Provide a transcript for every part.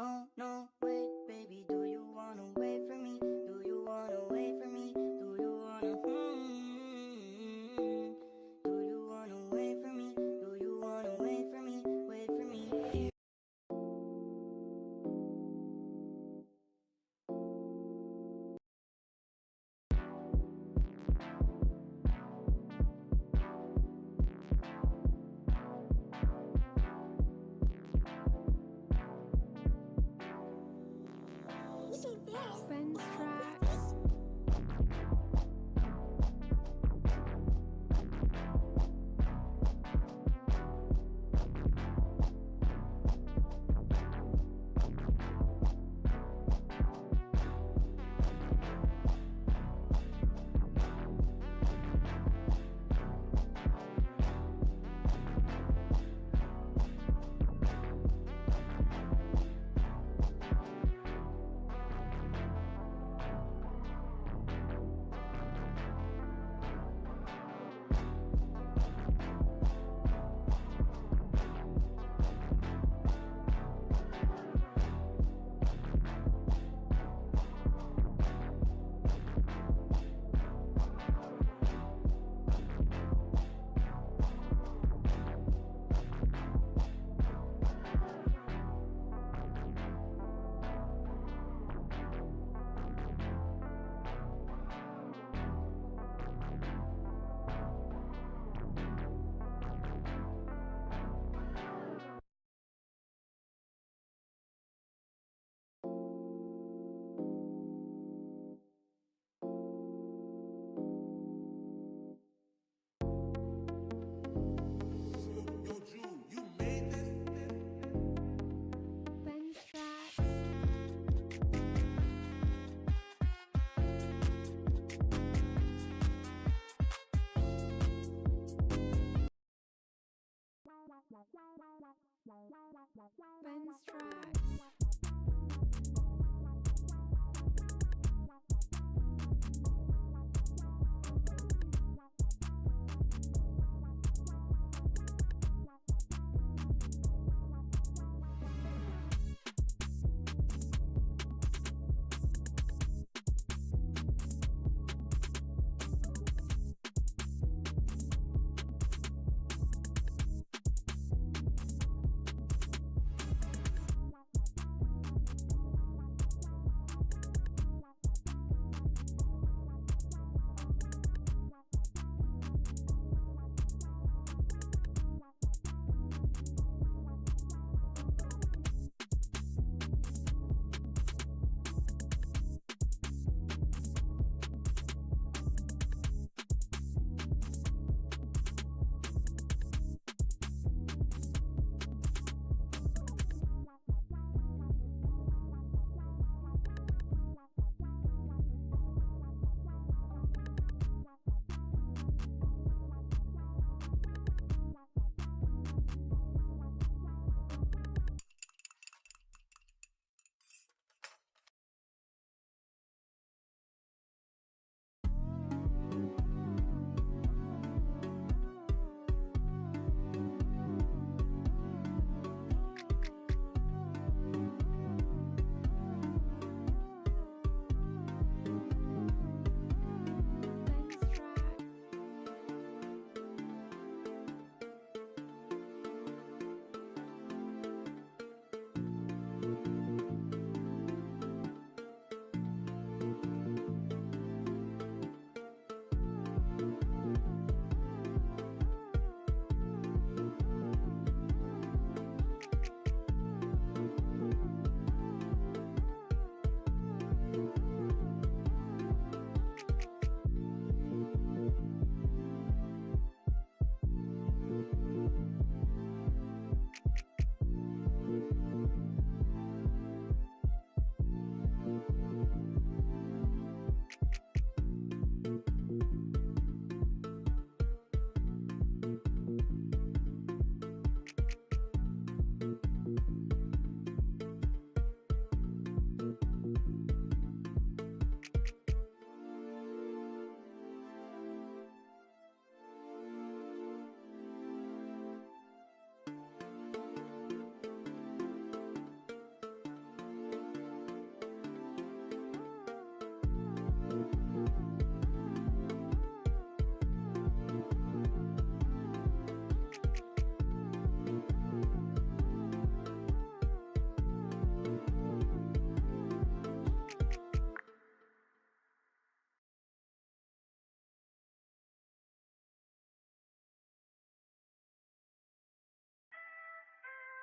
Oh no, wait, baby, do you wanna wait for me? Do you wanna wait for me? Do you wanna Do you wanna wait for me? Do you wanna wait for me? Wait for me. Ben's tracks. Ben's tracks. Ben's tracks.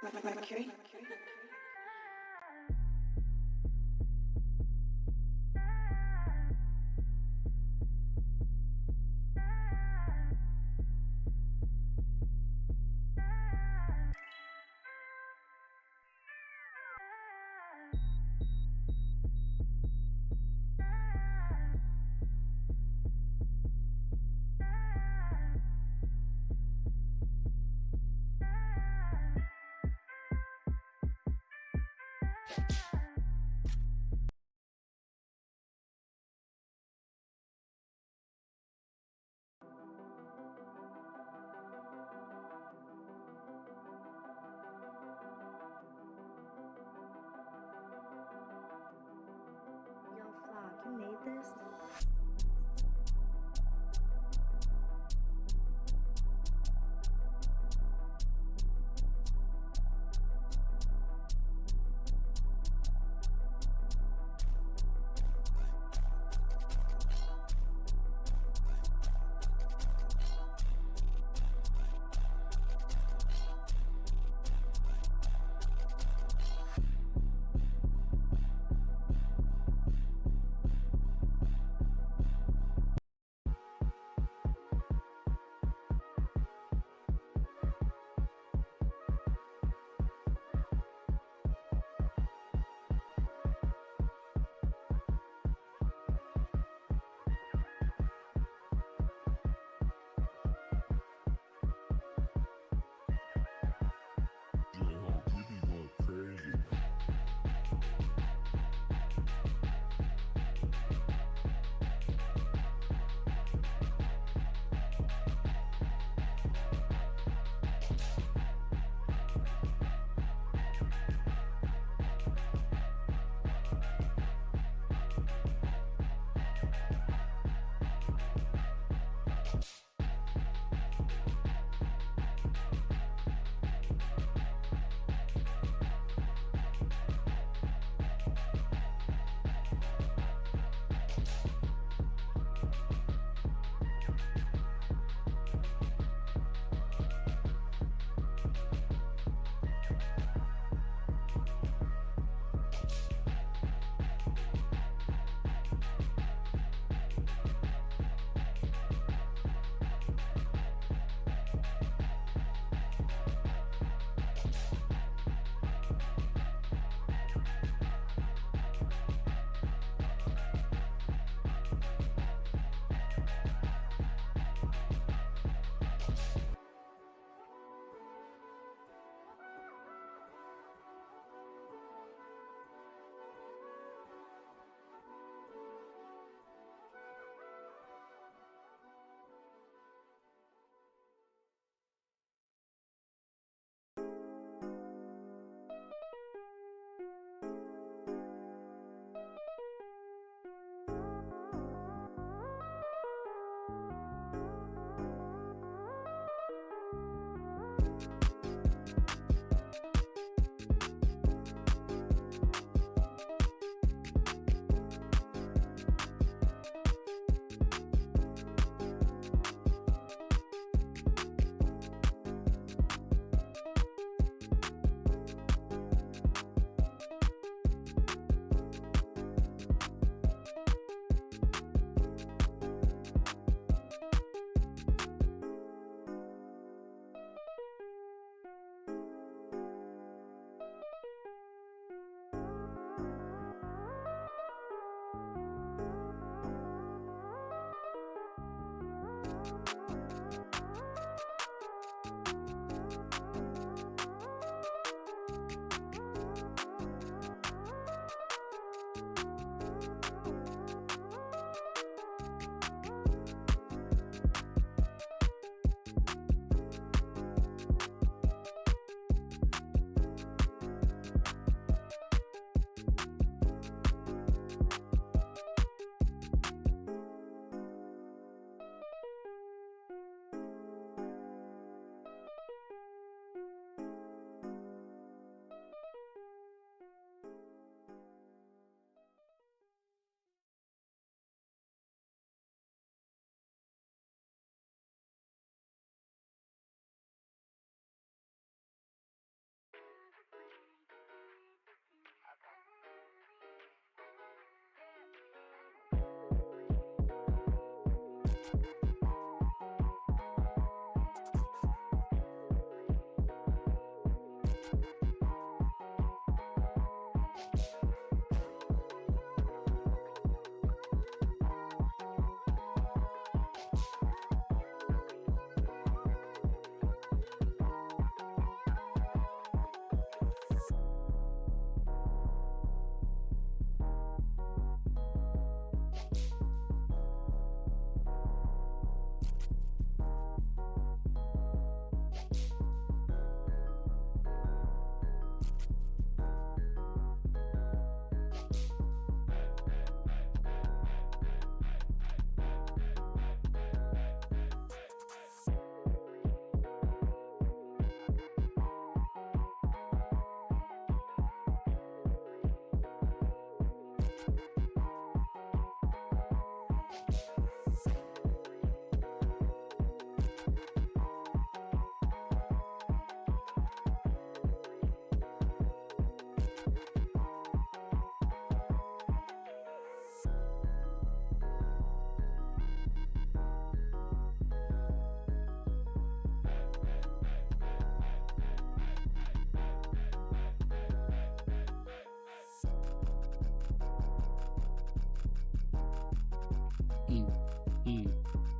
Mercury. Yo, Flock, you made this?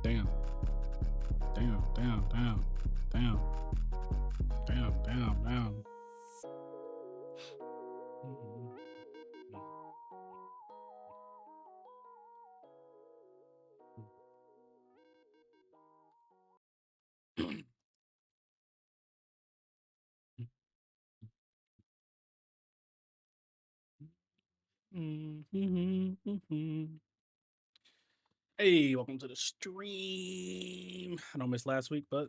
Damn. Damn. Damn. Damn. Damn. Damn. Damn. Damn. Hey, welcome to the stream. I know I missed last week, but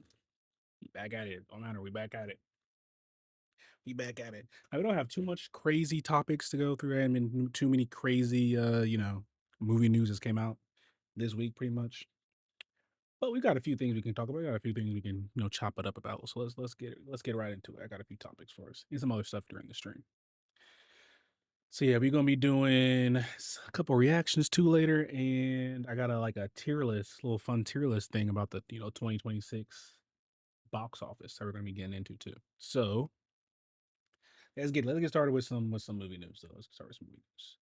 we back at it. Don't matter. We back at it. We back at it. We don't have too much crazy topics to go through. I mean, too many crazy, movie news that came out this week, pretty much. But we got a few things we can talk about. We got a few things we can, chop it up about. So let's get right into it. I got a few topics for us and some other stuff during the stream. So yeah, we're gonna be doing a couple reactions too later, and I got a tier list, little fun tier list thing about the 2026 box office that we're gonna be getting into too. So let's get started with some movie news though. Let's get started with some movie news.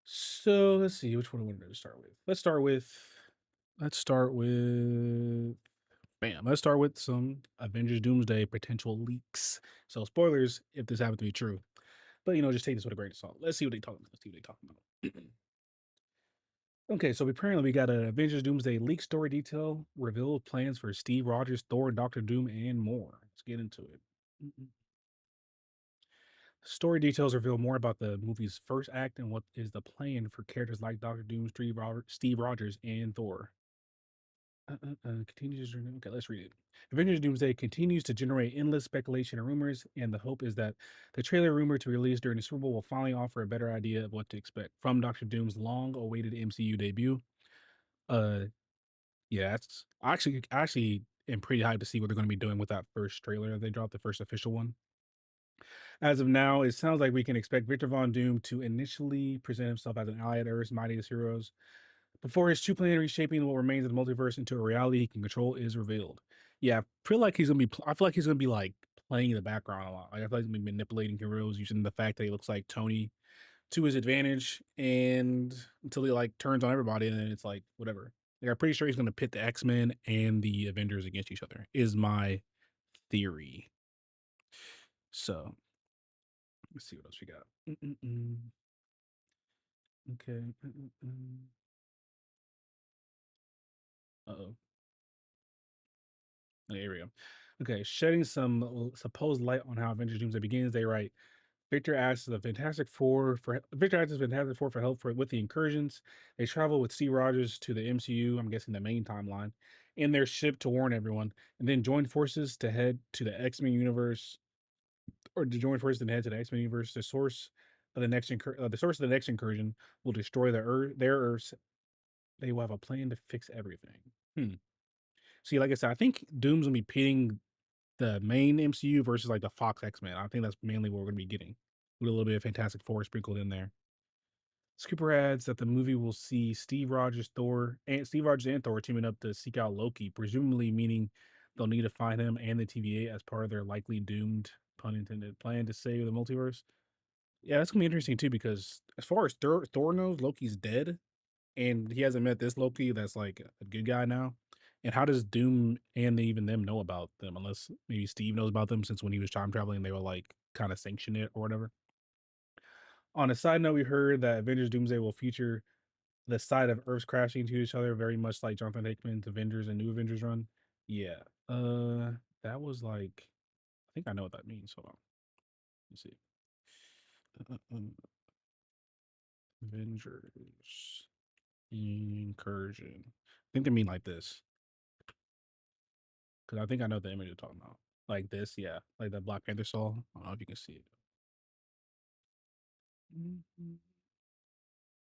So let's see which one I wanted to start with. Let's start with bam. Let's start with some Avengers Doomsday potential leaks. So spoilers if this happens to be true. But just take this with a grain of salt. Let's see what they talk about. Okay, so apparently we got an Avengers Doomsday leak story detail, revealed plans for Steve Rogers, Thor, Doctor Doom, and more. Let's get into it. Story details reveal more about the movie's first act and what is the plan for characters like Doctor Doom, Steve Rogers, and Thor. Continues. Okay, let's read it. Avengers Doomsday continues to generate endless speculation and rumors, and the hope is that the trailer rumored to release during the Super Bowl will finally offer a better idea of what to expect from Doctor Doom's long-awaited MCU debut. Yeah, that's I actually am pretty hyped to see what they're going to be doing with that first trailer that they dropped, the first official one. As of now, it sounds like we can expect Victor Von Doom to initially present himself as an ally of Earth's mightiest heroes before his true plan reshaping what remains of the multiverse into a reality he can control is revealed. Yeah, I feel like he's gonna be like playing in the background a lot. Like I feel like he's gonna be manipulating heroes using the fact that he looks like Tony to his advantage, and until he like turns on everybody, and then it's like whatever. Like I'm pretty sure he's gonna pit the X-Men and the Avengers against each other. Is my theory. So let's see what else we got. Okay. Uh-oh. Oh, here we go. Okay, shedding some supposed light on how Avengers Doomsday begins. They write, Victor asks the Fantastic Four for help with the incursions. They travel with Steve Rogers to the MCU, I'm guessing the main timeline, in their ship to warn everyone, and then join forces to head to the X-Men universe, or to join forces and head to the X-Men universe. The source of the next incursion will destroy their Earths. They will have a plan to fix everything. See, like I said, I think Doom's gonna be pitting the main MCU versus like the Fox X-Men. I think that's mainly what we're gonna be getting with a little bit of Fantastic Four sprinkled in there. Scooper adds that the movie will see Steve Rogers and Thor teaming up to seek out Loki, presumably meaning they'll need to find him and the TVA as part of their likely doomed, pun intended, plan to save the multiverse. Yeah, that's gonna be interesting too because as far as Thor knows, Loki's dead, and he hasn't met this Loki that's like a good guy now. And how does Doom and even them know about them? Unless maybe Steve knows about them since when he was time traveling, they were like kind of sanction it or whatever. On a side note, we heard that Avengers Doomsday will feature the side of Earths crashing into each other, very much like Jonathan Hickman's Avengers and New Avengers run. Yeah. That was like, I think I know what that means. Hold on. Let's see. Avengers incursion. I think they mean like this because I think I know the image you're talking about. Like this, yeah, like the Black Panther saw. I don't know if you can see it.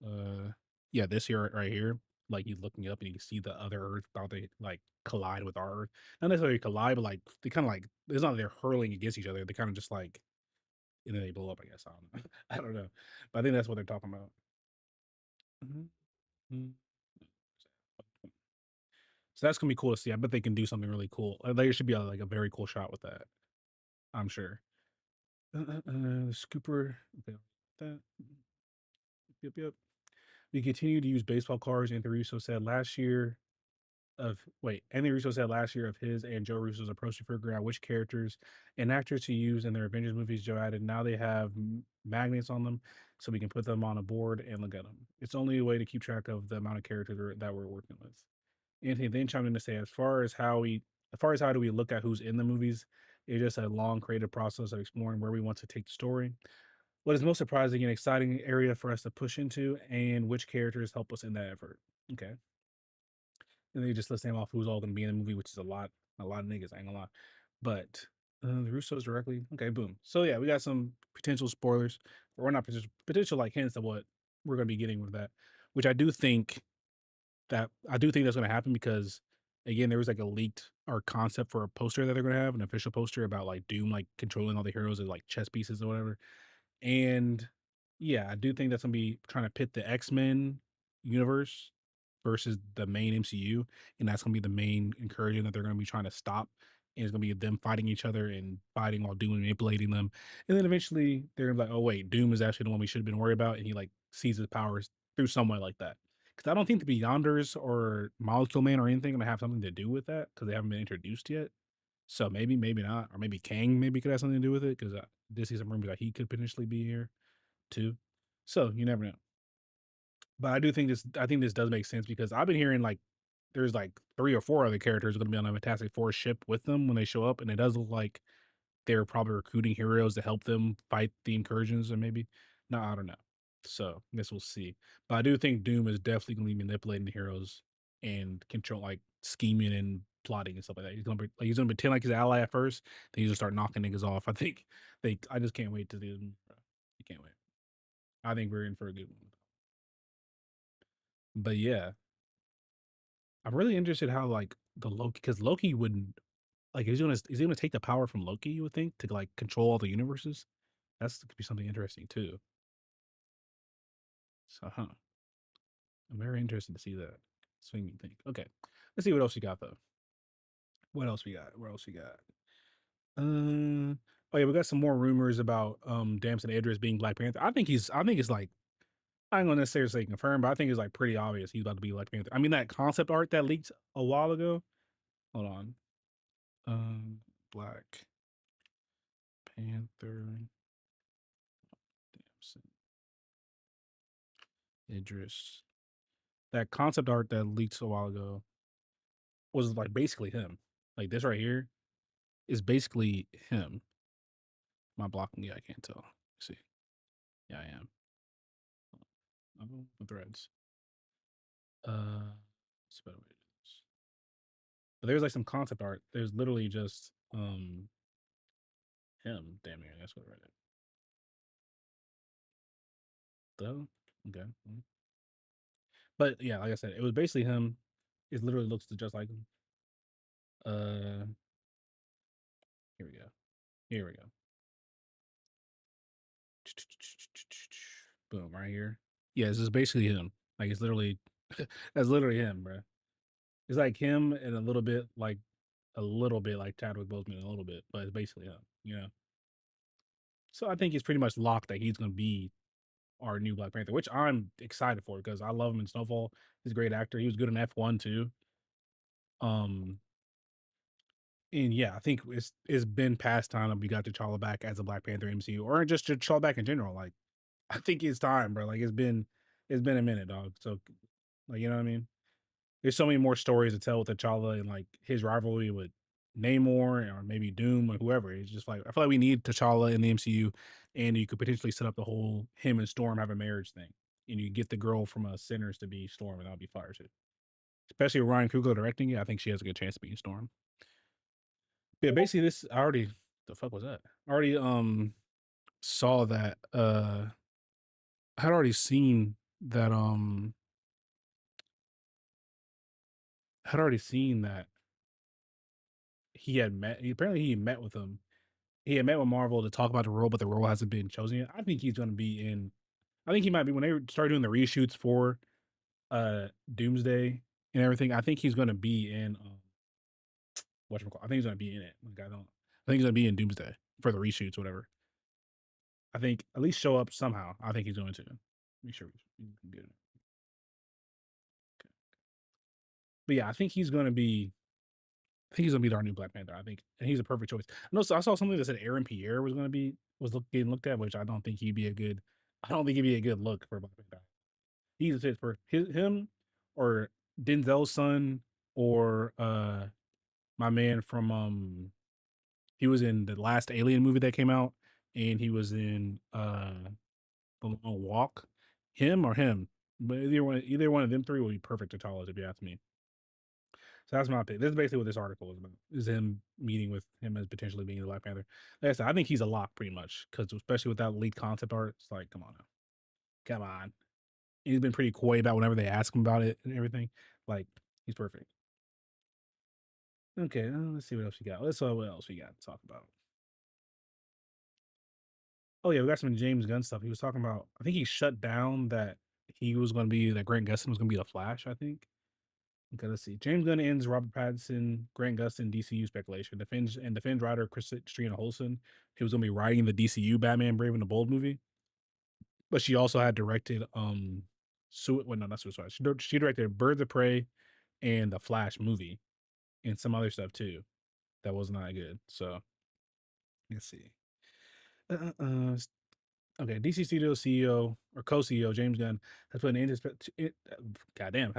Mhm. Yeah, this here right here. Like you looking up and you can see the other Earth about they like collide with our Earth. Not necessarily collide, but like they kind of like it's not they're hurling against each other. They kind of just like and then they blow up. I guess I don't know. I don't know, but I think that's what they're talking about. Mhm. Mhm. So that's gonna be cool to see. I bet they can do something really cool. There should be like a very cool shot with that. I'm sure. Scooper. Okay. That. Yep. Yep. We continue to use baseball cards. Anthony Russo said last year Anthony Russo said last year of his and Joe Russo's approach to figuring out which characters and actors to use in their Avengers movies. Joe added, now they have magnets on them, so we can put them on a board and look at them. It's only a way to keep track of the amount of characters that we're working with. Anthony then chimed in to say, as far as how do we look at who's in the movies, it's just a long creative process of exploring where we want to take the story. What is most surprising and exciting area for us to push into, and which characters help us in that effort. Okay. And they just list name off who's all gonna be in the movie, which is a lot of niggas, I ain't gonna lie. But the Russos directly, okay, boom. So yeah, we got some potential spoilers, or not potential like hints of what we're gonna be getting with that, which I do think that's gonna happen because again, there was like a leaked or concept for a poster that they're gonna have, an official poster about like Doom like controlling all the heroes as like chess pieces or whatever. And yeah, I do think that's gonna be trying to pit the X-Men universe versus the main MCU, and that's gonna be the main incursion that they're gonna be trying to stop. And it's gonna be them fighting each other and fighting while Doom manipulating them. And then eventually they're gonna be like, oh wait, Doom is actually the one we should have been worried about, and he like sees his powers through some way like that. Because I don't think the Beyonders or Molecule Man or anything gonna have something to do with that because they haven't been introduced yet. So maybe, maybe not, or maybe Kang maybe could have something to do with it because I did see some rumors that he could potentially be here too. So you never know. But I do think this. I think this does make sense because I've been hearing like there's like 3 or 4 other characters going to be on a Fantastic Four ship with them when they show up, and it does look like they're probably recruiting heroes to help them fight the incursions, or maybe. No, I don't know. So I guess we'll see. But I do think Doom is definitely going to be manipulating the heroes and control, like scheming and plotting and stuff like that. He's gonna pretend like he's an ally at first, then he's gonna start knocking niggas off. I think they. I just can't wait to do. You can't wait. I think we're in for a good one. But yeah, I'm really interested how like the Loki because Loki wouldn't like is he gonna take the power from Loki, you would think, to like control all the universes? That's could be something interesting too. So I'm very interested to see that. Swing me think. Okay. Let's see what else you got though. What else we got? What else we got? Oh yeah, we got some more rumors about Damson Idris being Black Panther. I think it's like I ain't gonna necessarily say confirmed, but I think it's like pretty obvious he's about to be Black Panther. I mean that concept art that leaked a while ago. Hold on. Black Panther Damson Idris. That concept art that leaked a while ago was like basically him. Like this right here is basically him. Am I blocking? Yeah, I can't tell. Let's see. Yeah, I am. Oh, the threads. What's a better way to do this? But there's like some concept art. There's literally just him. Damn near. That's what I read it. Though. Okay. But yeah, like I said, it was basically him. It literally looks just like him. Uh, here we go. Here we go. Boom, right here. Yeah, this is basically him. Like it's literally that's literally him, bro. It's like him and a little bit like Chadwick Boseman, a little bit, but it's basically him. You know. So I think it's pretty much locked that he's gonna be our new Black Panther, which I'm excited for because I love him in Snowfall. He's a great actor. He was good in F1 too. Um, and yeah, I think it's been past time that we got T'Challa back as a Black Panther MCU, or just T'Challa back in general. Like, I think it's time, bro. Like, it's been a minute, dog. So, like, you know what I mean? There's so many more stories to tell with T'Challa and like his rivalry with Namor or maybe Doom or whoever. It's just like I feel like we need T'Challa in the MCU, and you could potentially set up the whole him and Storm have a marriage thing, and you get the girl from Sinners to be Storm, and that'll be fire too. Especially with Ryan Coogler directing it, I think she has a good chance of being Storm. Yeah, basically this I already the fuck was that? I already saw that I had already seen that had already seen that apparently he met with them. He had met with Marvel to talk about the role, but the role hasn't been chosen yet. I think he's gonna be in I think he might be when they start doing the reshoots for Doomsday and everything, I think he's gonna be in whatchamacallit, I think he's gonna be in it. Like I think he's gonna be in Doomsday for the reshoots, whatever. I think at least show up somehow. I think he's going to. Make sure we can get it. Okay. But yeah, I think he's gonna be our new Black Panther. I think, and he's a perfect choice. No, so I saw something that said Aaron Pierre was gonna be getting looked at, which I don't think he'd be a good. I don't think he'd be a good look for Black Panther. He's a fit for him or Denzel's son or my man from he was in the last Alien movie that came out, and he was in The Long Walk. Him or him, but either one of them three will be perfect to T'Challa, if you ask me. So that's my pick. This is basically what this article is about: is him meeting with him as potentially being the Black Panther. Like I said, I think he's a lock pretty much because especially with that lead concept art, it's like, come on now, come on. He's been pretty coy about whenever they ask him about it and everything. Like he's perfect. Okay, let's see what else we got. Let's see what else we got to talk about. Oh yeah, we got some James Gunn stuff. He was talking about. I think he shut down that Grant Gustin was going to be the Flash. I think. Okay, let's see. James Gunn ends Robert Pattinson, Grant Gustin DCU speculation. Defends writer Christina Holson, who was going to be writing the DCU Batman Brave and the Bold movie, but she also had directed well, no, not Suicide. She directed Birds of Prey and the Flash movie and some other stuff too that was not good. So let's see. Okay, DC Studios CEO or co-CEO James Gunn has put an end has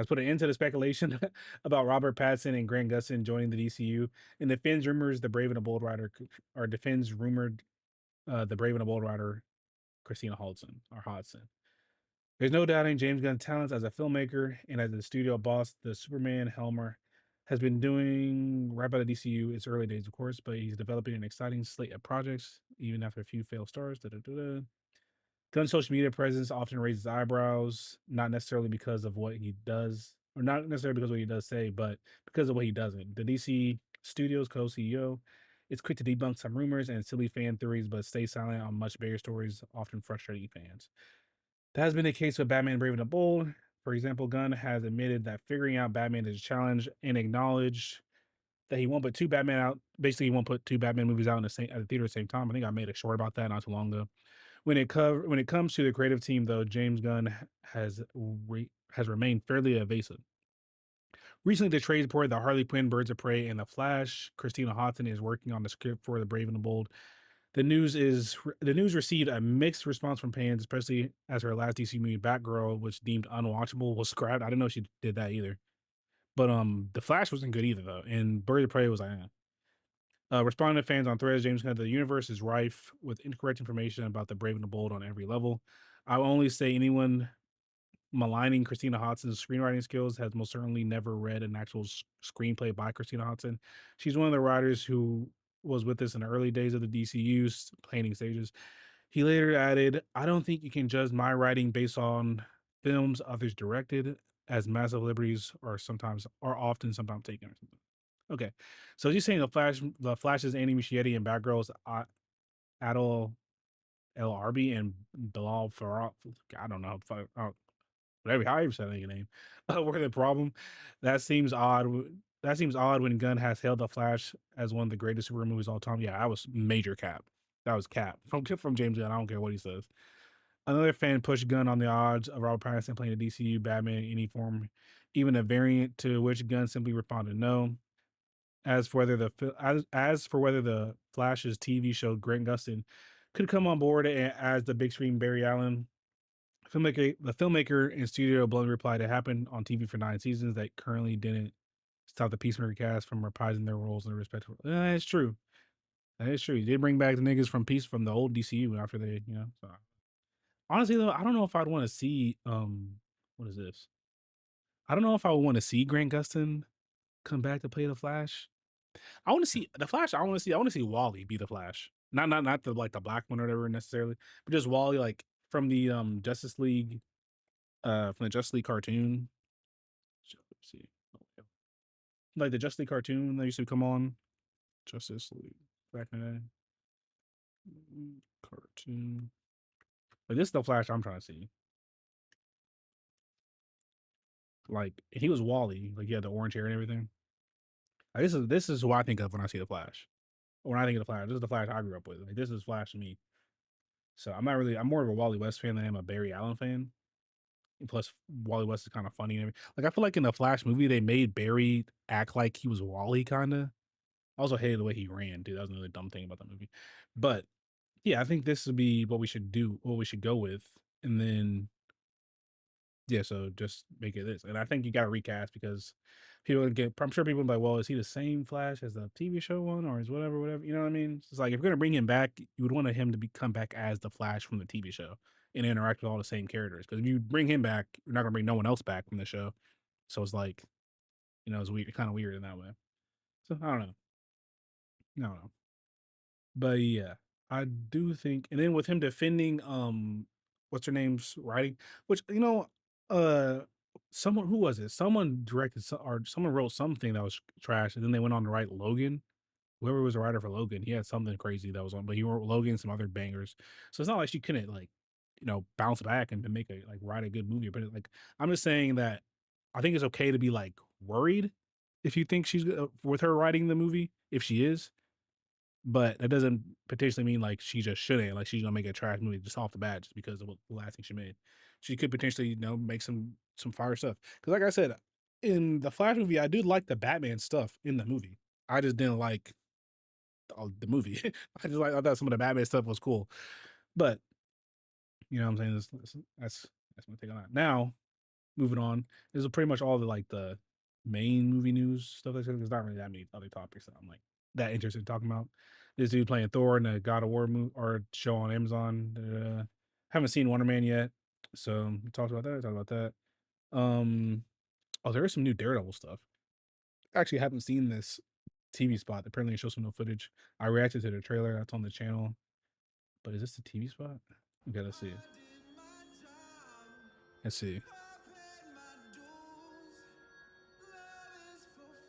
put an end to the speculation about Robert Pattinson and Grant Gustin joining the DCU, and defends rumors the Brave and the Bold Rider or defends rumored the Brave and the Bold Rider Christina Hodson. There's no doubting James Gunn's talents as a filmmaker and as a studio boss. The Superman Helmer has been doing right by the DCU its early days, of course, but he's developing an exciting slate of projects even after a few failed stars. Gunn's social media presence often raises eyebrows, not necessarily because of what he does, or not necessarily because of what he does say, but because of what he doesn't. The DC Studios co-CEO is quick to debunk some rumors and silly fan theories, but stays silent on much bigger stories, often frustrating fans. That has been the case with Batman Brave and the Bold. For example, Gunn has admitted that figuring out Batman is a challenge and acknowledged that he won't put two Batman out. Basically, he won't put two Batman movies out at the theater at the same time. I think I made a short about that not too long ago. When it comes to the creative team, though, James Gunn has remained fairly evasive. Recently, the trade reported that Harley Quinn, Birds of Prey, and The Flash, Christina Hodson is working on the script for The Brave and the Bold. The news received a mixed response from fans, especially as her last DC movie, Batgirl, which deemed unwatchable, was scrapped. I didn't know she did that either. But The Flash wasn't good either though, and Birds of Prey was like. Responding to fans on threads, James Gunn, the universe is rife with incorrect information about the Brave and the Bold on every level. I will only say anyone maligning Christina Hodson's screenwriting skills has most certainly never read an actual screenplay by Christina Hodson. She's one of the writers who was with us in the early days of the DCU's planning stages. He later added, I don't think you can judge my writing based on films others directed, as massive liberties are often sometimes taken or something. Okay, so you're saying the Flash's Andy Muschietti and Batgirl's Adol El Arbi and Bilal Farah. I don't know. whatever, how you saying your name. Were the problem. That seems odd. That seems odd when Gunn has hailed the Flash as one of the greatest superhero movies of all time. Yeah, I was major cap. That was cap from James Gunn. I don't care what he says. Another fan pushed Gunn on the odds of Robert Pattinson playing the DCU Batman in any form, even a variant, to which Gunn simply responded no. As for whether the Flash's TV show Grant Gustin could come on board as the big screen Barry Allen, the filmmaker and studio bluntly replied, "It happened on TV for 9 seasons. That currently didn't stop the Peacemaker cast from reprising their roles in their respective." It's true. That is true. You did bring back the niggas from the old DCU after they, So honestly though, I don't know if I'd want to see what is this? I don't know if I would want to see Grant Gustin come back to play the Flash. I want to see the Flash. I want to see Wally be the Flash. Not the like the black one or whatever necessarily, but just Wally like from the Justice League, from the Justice League cartoon. Let's see, like the Justice League cartoon that used to come on Justice League back in the day. Cartoon. Like this is the Flash I'm trying to see. Like he was Wally, like he had the orange hair and everything. Like, this is what I think of when I see the Flash. When I think of the Flash, this is the Flash I grew up with. Like this is Flash to me. So I'm more of a Wally West fan than I am a Barry Allen fan. And plus, Wally West is kind of funny and everything. Like I feel like in the Flash movie, they made Barry act like he was Wally, kind of. I also hated the way he ran, dude. That was another dumb thing about that movie. But yeah, I think this would be what we should do, what we should go with, and then yeah, so just make it this. And I think you got to recast because I'm sure people will be like, well, is he the same Flash as the TV show one or is whatever? You know what I mean? It's like if you're going to bring him back, you would want him to come back as the Flash from the TV show and interact with all the same characters. Because if you bring him back, you're not going to bring no one else back from the show. So it's like, it's weird, kind of weird in that way. So I don't know. I don't know. But yeah, I do think, and then with him defending what's her name's writing, which uh someone, who was it? Someone directed or someone wrote something that was trash, and then they went on to write Logan. Whoever was the writer for Logan, he had something crazy that was on, but he wrote Logan and some other bangers. So it's not like she couldn't like, bounce back and make write a good movie. But like I'm just saying that I think it's okay to be like worried if you think she's with her writing the movie, if she is, but that doesn't potentially mean like she just shouldn't, like she's gonna make a trash movie just off the bat just because of the last thing she made. She could potentially, make some fire stuff. Because like I said, in the Flash movie, I do like the Batman stuff in the movie. I just didn't like the movie. I thought some of the Batman stuff was cool, but you know what I'm saying. That's my take on that. Now, moving on, this is pretty much all the main movie news stuff. There's not really that many other topics that I'm like that interested in talking about. This dude playing Thor in the God of War movie or show on Amazon. Haven't seen Wonder Man yet, so we talked about that. Oh, there is some new Daredevil stuff. Actually, haven't seen this TV spot. Apparently, it shows some new footage. I reacted to the trailer that's on the channel, but is this the TV spot? Okay, let's see. Let's see.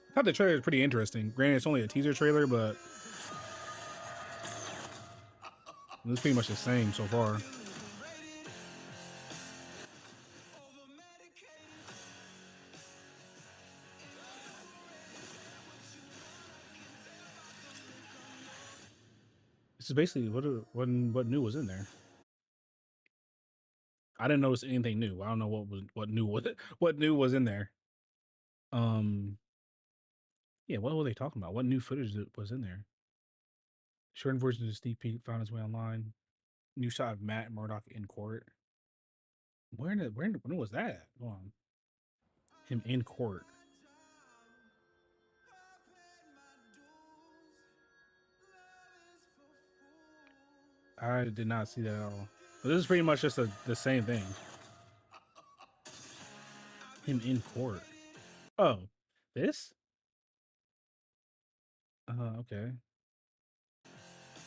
I thought the trailer is pretty interesting. Granted, it's only a teaser trailer, but it's pretty much the same so far. This is basically what new was in there. I didn't notice anything new. I don't know what new was in there. Yeah, what were they talking about? What new footage was in there? Shortened version of the Steve Pete found his way online. New shot of Matt Murdock in court. When was that? Hold on. Him in court. I did not see that at all. But this is pretty much just the same thing. Him in court. Oh, this? Okay.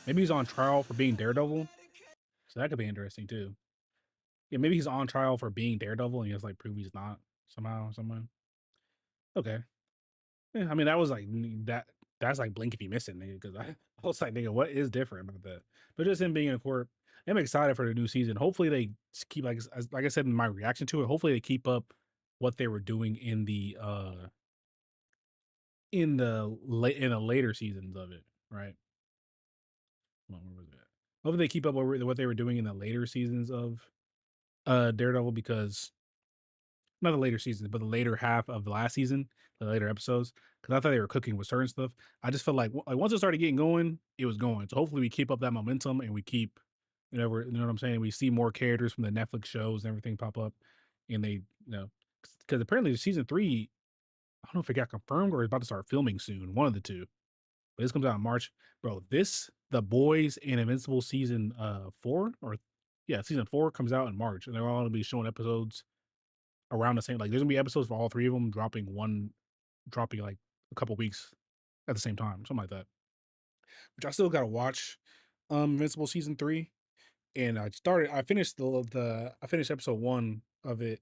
Maybe he's on trial for being Daredevil. So that could be interesting too. Yeah, maybe he's on trial for being Daredevil and he has like prove he's not somehow, someone. Okay. Yeah, I mean that was like that. That's like blink if you miss it, nigga. Because I was like, nigga, what is different about that? But just him being in court, I'm excited for the new season. Hopefully they keep like I said in my reaction to it. Hopefully they keep up what they were doing in the in the later seasons of it, right? Hold on, where was that? Hopefully they keep up what they were doing in the later seasons of Daredevil, because not the later seasons, but the later half of the last season, the later episodes, because I thought they were cooking with certain stuff. I just felt like once it started getting going, it was going. So hopefully we keep up that momentum and we keep, you know what I'm saying? We see more characters from the Netflix shows and everything pop up, and they, because apparently season 3, I don't know if it got confirmed or it's about to start filming soon, one of the two. But this comes out in March, bro. The Boys and Invincible season 4, or yeah, season 4 comes out in March, and they're all gonna be showing episodes around the same. Like, there's gonna be episodes for all 3 of them, dropping like a couple weeks at the same time, something like that. Which I still gotta watch. Invincible season 3, and I finished I finished episode 1 of it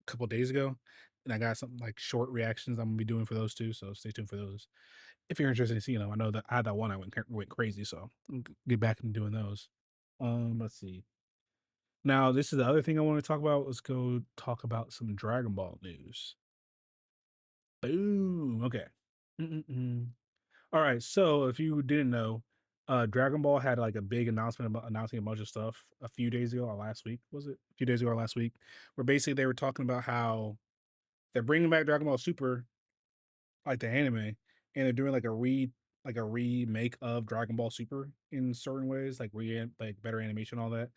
a couple days ago, and I got something like short reactions I'm gonna be doing for those two. So stay tuned for those if you're interested in seeing them. I know that I had that one I went crazy, so I'll get back into doing those. Let's see. Now, this is the other thing I want to talk about. Let's go talk about some Dragon Ball news. Boom. Okay. All right. So, if you didn't know, Dragon Ball had like a big announcement about announcing a bunch of stuff a few days ago or last week. Was it a few days ago or last week? Where basically they were talking about how they're bringing back Dragon Ball Super, like the anime, and they're doing like a remake of Dragon Ball Super in certain ways, like better animation, all that.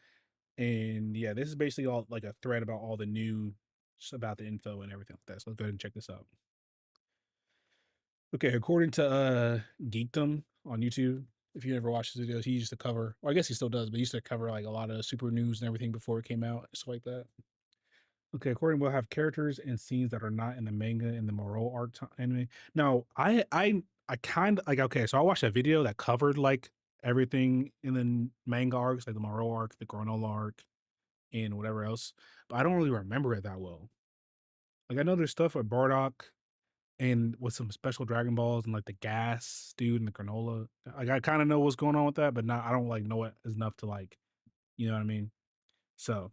And yeah, this is basically all like a thread about all the new about the info and everything like that. So let's go ahead and check this out. Okay, according to Geekdom on YouTube, if you ever watched his videos, he used to cover, or I guess he still does, but he used to cover like a lot of super news and everything before it came out and stuff like that. Okay, according, we'll have characters and scenes that are not in the manga and the Moreau arc anime. Now, I kind of like, okay, so I watched a video that covered like everything in the manga arcs, like the Moreau arc, the Granola arc, and whatever else, but I don't really remember it that well. Like, I know there's stuff with Bardock and with some special Dragon Balls and like the gas dude and the granola. Like, I kind of know what's going on with that, but not I don't like know it enough to like, you know what I mean? So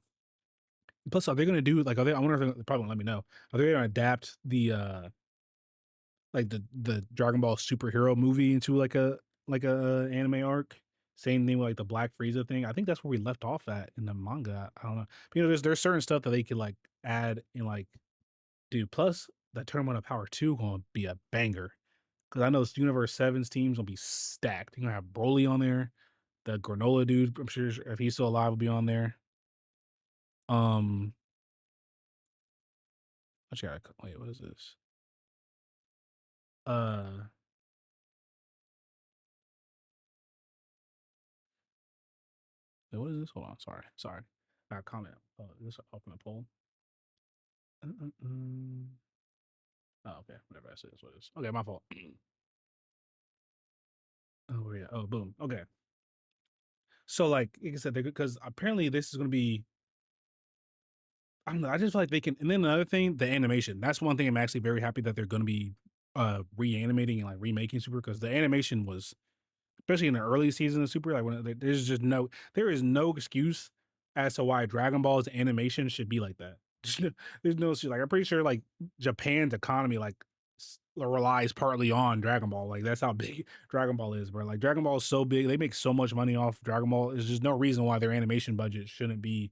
plus, are they gonna do like, I wonder if they're probably gonna let me know. Are they gonna adapt the like the Dragon Ball superhero movie into like a anime arc? Same thing with like the Black Frieza thing. I think that's where we left off at in the manga. I don't know. But, there's certain stuff that they could like add in, like, dude. Plus, the Tournament of Power 2 gonna be a banger, because I know this Universe 7's team's gonna be stacked. You're gonna have Broly on there, the Granola dude. I'm sure if he's still alive, will be on there. Um, actually, wait. What is this? Uh, what is this? Hold on. Sorry. I got a comment. This open a poll. Oh, okay. Whatever I said, that's what it is. Okay, my fault. Oh yeah. Oh, boom. Okay. So like I said, because apparently this is gonna be. I don't know. I just feel like they can. And then another thing, the animation. That's one thing I'm actually very happy that they're gonna be reanimating and like remaking Super, because the animation was, especially in the early season of Super, like there is no excuse as to why Dragon Ball's animation should be like that. There's no like, I'm pretty sure like Japan's economy like relies partly on Dragon Ball. Like, that's how big Dragon Ball is, bro. Like, Dragon Ball is so big, they make so much money off Dragon Ball. There's just no reason why their animation budget shouldn't be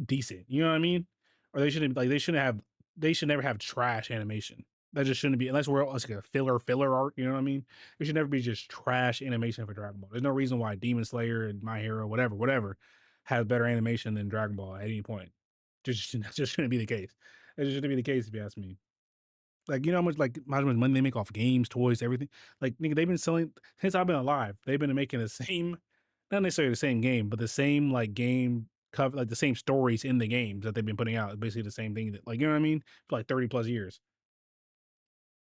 decent. You know what I mean? Or they should never have trash animation. That just shouldn't be, unless we're like a filler arc. You know what I mean? It should never be just trash animation for Dragon Ball. There's no reason why Demon Slayer and My Hero, whatever, has better animation than Dragon Ball at any point. Just shouldn't be the case. It just shouldn't be the case if you ask me. Like, you know how much money they make off games, toys, everything. Like, nigga, they've been selling since I've been alive. They've been making the same, not necessarily the same game, but the same like game cover, like the same stories in the games that they've been putting out. Basically the same thing, that, like, you know what I mean, for like 30 plus years.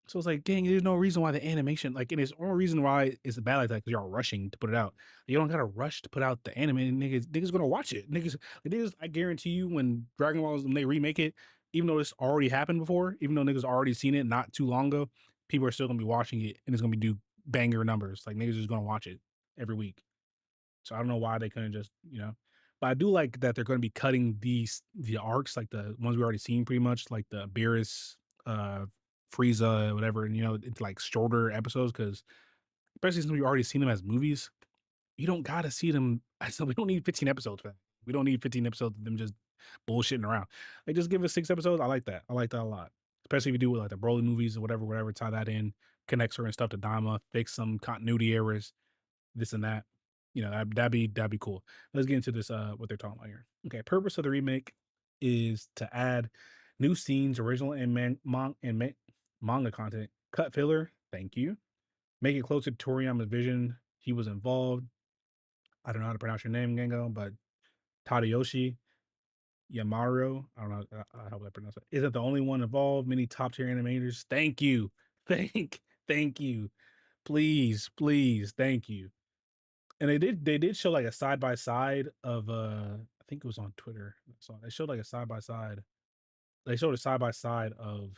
So it's like, dang, there's no reason why the animation, like, and it's only reason why it's bad like that, because y'all rushing to put it out. You don't gotta rush to put out the anime. Niggas gonna watch it. Niggas, I guarantee you, when Dragon Ball, when they remake it, even though it's already happened before, even though niggas already seen it not too long ago, people are still gonna be watching it, and it's gonna be do banger numbers. Like, niggas is gonna watch it every week. So I don't know why they couldn't just, you know. But I do like that they're going to be cutting the arcs, like the ones we already seen, pretty much, like the Beerus, uh, Frieza, whatever, and into like shorter episodes, because especially since we've already seen them as movies, you don't gotta see them. So we don't need 15 episodes for that. We don't need 15 episodes of them just bullshitting around. Like, just give us 6 episodes. I like that. I like that a lot. Especially if you do with like the Broly movies or whatever, tie that in, connect certain stuff to Dama, fix some continuity errors, this and that. That'd be cool. Let's get into this, what they're talking about here. Okay, purpose of the remake is to add new scenes, original and manga content, cut filler. Thank you. Make it closer to Toriyama's vision. He was involved. I don't know how to pronounce your name, Gengo, but Tadayoshi Yamaro, I don't know how would I pronounce it. Isn't the only one involved. Many top tier animators. Thank you. Thank you. Please, please, thank you. And they did show like a side by side of I think it was on Twitter. So they showed like a side by side. They showed a side by side of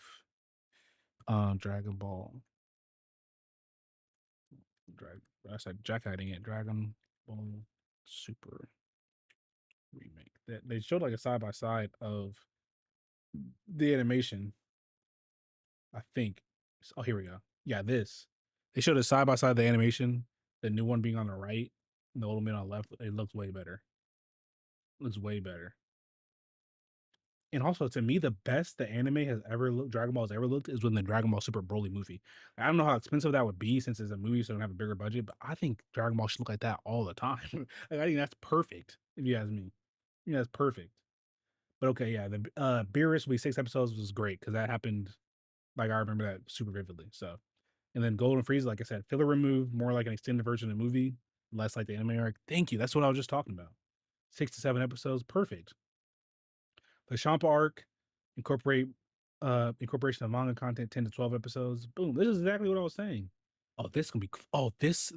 Dragon Ball. I said Jack hiding it. Dragon Ball Super remake. They showed like a side by side of the animation. I think. Oh, here we go. Yeah, this. They showed a side by side of the animation. The new one being on the right, and the old one on the left. It looks way better. Looks way better. And also, to me, the best the anime has ever looked, Dragon Ball has ever looked, is when the Dragon Ball Super Broly movie. I don't know how expensive that would be since it's a movie, so they don't have a bigger budget. But I think Dragon Ball should look like that all the time. Like, I think that's perfect. If you ask me, yeah, that's perfect. But okay, yeah, the Beerus will be 6 episodes was great because that happened. Like, I remember that super vividly. So, and then Golden Freeze, like I said, filler removed, more like an extended version of the movie, less like the anime arc. Thank you. That's what I was just talking about. 6 to 7 episodes, perfect. The Champa arc, incorporation of manga content, 10 to 12 episodes. Boom. This is exactly what I was saying. Oh, this gonna be. Oh, this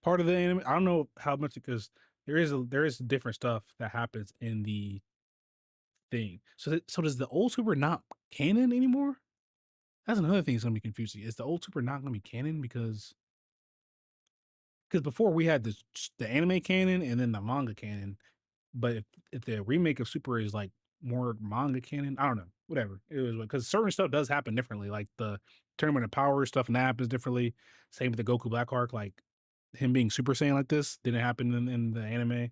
part of the anime. I don't know how much, because there is different stuff that happens in the thing. So does the old Super not canon anymore? That's another thing that's gonna be confusing. Is the old Super not gonna be canon because before we had the anime canon and then the manga canon, but if the remake of Super is like more manga canon, I don't know, whatever it was, because certain stuff does happen differently, like the Tournament of Power stuff and that happens differently. Same with the Goku Black arc, like him being Super Saiyan like this didn't happen in the anime,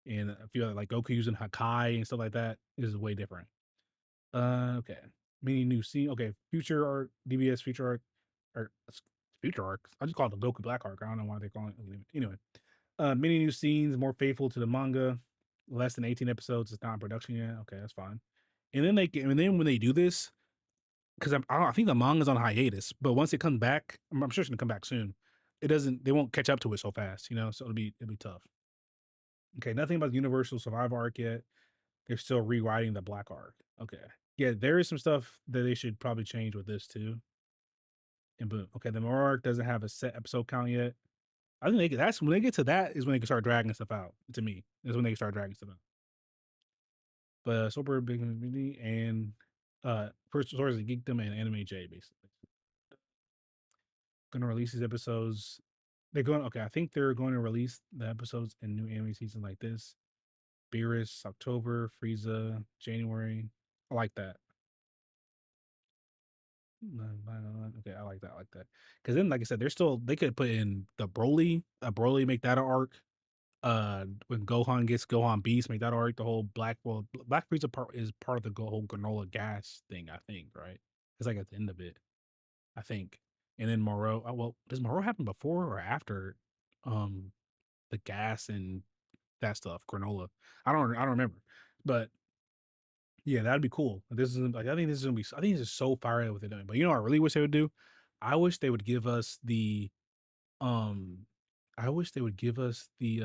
and a few other like Goku using Hakai and stuff like that is way different. Okay. Many new scene. Okay, future arc, DBS future arc, or future arc. I just call it the Goku Black arc. I don't know why they're calling it. Anyway, many new scenes, more faithful to the manga. Less than 18 episodes. It's not in production yet. Okay, that's fine. And then when they do this, because I think the manga's on hiatus, but once it comes back, I'm sure it's gonna come back soon. It doesn't. They won't catch up to it so fast, So it'll be tough. Okay, nothing about the Universal Survivor arc yet. They're still rewriting the Black arc. Okay. Yeah, there is some stuff that they should probably change with this too. And boom. Okay, the Moro arc doesn't have a set episode count yet. I think that's when they get to that is when they can start dragging stuff out. To me, is when they can start dragging stuff out. But Super Big Movie and first source of Geekdom and Anime J basically gonna release these episodes. They're going okay. I think they're going to release the episodes in new anime season like this. Beerus October, Frieza January. I like that. Okay, I like that. I like that. Because then, like I said, they could put in the Broly, make that an arc. When Gohan gets Gohan Beast, make that arc. The whole Black Frieza part is part of the whole granola gas thing. I think, right? It's like at the end of it, I think. And then Moro. Well, does Moro happen before or after? Um, the gas and that stuff, granola. I don't remember, but yeah, that'd be cool. This is like I think this is gonna be. I think this is so fire what they're doing. But what I really wish they would do. I wish they would give us the. Um, I wish they would give us the.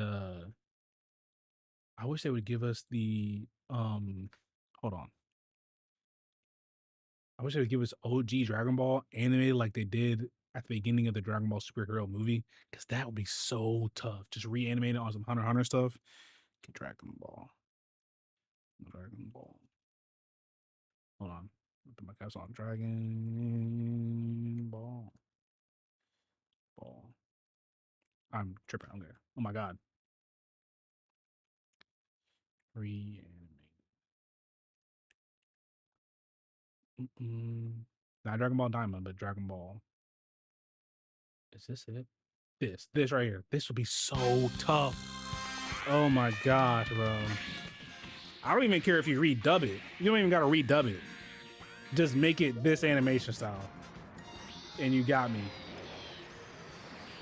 I wish they would give us the. Hold on. I wish they would give us OG Dragon Ball animated like they did at the beginning of the Dragon Ball superhero movie, because that would be so tough. Just reanimate it on some Hunter x Hunter stuff. Get Dragon Ball. Dragon Ball. Hold on. Put my caps on. Dragon Ball. Ball. I'm tripping. Okay. Oh my god. Reanimate. Not Dragon Ball Diamond, but Dragon Ball. Is this it? This right here. This would be so tough. Oh my gosh, bro. I don't even care if you redub it. You don't even gotta redub it. Just make it this animation style. And you got me.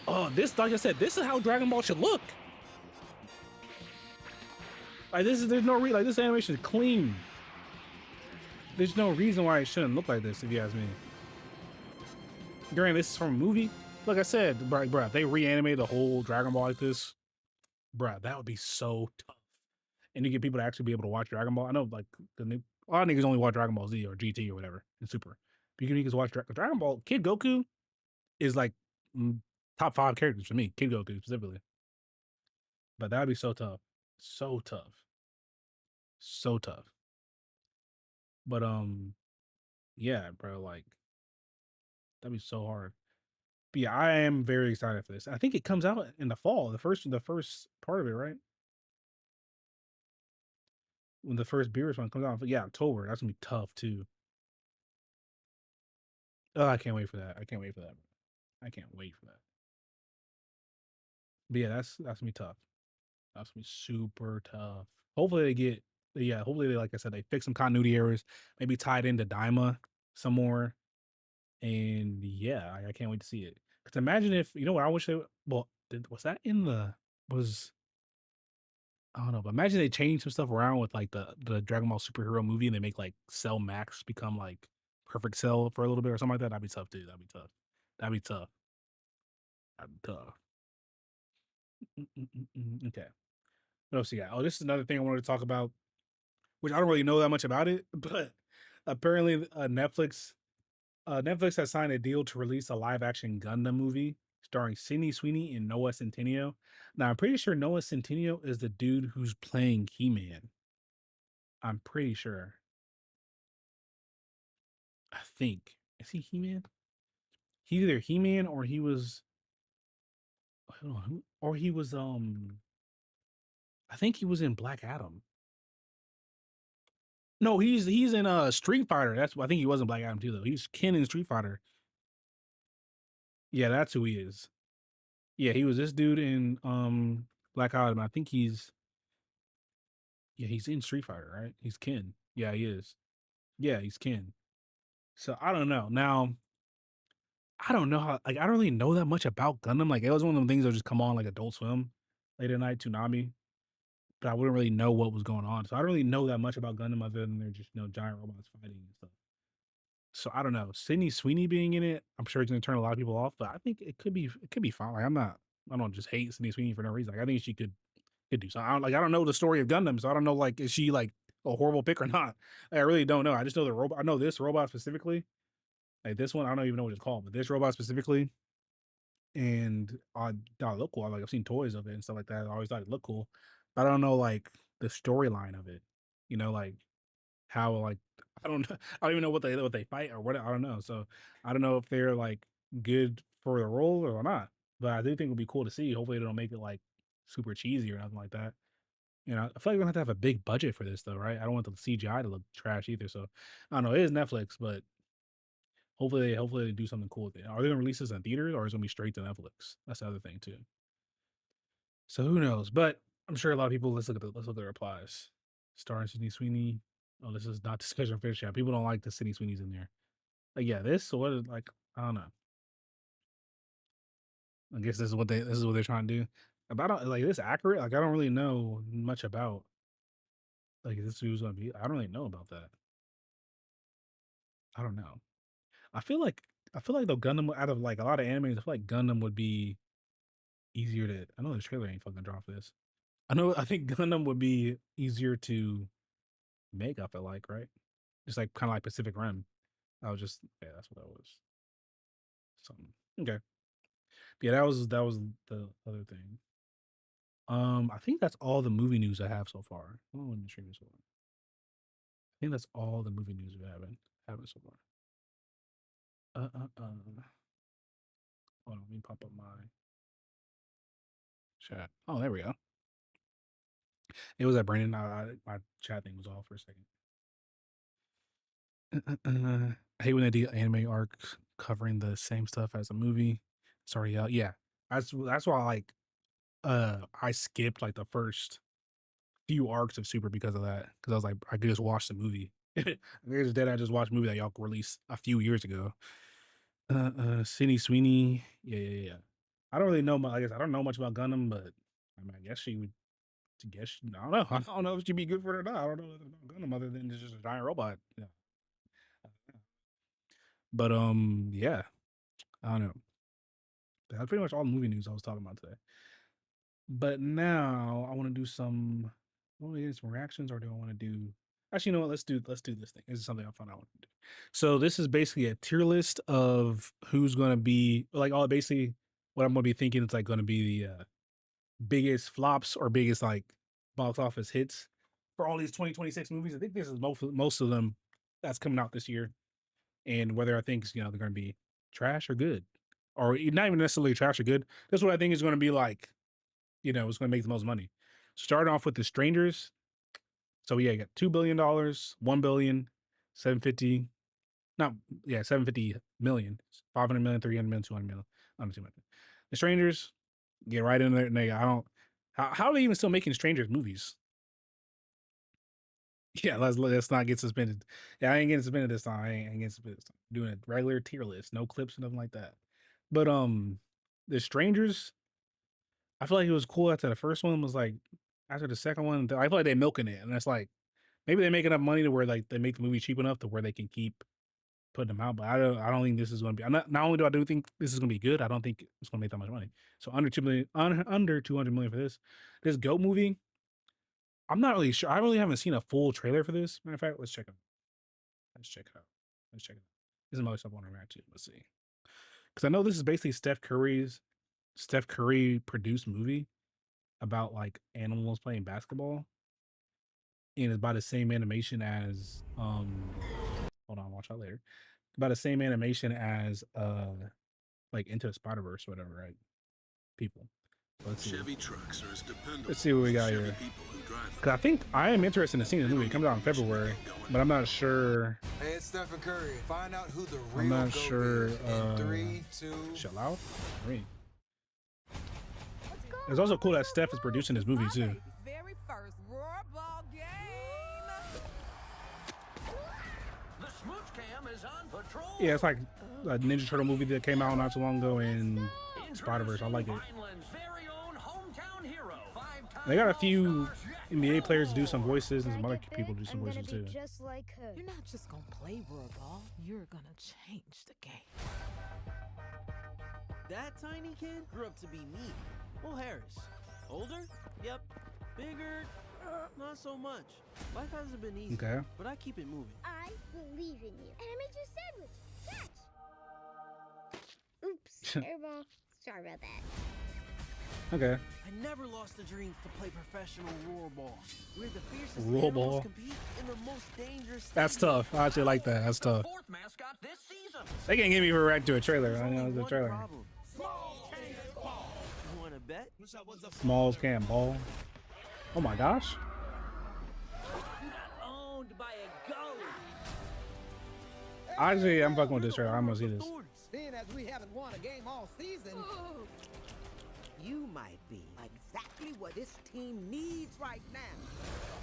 Oh, this, like I said, this is how Dragon Ball should look. Like there's no reason, like this animation is clean. There's no reason why it shouldn't look like this, if you ask me. Granted, this is from a movie. Like I said, bruh, if they reanimate the whole Dragon Ball like this, bruh, that would be so tough. And you get people to actually be able to watch Dragon Ball. I know, like, a lot of niggas only watch Dragon Ball Z or GT or whatever, and Super. But you can niggas watch Dragon Ball. Kid Goku is like top 5 characters for me. Kid Goku specifically. But that would be so tough. So tough. So tough. But yeah, bro, like that'd be so hard. But yeah, I am very excited for this. I think it comes out in the fall, the first part of it, right? When the first Beerus one comes out, yeah, October. That's gonna be tough too. Oh, I can't wait for that. I can't wait for that. I can't wait for that. But yeah, that's gonna be tough. That's gonna be super tough. Hopefully they get, yeah, hopefully they, like I said, they fix some continuity errors, maybe tie it into Daima some more. And yeah, I can't wait to see it. Because imagine if, you know what, I wish they, well, was that in the, was, I don't know, but imagine they change some stuff around with like the Dragon Ball superhero movie and they make like Cell Max become like Perfect Cell for a little bit or something like that. That'd be tough too. That'd be tough. That'd be tough. That'd be tough. Okay. What else you got? Oh, this is another thing I wanted to talk about, which I don't really know that much about it, but apparently Netflix has signed a deal to release a live action Gundam movie starring Sydney Sweeney and Noah Centineo. Now, I'm pretty sure Noah Centineo is the dude who's playing He Man. I'm pretty sure. I think. Is he He Man? He's either He Man or he was. Hold on, or he was. I think he was in Black Adam. No, he's in Street Fighter. That's I think he was in Black Adam too, though. He's Ken in Street Fighter. Yeah, that's who he is. Yeah, he was this dude in Black Adam. I think he's in Street Fighter, right? He's Ken. Yeah, he is. Yeah, he's Ken. So I don't know. Now, I don't know how, like, I don't really know that much about Gundam. Like, it was one of them things that would just come on like Adult Swim late at night, Toonami, but I wouldn't really know what was going on. So I don't really know that much about Gundam other than they're just, giant robots fighting and stuff. So I don't know. Sydney Sweeney being in it, I'm sure it's gonna turn a lot of people off, but I think it could be fine. Like, I don't just hate Sydney Sweeney for no reason. Like, I think she could do something. I don't know the story of Gundam, so I don't know, like, is she like a horrible pick or not? I really don't know. I just know the robot. I know this robot specifically. Like this one, I don't even know what it's called, but this robot specifically, and I thought it looked cool. Like I've seen toys of it and stuff like that. I always thought it looked cool, but I don't know like the storyline of it. Like how like I don't know. I don't even know what they fight or what. I don't know. So I don't know if they're like good for the role or not. But I do think it would be cool to see. Hopefully they don't make it like super cheesy or nothing like that. I feel like we're gonna have to have a big budget for this though, right? I don't want the CGI to look trash either. So I don't know. It is Netflix, but hopefully they do something cool with it. Are they gonna release this in theaters or is it gonna be straight to Netflix? That's the other thing too. So who knows? But I'm sure a lot of people. Let's look at the replies. Starring Sydney Sweeney. Oh, this is not discussion fish. Yeah, people don't like the Sydney Sweeney's in there. Like, yeah, this or what? Like, I don't know. I guess this is what they're trying to do. About like this accurate? Like, I don't really know much about like this who's gonna be. I don't really know about that. I don't know. I feel like though Gundam out of like a lot of animes, I feel like Gundam would be easier to. I know the trailer ain't fucking drop this. I think Gundam would be easier to make. I feel like right, just like kind of like Pacific Rim. I was just yeah, that's what that was. Something okay. Yeah, that was the other thing. I think that's all the movie news I have so far. Oh, let me stream this one. I think that's all the movie news we haven't so far. Hold on, let me pop up my chat. Oh, there we go. It was at Brandon. My chat thing was off for a second. I hate when they do anime arcs covering the same stuff as a movie. Sorry, yeah. That's why I skipped like the first few arcs of Super because of that. Because I was like, I could just watch the movie. There's dead. I just watched a movie that y'all released a few years ago. Sweeney. Yeah. I don't really know. I guess I don't know much about Gundam, but I mean, I guess she would. I guess I don't know. I don't know if she'd be good for it or not. I don't know nothing about Gundam other than it's just a giant robot. Yeah. But yeah. I don't know. That's pretty much all the movie news I was talking about today. But now I want to do some. Want to get some reactions, or do I want to do? Actually, you know what? Let's do this thing. This is something I found I want to do. So this is basically a tier list of who's going to be like all basically what I'm going to be thinking. It's like going to be the biggest flops or biggest like box office hits for all these 2026 movies. I think this is most of them that's coming out this year, and whether I think they're going to be trash or good, or not even necessarily trash or good. That's what I think is going to be like. It's going to make the most money. Starting off with The Strangers. So yeah, you got $2 billion, 1 billion, 750, not yeah, 750 million, 500 million, 300 million, 200 million. I don't know too much. The Strangers, get right in there. And I don't. How are they even still making Strangers movies? Yeah, let's not get suspended. Yeah, I ain't getting suspended this time. I ain't getting suspended this time. Doing a regular tier list, no clips, nothing like that. But The Strangers, I feel like it was cool after the first one was like after the second one. I feel like they're milking it, and it's like maybe they make enough money to where like they make the movie cheap enough to where they can keep putting them out. But I don't think this is going to be. Not only do I do think this is going to be good, I don't think it's going to make that much money. So under 2 million, under 200 million for this. This Goat movie, I'm not really sure. I really haven't seen a full trailer for this. Matter of fact, let's check it out. Let's check it out. This is another stuff I want to react to. Let's see, because I know this is basically Steph Curry produced movie about like animals playing basketball, and it's by the same animation as hold on, watch out later. About the same animation as like Into the Spider-Verse or whatever, right? People. Let's see. Chevy trucks are as dependable. Let's see what we got Chevy here. people who drive Cause I think I am interested in seeing the movie. It comes out in February, but I'm not sure. Hey, it's Stephen Curry. Find out who the real I'm not GOAT sure. is in 3, 2. Chill out. It's also cool that Steph is producing this movie too. Very first roarball game. The smooch cam is on patrol. Yeah, it's like a Ninja Turtle movie that came out not too long ago in Spider-Verse. I like it. Vineland's very own hometown hero. 5-time They got a few All-Stars. NBA players do some voices and some other people do some I'm gonna voices be too. just like her. You're not just gonna play roarball. You're gonna change the game. That tiny kid grew up to be me. Will Harris. Older? Yep. Bigger? Not so much. Life hasn't been easy. Okay. But I keep it moving. I believe in you. And I made you a sandwich. Catch. Oops. Airball. Sorry about that. Okay. I never lost the dream to play professional rollerball. We're the fiercest Rollerball. animals compete in the most dangerous That's stadium. tough. I actually like that. That's tough. Fourth mascot this season. They can't get me for react to a trailer. There's I know only it's a one trailer. problem. You wanna bet? Smalls can't ball. Oh my gosh. Owned by a goat. Actually, I'm fucking with this trailer. I'm gonna see this. Seeing as we haven't won a game all season, You might be exactly what this team needs right now.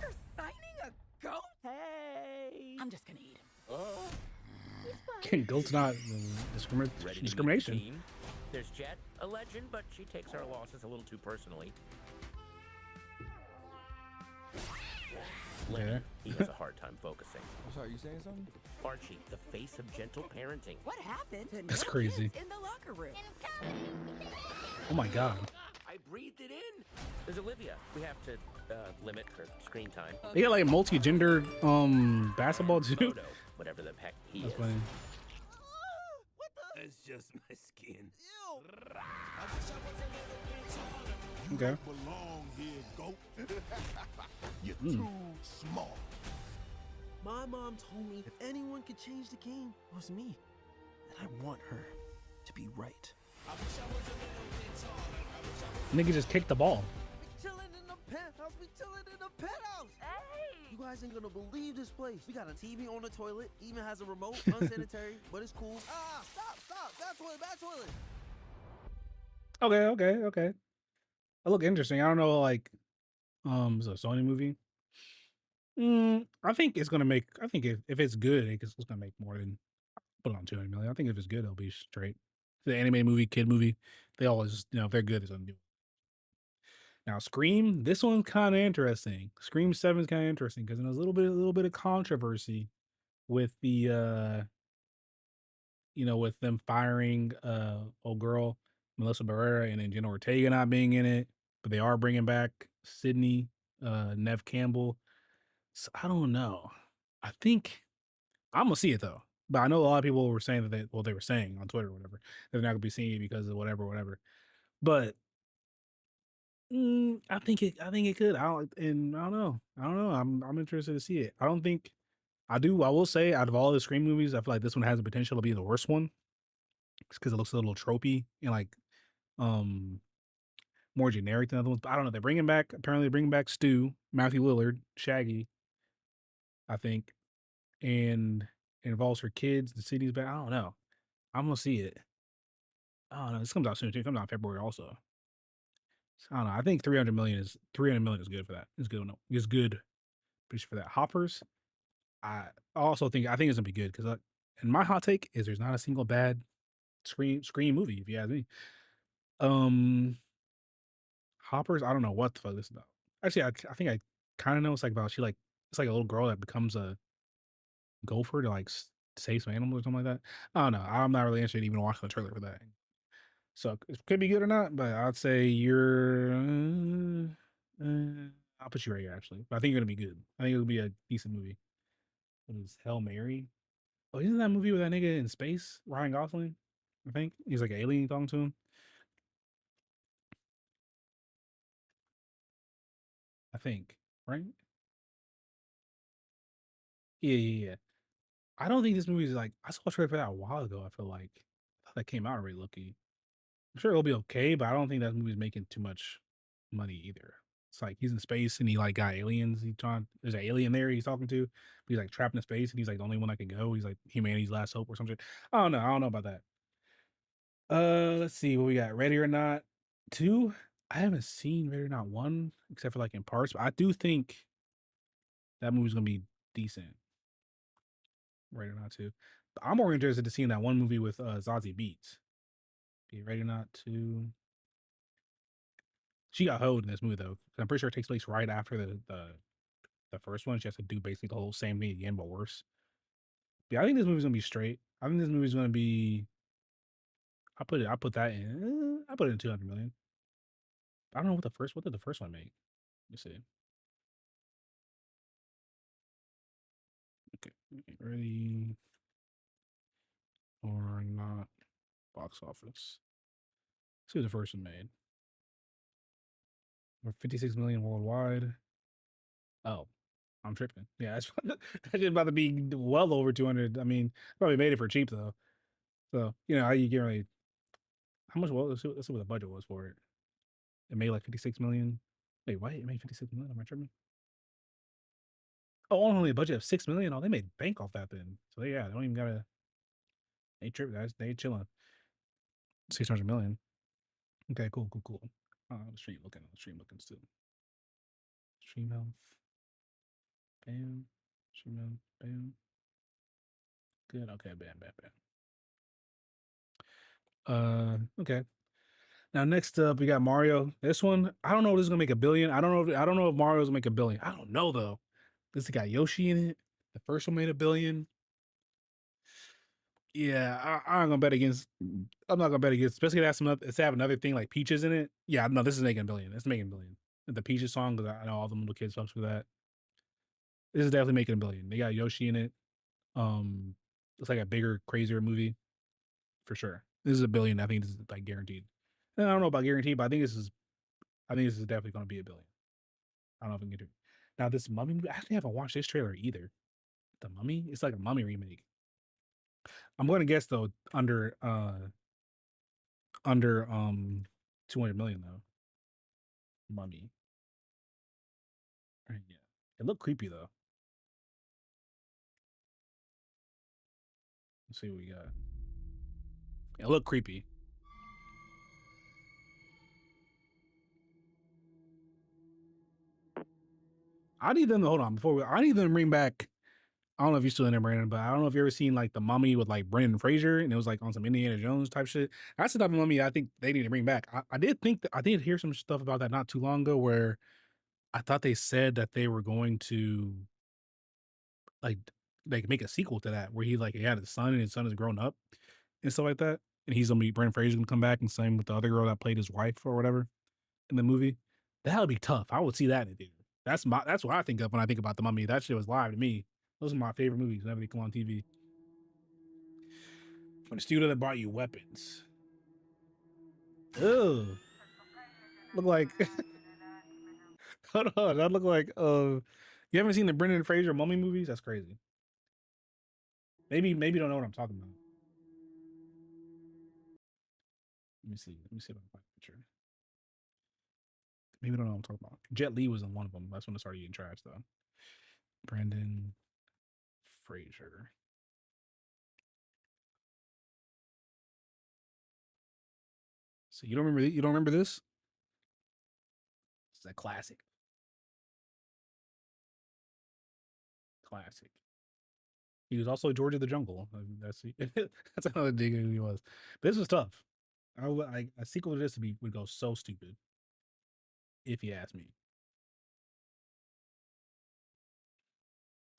You're signing a goat? Hey. I'm just gonna eat him. Can goats not discrimination? Team. There's Jet, a legend, but she takes her losses a little too personally. Yeah. Lenny, he has a hard time focusing. I'm sorry, you saying something? Archie, the face of gentle parenting. What happened to That's no crazy. kids in the locker room? Oh my god. I breathed it in. There's Olivia. We have to limit her screen time. They got like multi-gendered basketball too. Moto, whatever the heck he That's is. funny. That's just my skin. Okay. Belong here, goat. You're Mm. too small. My mom told me if anyone could change the game, it was me. And I want her to be right. Nigga just kicked the ball. We chillin' in the penthouse, we chillin' in guys ain't gonna believe this place. We got a TV on the toilet, even has a remote, unsanitary, but it's cool. Ah, stop! Bad toilet! Okay. That look interesting. I don't know, like, it's a Sony movie. I think it's gonna make. I think if it's good, it's gonna make more than put it on 200 million. I think if it's good, it'll be straight. The animated movie, kid movie, they always, if they're good, it's gonna do. Now, Scream, this one's kind of interesting. Scream 7 is kind of interesting because there's a little bit of controversy with the with them firing old girl Melissa Barrera and then Jenna Ortega not being in it, but they are bringing back Sydney, Nev Campbell. So I don't know. I think I'm gonna see it though, but I know a lot of people were saying that they were saying on Twitter or whatever they're not gonna be seeing it because of whatever. But I think it could. I don't know. I'm interested to see it. I don't think I do. I will say, out of all the Scream movies, I feel like this one has the potential to be the worst one, because it looks a little tropey and like more generic than other ones. But I don't know. Apparently they're bringing back Stu, Matthew Lillard, Shaggy, I think, and it involves her kids. The city's back. I don't know. I'm gonna see it. I don't know. This comes out soon too. It comes out in February also. So, I don't know. I think 300 million is good for that. It's good. No, it's good. For that. Hoppers, I think it's gonna be good because, and my hot take is there's not a single bad Scream movie, if you ask me. Hoppers, I don't know what the fuck this is about. Actually, I think I kind of know. It's like about it's like a little girl that becomes a gopher to like save some animals or something like that. I don't know. I'm not really interested in even watching the trailer for that. So it could be good or not, but I'd say I'll put you right here actually. But I think you're gonna be good. I think it'll be a decent movie. What is Hail Mary? Oh, isn't that movie with that nigga in space? Ryan Gosling? I think. He's like an alien talking to him. I think. Right? Yeah. I don't think this movie is like, I saw a trailer for that a while ago. I feel like I thought that came out already, Loki. I'm sure it'll be okay, but I don't think that movie's making too much money either. It's like he's in space and he like got aliens. There's an alien there he's talking to. But he's like trapped in space and he's like the only one that can go. He's like humanity's last hope or something. I don't know about that. Let's see what we got. Ready or Not 2. I haven't seen Ready or Not 1 except for like in parts, but I do think that movie's gonna be decent. Ready or Not 2. But I'm more interested to seeing that one movie with Zazie Beetz. Be Ready or Not 2. She got hoed in this movie though. I'm pretty sure it takes place right after the first one. She has to do basically the whole same thing again, but worse. But yeah, I think this movie's gonna be straight. I think this movie's gonna be. I put that in. I put it in 200 million. I don't know what did the first one make? Let me see. Okay, Ready or Not box office. Let's see what the first one made. We're 56 million worldwide. Oh, I'm tripping. Yeah, that's just about to be well over 200. I mean, probably made it for cheap though. So you can't really. How much? Well, let's see what the budget was for it. It made like 56 million. Wait, why it made 56 million? Am I tripping? Oh, only a budget of 6 million. Oh, they made bank off that then. So they don't even gotta. They tripping. They chilling. 600 million. Okay, cool. The stream looking still. Stream health. Bam. Stream health. Bam. Good. Okay. Bam. Okay. Now next up we got Mario. This one, I don't know if this is gonna make a billion. I don't know if Mario's gonna make a billion. I don't know though. This got Yoshi in it. The first one made $1 billion. Yeah, I'm not gonna bet against, especially if it's have another thing like Peaches in it. Yeah, no, this is making $1 billion. It's making $1 billion. The Peaches song, because I know all the little kids fucks with that. This is definitely making $1 billion. They got Yoshi in it. It's like a bigger, crazier movie for sure. This is $1 billion. I think this is like guaranteed. And I don't know about guaranteed, but I think this is definitely going to be $1 billion. I don't know if we can get it. Now this Mummy movie, I actually haven't watched this trailer either. The Mummy, it's like a Mummy remake. I'm going to guess though under 200 million though. Mummy. Right, yeah. It looked creepy though. Let's see what we got. It looked creepy. I need them to hold on before I need them to bring back. I don't know if you're still in there, Brandon, but I don't know if you ever seen like the Mummy with like Brendan Fraser, and it was like on some Indiana Jones type shit. That's the type of mummy I think they need to bring back. I did think that I did hear some stuff about that not too long ago, where I thought they said that they were going to like make a sequel to that, where he had a son and his son has grown up and stuff like that, and he's gonna be Brendan Fraser gonna come back, and same with the other girl that played his wife or whatever in the movie. That would be tough. I would see that in the theater. That's what I think of when I think about the Mummy. That shit was live to me. Those are my favorite movies whenever they come on TV. From the studio that brought you weapons. Ew. Look like hold on, that look like you haven't seen the Brendan Fraser Mummy movies? That's crazy. Maybe you don't know what I'm talking about. Let me see if I can find a picture. Maybe I don't know what I'm talking about. Jet Li was in one of them. That's when it started getting trash though. Brendan Fraser. So you don't remember this? It's a classic. Classic. He was also George of the Jungle. That's another dig who he was. But this was tough. A sequel to this would go so stupid, if you ask me.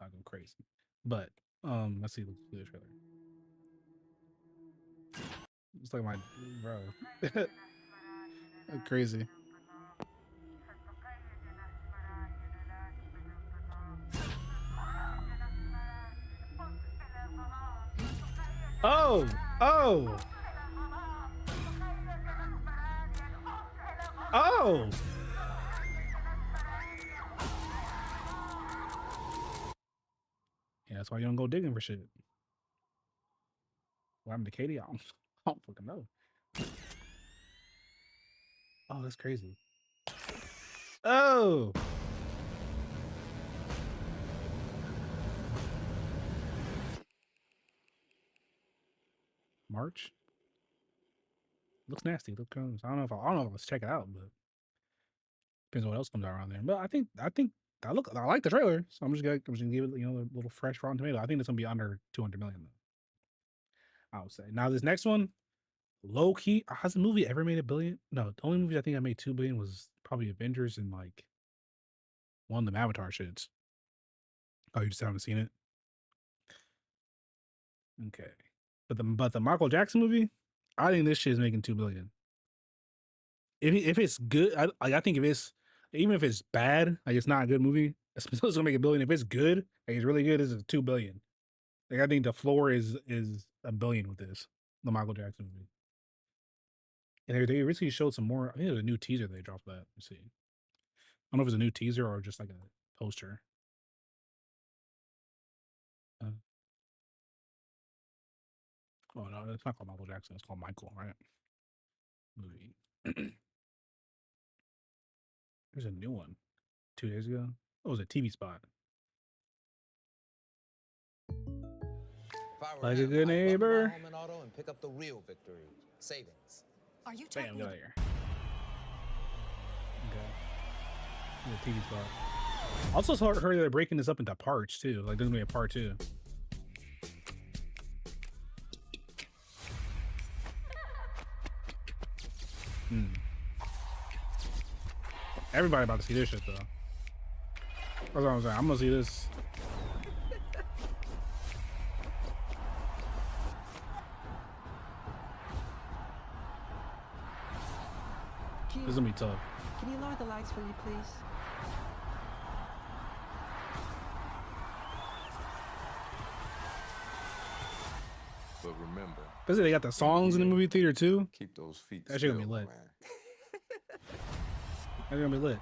I'll go crazy. But let's see the trailer. It's like my bro. Crazy. Oh! Oh! Oh! Yeah, that's why you don't go digging for shit. What happened to Katie? I don't fucking know. Oh, that's crazy. Oh! March? Looks nasty. Looks gross. I don't know if I'll check it out, but depends on what else comes out around there. But I think I like the trailer, so I'm just gonna give it a little fresh Rotten Tomato. I think it's gonna be under 200 million though. I would say. Now this next one, low key, has the movie ever made $1 billion? No, the only movie I think I made $2 billion was probably Avengers and like one of them Avatar shits. Oh, you just haven't seen it? Okay. But the Michael Jackson movie, I think this shit is making $2 billion. If it's good, I think even if it's bad, like it's not a good movie, it's still gonna make $1 billion. If it's good, like it's really good, it's $2 billion. Like I think the floor is $1 billion with this, the Michael Jackson movie. And they recently showed some more. I think there's a new teaser they dropped that. Let's see. I don't know if it's a new teaser or just like a poster. Oh no, it's not called Michael Jackson. It's called Michael, right? Movie. There's a new one 2 days ago. Oh, it was a TV spot. Like a good neighbor. Home and auto and pick up the real victory savings. Are you Bam, talking get out of here. Okay. The TV spot. Also heard they're breaking this up into parts too. Like there's gonna be a part 2. Everybody about to see this shit though. That's what I'm saying. I'm gonna see this. This is gonna be tough. Can you lower the lights for me, please? But remember, Because they got the songs in the movie theater too. keep those feet That shit gonna be still, lit. man. That's gonna be lit.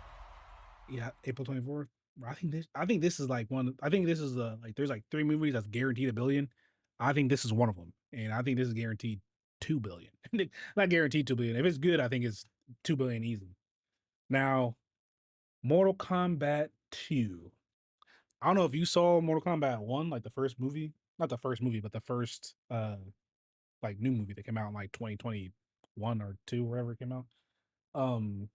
Yeah, April 24th. I think this is like one. I think this is like there's like 3 movies that's guaranteed $1 billion. I think this is one of them, and I think this is guaranteed $2 billion. Not guaranteed $2 billion. If it's good, I think it's $2 billion easy. Now, Mortal Kombat 2. I don't know if you saw Mortal Kombat 1, like the first movie. not the first movie, but the first like new movie that came out in like 2021 or 2, wherever it came out. Um,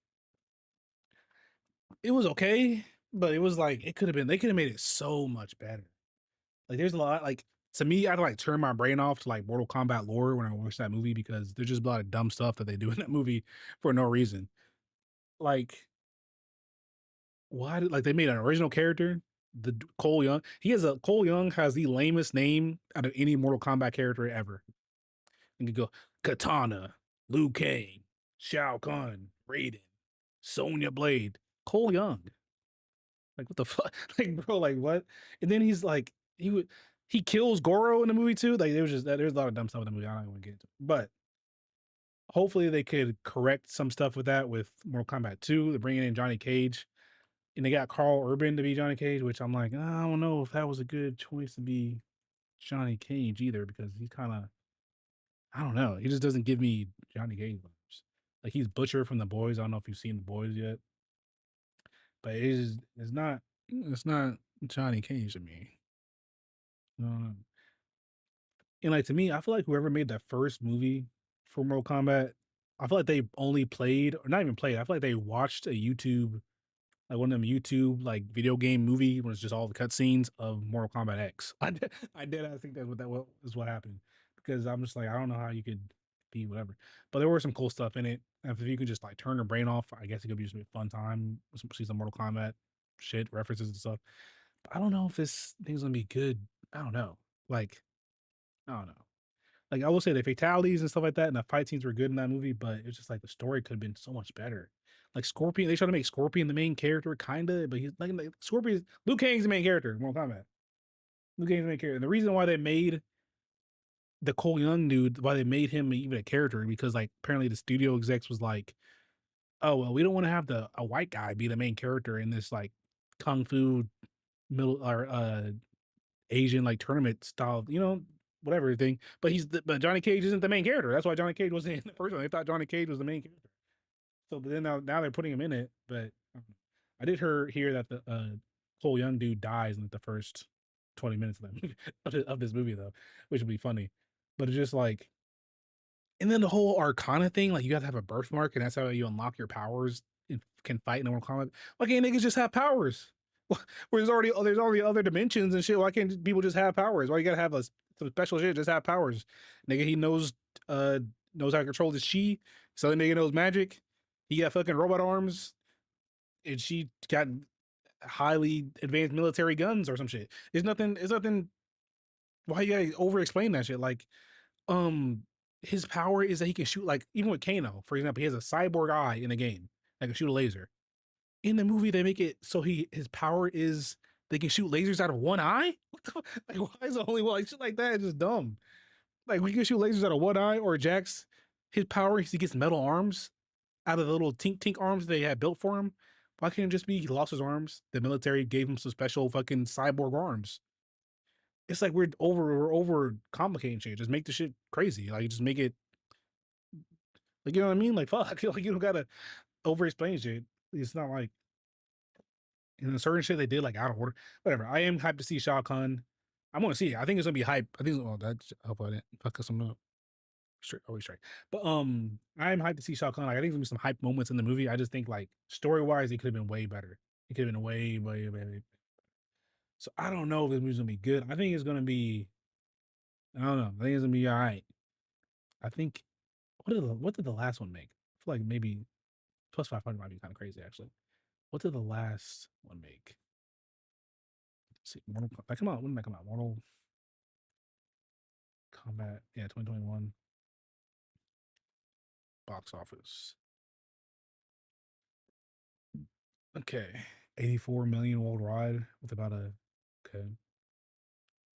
it was okay, but it was like they could have made it so much better. Like there's a lot like to me, I had to like turn my brain off to like Mortal Kombat lore when I watch that movie because there's just a lot of dumb stuff that they do in that movie for no reason. Like why did like they made an original character, Cole Young. Cole Young has the lamest name out of any Mortal Kombat character ever. You could go Katana, Liu Kang, Shao Kahn, Raiden, Sonya Blade, Cole Young. Like what the fuck? Like bro, like what? And then he's like he kills Goro in the movie too. Like there's a lot of dumb stuff in the movie. I don't even want to get into it. But hopefully they could correct some stuff with that with Mortal Kombat 2. They're bringing in Johnny Cage. And they got Carl Urban to be Johnny Cage, which I'm like, I don't know if that was a good choice to be Johnny Cage either, because he's kind of, I don't know. He just doesn't give me Johnny Cage vibes. Like he's Butcher from The Boys. I don't know if you've seen The Boys yet, but it's not Johnny Cage to me. No. And like to me, I feel like whoever made that first movie for Mortal Kombat, I feel like they only played, or not even played. I feel like they watched a YouTube, like one of them YouTube like video game movie when it's just all the cutscenes of Mortal Kombat X. I think that's what happened, because I'm just like I don't know how you could be whatever, but there were some cool stuff in it. And if you could just like turn your brain off, I guess it could be just a fun time. See some Mortal Kombat shit references and stuff. But I don't know if this thing's gonna be good. I don't know. Like I don't know. Like I will say the fatalities and stuff like that and the fight scenes were good in that movie, but it's just like the story could have been so much better. Like Scorpion, they try to make Scorpion the main character, kinda, but he's like Scorpion. Liu Kang's the main character in Mortal Kombat. Liu Kang's the main character. And the reason why they made the Cole Young dude, why they made him even a character, because like apparently the studio execs was like, oh well, we don't want to have a white guy be the main character in this like kung fu middle or Asian like tournament style, whatever thing. But Johnny Cage isn't the main character. That's why Johnny Cage wasn't in the first one. They thought Johnny Cage was the main character. So but then now they're putting him in it. But I did hear that the Cole Young dude dies in like, the first 20 minutes of that movie, of this movie though, which would be funny. But it's just like, and then the whole Arcana thing, like you got to have a birthmark, and that's how you unlock your powers and can fight in Mortal Kombat. Why can't niggas just have powers? Where there's already other dimensions and shit. Why can't people just have powers? Why you gotta have some special shit? Just have powers, nigga. He knows how to control his chi. So the nigga knows magic. He got fucking robot arms, and she got highly advanced military guns or some shit. It's nothing. Why you gotta over explain that shit? Like, his power is that he can shoot, like even with Kano, for example, he has a cyborg eye in the game that can shoot a laser. In the movie, they make it so his power is they can shoot lasers out of one eye. What the, like, why is it only one? Like, shit like that is just dumb. Like we can shoot lasers out of one eye, or Jax, his power is he gets metal arms out of the little tink arms they had built for him. Why can't it just be he lost his arms? The military gave him some special fucking cyborg arms. It's like we're over complicating shit. Just make the shit crazy. Like just make it like you know what I mean? Like fuck. Like you don't gotta over explain shit. It's not like in a certain shit they did like out of order. Whatever. I am hyped to see Shao Kahn. I'm gonna see it. I think it's gonna be hype. I think I hope I didn't fuck us up. Straight, always straight. But I'm hyped to see Shao Kahn. Like I think there's gonna be some hype moments in the movie. I just think like story wise, it could have been way better. It could have been way better. So I don't know if this movie's gonna be good. I think it's gonna be. I don't know. I think it's gonna be all right. I think. What did the last one make? I feel like maybe plus 500 might be kind of crazy actually. What did the last one make? Let's see, Mortal Kombat. Come on, when did that come out? Mortal Kombat, yeah, 2021. Box office. Okay, 84 million worldwide with about a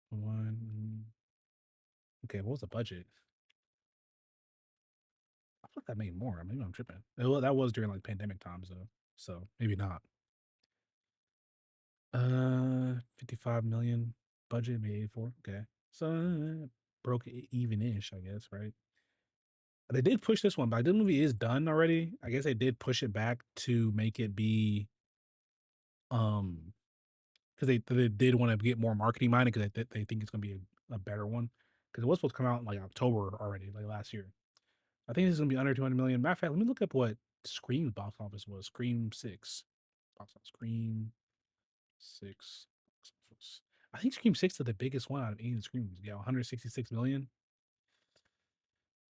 one. Okay, what was the budget? I thought that made more. Maybe I'm tripping. Well, that was during like pandemic times though, so maybe not. 55 million budget, made 84. Okay, so broke even-ish, I guess, right? They did push this one, but the movie is done already. I guess they did push it back to make it be, because they did want to get more marketing minded because they think it's gonna be a better one because it was supposed to come out in like October already, like last year. I think this is gonna be under 200 million. Matter of fact, let me look up what Scream's box office was. Scream 6. Box office. Scream 6. Box office. I think Scream 6 is the biggest one out of any of the Screams. Yeah, 166 million.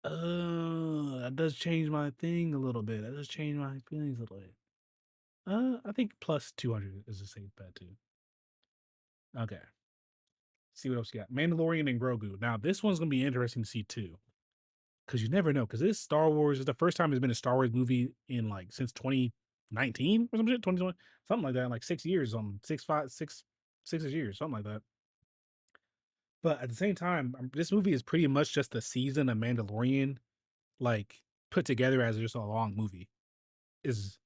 That does change my thing a little bit. That does change my feelings a little bit. I think plus 200 is a safe bet too. Okay. See what else you got. Mandalorian and Grogu. Now this one's gonna be interesting to see too, because you never know. Because this Star Wars is the first time there's been a Star Wars movie in like since 2019 or some shit, 2020, something like that. In like 6 years, 6 years, something like that. But at the same time, this movie is pretty much just the season of Mandalorian, like put together as just a long movie. Is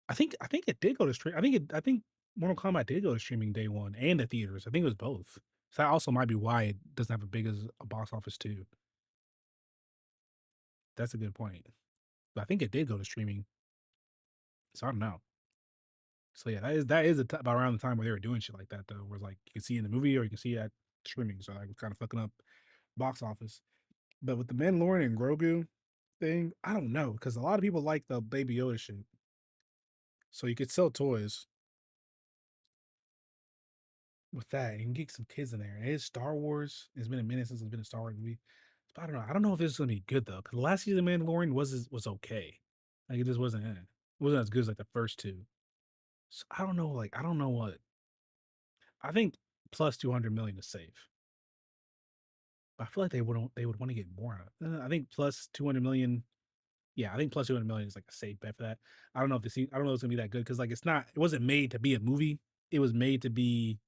I think it did go to stream. I think Mortal Kombat did go to streaming day one and the theaters. I think it was both. So that also might be why it doesn't have a big as a box office too. That's a good point. But I think it did go to streaming. So I don't know. So yeah, that is about around the time where they were doing shit like that though, where like you can see in the movie or you can see at streaming. So I was kind of fucking up box office. But with the Mandalorian and Grogu thing, I don't know because a lot of people like the Baby Yoda shit. So you could sell toys with that. You can get some kids in there. And it is Star Wars. It's been a minute since it's been a Star Wars movie. But I don't know. I don't know if this is gonna be good though, because the last season of Mandalorian was okay. Like it just wasn't. It wasn't as good as like the first two. So I don't know. Like I don't know what. I think plus 200 million is safe. But I feel like they would want to get more out of it. I think plus 200 million. Yeah, I think plus 200 million is like a safe bet for that. I don't know if I don't know if it's gonna be that good because like it wasn't made to be a movie. It was made to be.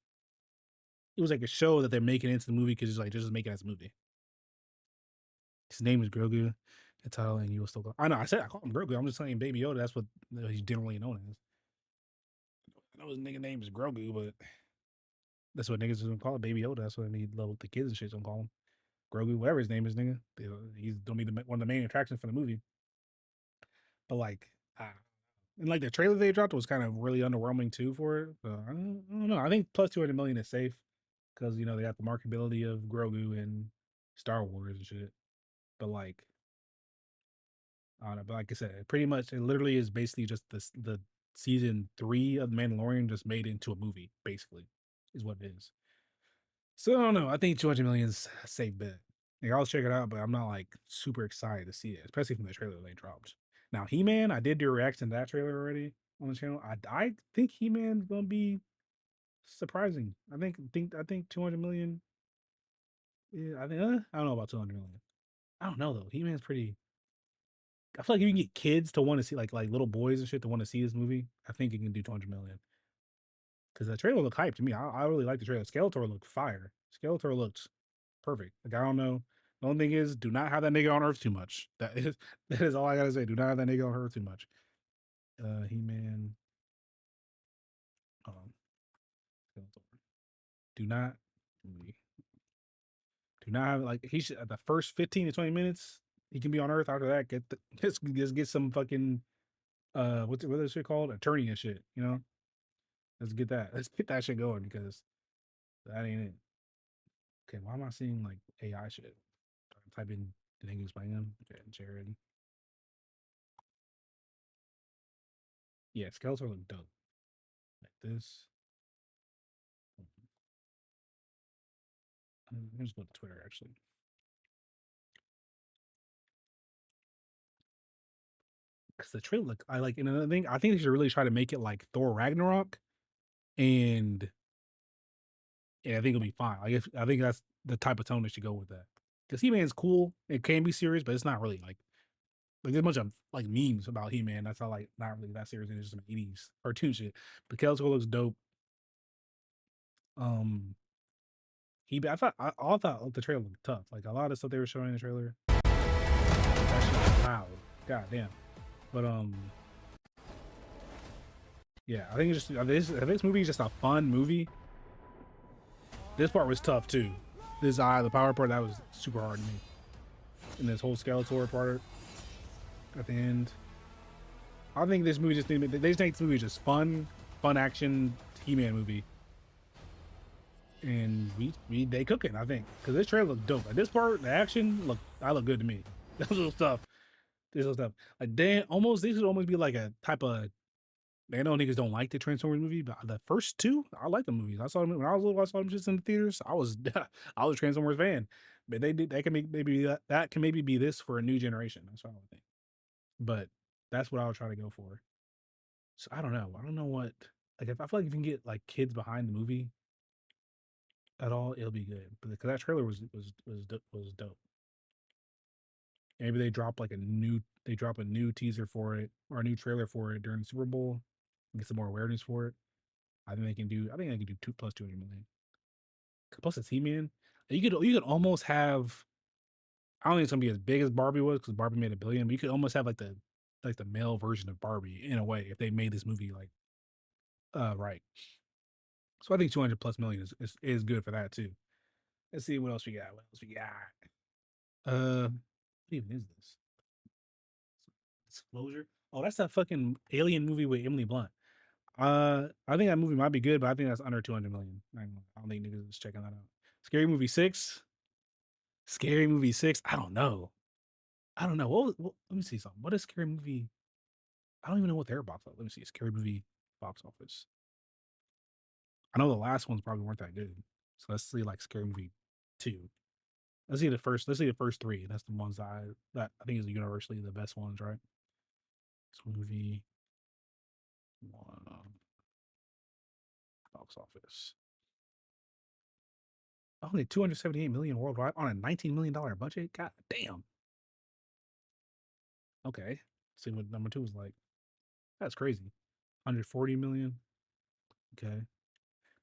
It was like a show that they're making into the movie because it's like just make it as a movie. His name is Grogu. The title, and you will still go. I know. I call him Grogu. I'm just saying Baby Yoda. That's what he's generally known as. I know his nigga name is Grogu, but that's what niggas is gonna call it, Baby Yoda. That's what I mean. The kids and shit gonna call him Grogu, whatever his name is, nigga. He's gonna be one of the main attractions for the movie. But like, and like the trailer they dropped was kind of really underwhelming too for it. So I don't know. I think plus 200 million is safe because you know they got the marketability of Grogu and Star Wars and shit. But like, I don't know. But like I said, pretty much it literally is basically just the season 3 of Mandalorian just made into a movie. Basically, is what it is. So I don't know. I think 200 million is a safe bet. Like, I'll check it out, but I'm not like super excited to see it, especially from the trailer they dropped. Now, He-Man, I did do a reaction to that trailer already on the channel. I think He-Man's gonna be surprising. I think 200 million. Yeah, I don't know about 200 million. I don't know though. He-Man's pretty. I feel like if you can get kids to want to see like little boys and shit to want to see this movie, I think you can do 200 million. Because the trailer looked hype to me. I really like the trailer. Skeletor looked fire. Skeletor looked perfect. Like I don't know. The only thing is, do not have that nigga on Earth too much. That is all I gotta say. Do not have that nigga on Earth too much. He-Man. Skeletor. Do not have like he should the first 15 to 20 minutes he can be on Earth. After that, just get some fucking what's this shit called? Attorney and shit, you know? Let's get that shit going because that ain't it. Okay, why am I seeing like AI shit? Type in the nigga explain them. Okay, Jared. Yeah, Skeletor look dope. Like this. Let me just go to Twitter actually. Because the trailer look, I like, and another thing, I think they should really try to make it like Thor Ragnarok, and yeah, I think it'll be fine. Like, I think that's the type of tone they should go with that. Because He-Man's cool, it can be serious, but it's not really like there's a bunch of like memes about He-Man. That's all like not really that serious. It's just some 80s cartoon shit. But Skeletor looks dope. I thought the trailer looked tough. Like a lot of stuff they were showing in the trailer. That shit was loud. God damn. But yeah, I think it's just this movie is just a fun movie. This part was tough too. The power part, that was super hard to me. And this whole Skeletor part at the end. I think this movie they just make this movie just fun action He-Man movie. and they cooking, I think, because this trailer looks dope. Like this part, the action look good to me. This little stuff, like they these would almost be like a type of. I know niggas don't like the Transformers movie, but the first two, I like the movies. I saw them when I was little. I saw them just in the theaters. I was I was a Transformers fan, but they can maybe that can maybe be this for a new generation. That's what I would think. But that's what I would try to go for. So I don't know. I don't know what like if I feel like if you can get like kids behind the movie at all, it'll be good. But because that trailer was dope. Maybe they drop a new teaser for it or a new trailer for it during the Super Bowl, get some more awareness for it. I think they can do 200 million. Plus it's He-Man. You could almost have. I don't think it's gonna be as big as Barbie was because Barbie made $1 billion, but you could almost have like the male version of Barbie in a way if they made this movie like right. So I think 200 plus million is good for that too. Let's see what else we got. What even is this? Disclosure. Oh, that's that fucking alien movie with Emily Blunt. I think that movie might be good, but I think that's under 200 million. I don't think niggas is checking that out. Scary Movie 6. Scary Movie 6. I don't know. What let me see something. What is Scary Movie? I don't even know what their box office. Let me see. Scary Movie box office. I know the last ones probably weren't that good. So let's see like Scary Movie 2. Let's see the first 3. That's the ones that I think is universally the best ones, right? This movie 1 box office. Only 278 million worldwide on a $19 million budget. God damn. Okay. See what number 2 is like. That's crazy. 140 million. Okay.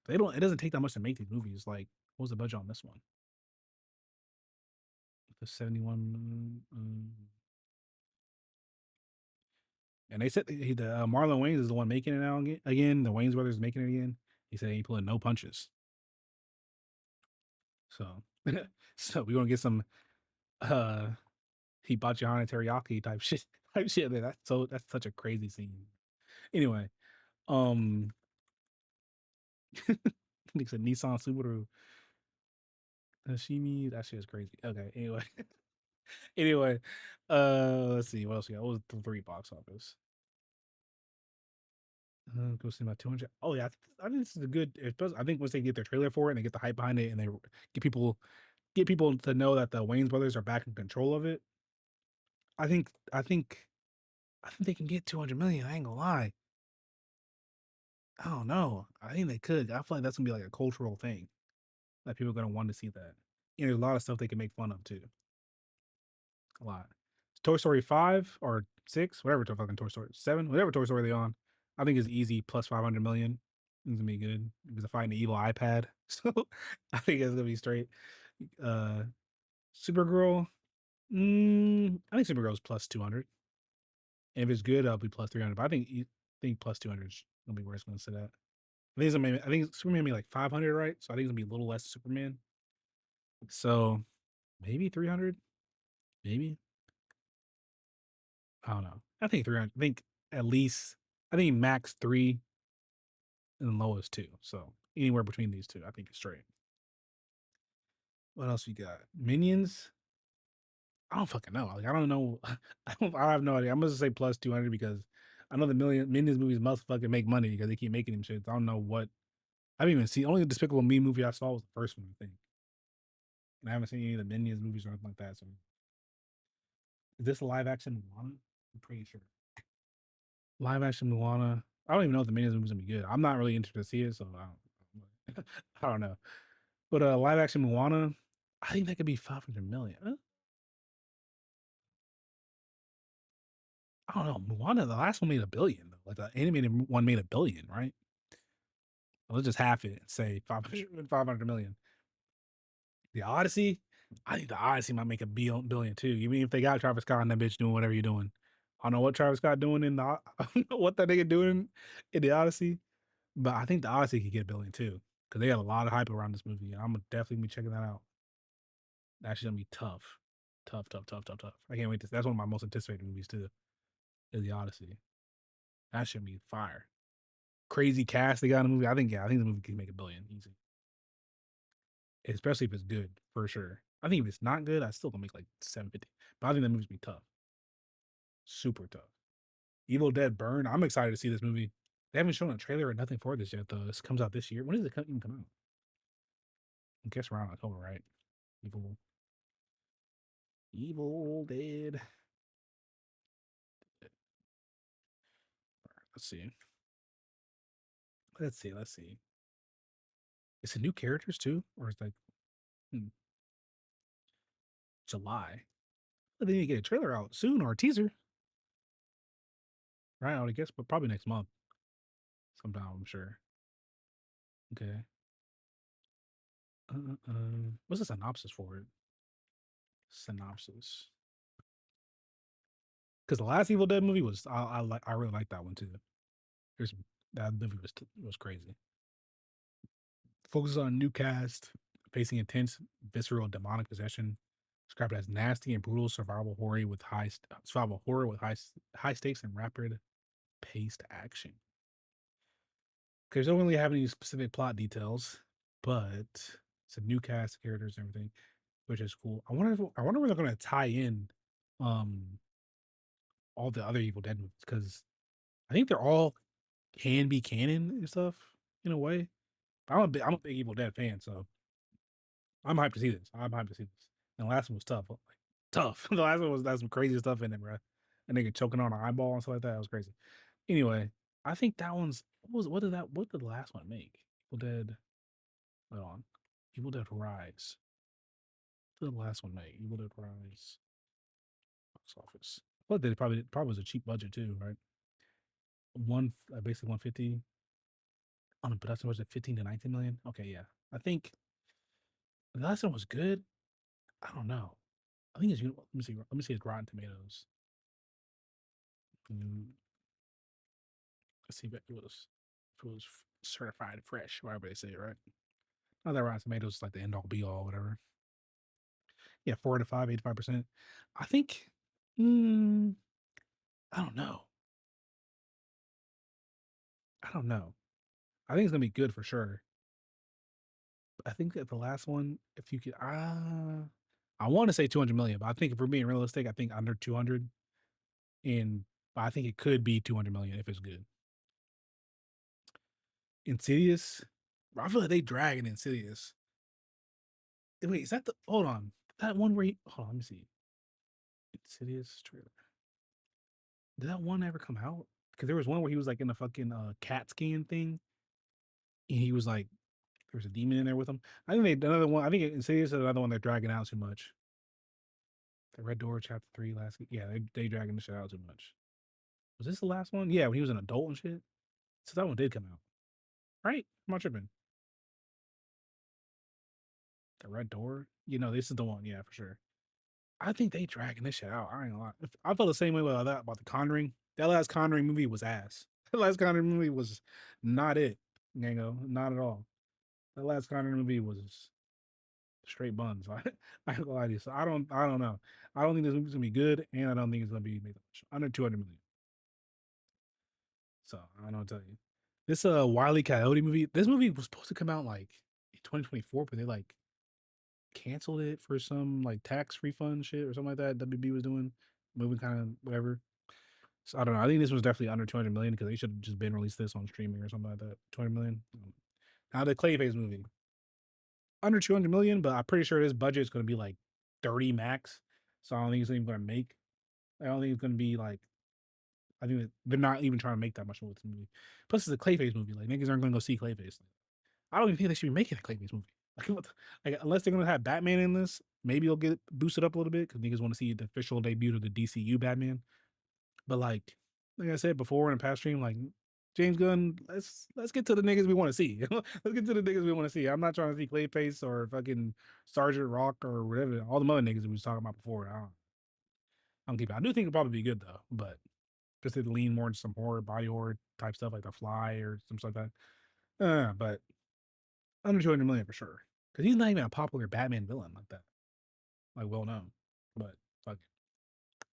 It doesn't take that much to make these movies. Like, what was the budget on this one? The 71. And they said the Marlon Wayans is the one making it now again. The Wayans brothers making it again. He said he pulling no punches. So, so we're gonna get some Hibachihana teriyaki type shit. That's such a crazy scene. Anyway, it's a Nissan Subaru Hashimi. That shit is crazy. Okay. Anyway, let's see what else we got. What was the 3 box office? Go see my 200. Oh yeah, I think this is a good. I think once they get their trailer for it and they get the hype behind it and they get people to know that the Wayans brothers are back in control of it. I think they can get 200 million. I ain't gonna lie. I don't know. I think they could. I feel like that's gonna be like a cultural thing that people are gonna want to see that. There's a lot of stuff they can make fun of too. A lot. Toy Story 5 or 6, whatever fucking Toy Story 7, whatever Toy Story they on. I think it's easy plus 500 million. It's gonna be good because they're fighting the evil iPad. So I think it's gonna be straight. Supergirl. I think Supergirl's plus 200. And if it's good, I'll be plus 300. But I think plus 200 is gonna be where it's gonna sit at. I think Superman made like 500, right? So I think it's gonna be a little less Superman. So maybe 300, maybe. I don't know. I think 300. I think at least. I think max 3 and lowest 2. So anywhere between these two, I think it's straight. What else we got? Minions. I don't fucking know. Like I don't know. I have no idea. I'm gonna say plus 200 because I know the Minions movies must fucking make money because they keep making them shit. I don't know what. I haven't even seen. Only the Despicable Me movie I saw was the first one, I think. And I haven't seen any of the Minions movies or anything like that. So, is this a live action Moana? I'm pretty sure. Live action Moana. I don't even know if the Minions movie's gonna be good. I'm not really interested to see it, so I don't know. But live action Moana, I think that could be 500 million. Huh? I don't know. Moana, the last one made $1 billion. Like the animated one made $1 billion, right? Let's just half it and say 500 million. The Odyssey, I think the Odyssey might make $1 billion too. Even if they got Travis Scott and that bitch doing whatever you're doing. I don't know what Travis Scott doing I don't know what that nigga doing in the Odyssey, but I think the Odyssey could get $1 billion too because they got a lot of hype around this movie, and I'm definitely be checking that out. That's gonna be tough. I can't wait. That's one of my most anticipated movies too. Is the Odyssey. That should be fire. Crazy cast they got in the movie. I think the movie can make $1 billion easy. especially if it's good for sure. I think if it's not good, I still gonna make like 750. But I think that movie's gonna be tough, super tough. Evil Dead Burn. I'm excited to see this movie. They haven't shown a trailer or nothing for this yet though. This comes out this year. When does it even come out? I guess around October, right? Evil Dead. Let's see. Let's see. Is it new characters too? Or is it like July? I think you get a trailer out soon or a teaser. Right, I would guess, but probably next month. Sometime, I'm sure. Okay. What's the synopsis for it? Synopsis. Because the last Evil Dead movie was I really like that one too. There's that movie was crazy. Focuses on a new cast facing intense, visceral, demonic possession. Described as nasty and brutal survival horror with high stakes and rapid paced action. Because they don't really have any specific plot details, but it's a new cast of characters and everything, which is cool. I wonder where they're gonna tie in all the other Evil Dead movies, because I think they're all can be canon and stuff in a way. But I'm a big Evil Dead fan, so I'm hyped to see this. I'm hyped to see this. And the last one was tough. Like, tough. The last one had some crazy stuff in it, bro. A nigga choking on an eyeball and stuff like that. It was crazy. Anyway, I think that one's what did the last one make? Evil Dead. Hold on. Evil Dead Rise. What did the last one make? Evil Dead Rise. Box office. Well, they probably was a cheap budget too, right? Basically 150 on a production budget of 15 to 19 million. Okay, yeah. I think the last one was good. I don't know. I think it's let me see his Rotten Tomatoes. Let's see if it was certified fresh, whatever they say, right? Not that Rotten Tomatoes is like the end all be all, whatever. Yeah, 4 to 5, 85%. I think I don't know. I think it's gonna be good for sure. But I think that the last one, if you could I want to say 200 million, but I think if we're being realistic, I think under 200. And I think it could be 200 million if it's good. Insidious. I feel like they dragging Insidious. Wait, is that the hold on? That one where hold on, let me see. Insidious trailer. Did that one ever come out? Because there was one where he was like in a fucking cat skin thing. And he was like, there's a demon in there with him. I think they another one. I think Insidious is another one they're dragging out too much. The Red Door Chapter 3 last week. Yeah, they dragging the shit out too much. Was this the last one? Yeah, when he was an adult and shit. So that one did come out. Right? I'm not tripping. The Red Door? This is the one. Yeah, for sure. I think they dragging this shit out. I ain't gonna lie. I felt the same way about that, about The Conjuring. That last Conjuring movie was ass. That last Conjuring movie was not it, Gango. Not at all. That last Conjuring movie was straight buns. I ain't gonna lie to you. So I don't know. I don't think this movie's gonna be good, and I don't think it's gonna be made under 200 million. So I don't know what to tell you. This Wile E. Coyote movie. This movie was supposed to come out like in 2024, but they like canceled it for some like tax refund shit or something like that. WB was doing movie kind of whatever. So I don't know. I think this was definitely under 200 million because they should have just been released this on streaming or something like that. 200 million. Now the Clayface movie under 200 million, but I'm pretty sure this budget is going to be like 30 max. So I don't think it's even going to make. I don't think it's going to be like. I think they're not even trying to make that much with this movie. Plus, it's a Clayface movie. Like niggas aren't going to go see Clayface. I don't even think they should be making a Clayface movie. Like unless they're going to have Batman in this, maybe it'll get boosted up a little bit because niggas want to see the official debut of the DCU Batman. But like I said before in a past stream, like James Gunn, let's get to the niggas we want to see. Let's get to the niggas we want to see. I'm not trying to see Clayface or fucking Sergeant Rock or whatever. All the other niggas we was talking about before. I don't keep it. I do think it'll probably be good though, but just to lean more into some horror, body horror type stuff like The Fly or some stuff like that. But under 200 million for sure. Because he's not even a popular Batman villain like that. Like well known. But fuck it.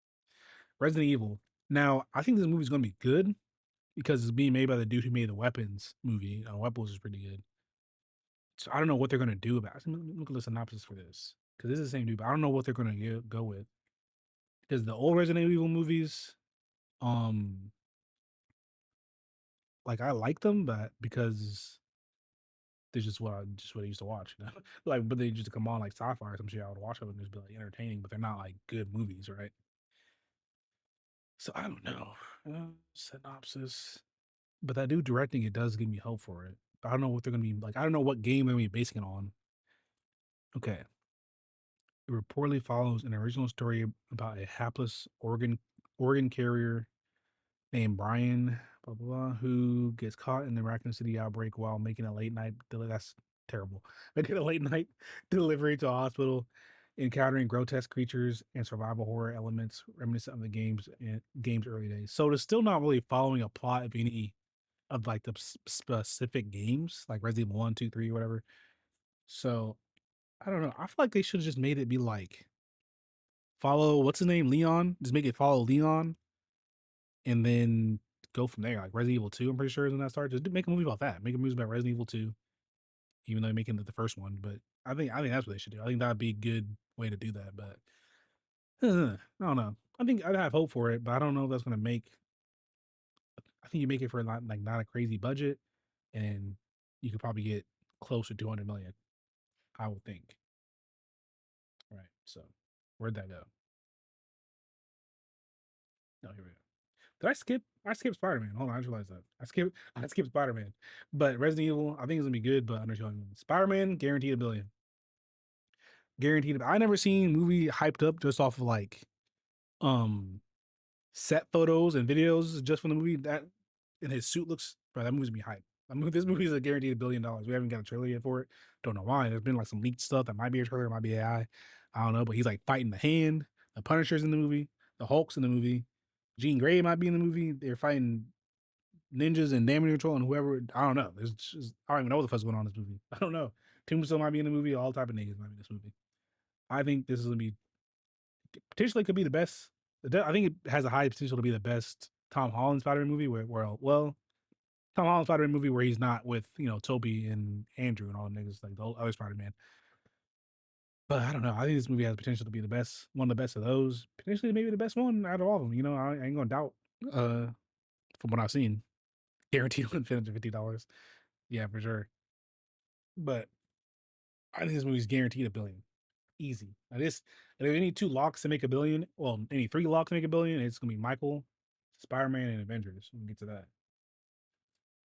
Resident Evil. Now, I think this movie's gonna be good because it's being made by the dude who made the Weapons movie. Weapons is pretty good. So I don't know what they're gonna do about it. Let me look at the synopsis for this because this is the same dude, but I don't know what they're gonna go with because the old Resident Evil movies, um, like I like them, but because they're just what I used to watch, you know, like but they just come on like sci-fi or some shit, I would watch them and just be like entertaining, but they're not like good movies, right? So I don't know. Synopsis, but that dude directing it does give me hope for it. I don't know what they're gonna be like. I don't know what game they're gonna be basing it on. Okay. It reportedly follows an original story about a hapless organ carrier named Brian, blah blah blah, who gets caught in the Raccoon City outbreak while making a late night. That's terrible. Making a late night delivery to a hospital, encountering grotesque creatures and survival horror elements reminiscent of the game's early days. So it's still not really following a plot of any of like the specific games, like Resident Evil 1, 2, 3, whatever. So I don't know. I feel like they should have just made it be like follow what's his name, Leon. Just make it follow Leon, and then go from there. Like Resident Evil 2, I'm pretty sure is when that started. Just make a movie about that. Make a movie about Resident Evil 2, even though they're making it the first one. But I think that's what they should do. I think that'd be a good way to do that. But I don't know. I think I'd have hope for it, but I don't know if that's gonna make. I think you make it for not a crazy budget, and you could probably get close to 200 million. I would think. All right. So where'd that go? No, here we go. Did I skip? I skipped Spider Man. Hold on, I just realized that. I skipped Spider Man. But Resident Evil, I think it's gonna be good, but under 200 million. Spider Man, guaranteed $1 billion. Guaranteed. I never seen movie hyped up just off of like um set photos and videos just from the movie. That and his suit looks, bro, that movie's gonna be hype. This movie is a guaranteed $1 billion. We haven't got a trailer yet for it. Don't know why. There's been like some leaked stuff that might be a trailer, might be AI. I don't know, but he's like fighting the Hand. The Punisher's in the movie. The Hulk's in the movie. Jean Grey might be in the movie. They're fighting ninjas and damage control and whoever. I don't know. I don't even know what the fuck's going on in this movie. I don't know. Tombstone might be in the movie. All type of niggas might be in this movie. I think this is gonna be potentially could be the best. I think it has a high potential to be the best Tom Holland Spider-Man movie. Well, Tom Holland Spider-Man movie where he's not with Toby and Andrew and all the niggas like the other Spider-Man. But I don't know. I think this movie has potential to be the best, one of the best of those. Potentially, maybe the best one out of all of them. I ain't gonna doubt. From what I've seen, guaranteed $150. Yeah, for sure. But I think this movie's guaranteed $1 billion, easy. Now this, if they need 2 locks to make $1 billion, well, any 3 locks to make $1 billion, it's gonna be Michael, Spider-Man, and Avengers. We'll get to that.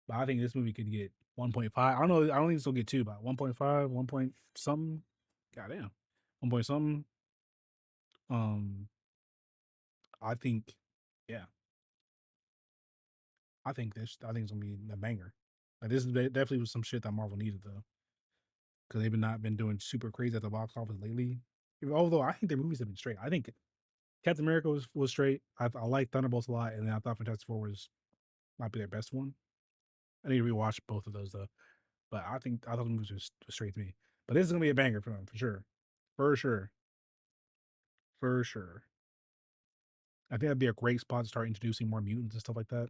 But I think this movie could get 1.5. I don't know. I don't think this will get 2, but 1.5, 1 point something. Goddamn, 1 point something. I think, yeah. I think it's gonna be a banger. Like this is definitely was some shit that Marvel needed though, because they've not been doing super crazy at the box office lately. Although I think their movies have been straight. I think Captain America was straight. I like Thunderbolts a lot, and then I thought Fantastic Four might be their best one. I need to rewatch both of those though, but I thought the movies was straight to me. But this is gonna be a banger for them for sure, for sure, for sure. I think that'd be a great spot to start introducing more mutants and stuff like that.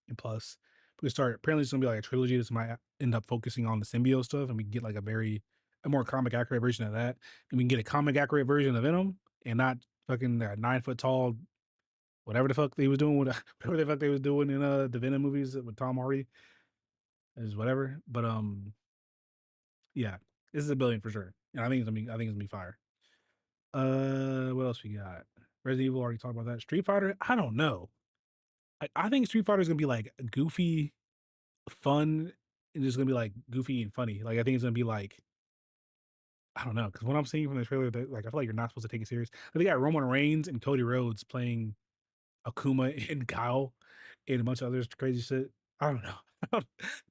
And plus, we start apparently it's gonna be like a trilogy. This might end up focusing on the symbiote stuff, and we can get like a more comic accurate version of that, and we can get a comic accurate version of Venom, and not fucking 9 foot tall, whatever the fuck they was doing with whatever the fuck they was doing in the Venom movies with Tom Hardy, is whatever. But yeah, this is $1 billion for sure, and I think it's gonna be fire. What else we got? Resident Evil, already talked about that. Street Fighter, I don't know. I think Street Fighter is gonna be like goofy, fun, and just gonna be like goofy and funny. Like I think it's gonna be like I don't know, because what I'm seeing from the trailer, like I feel like you're not supposed to take it serious. They got Roman Reigns and Cody Rhodes playing Akuma and Guile and a bunch of other crazy shit. I don't know.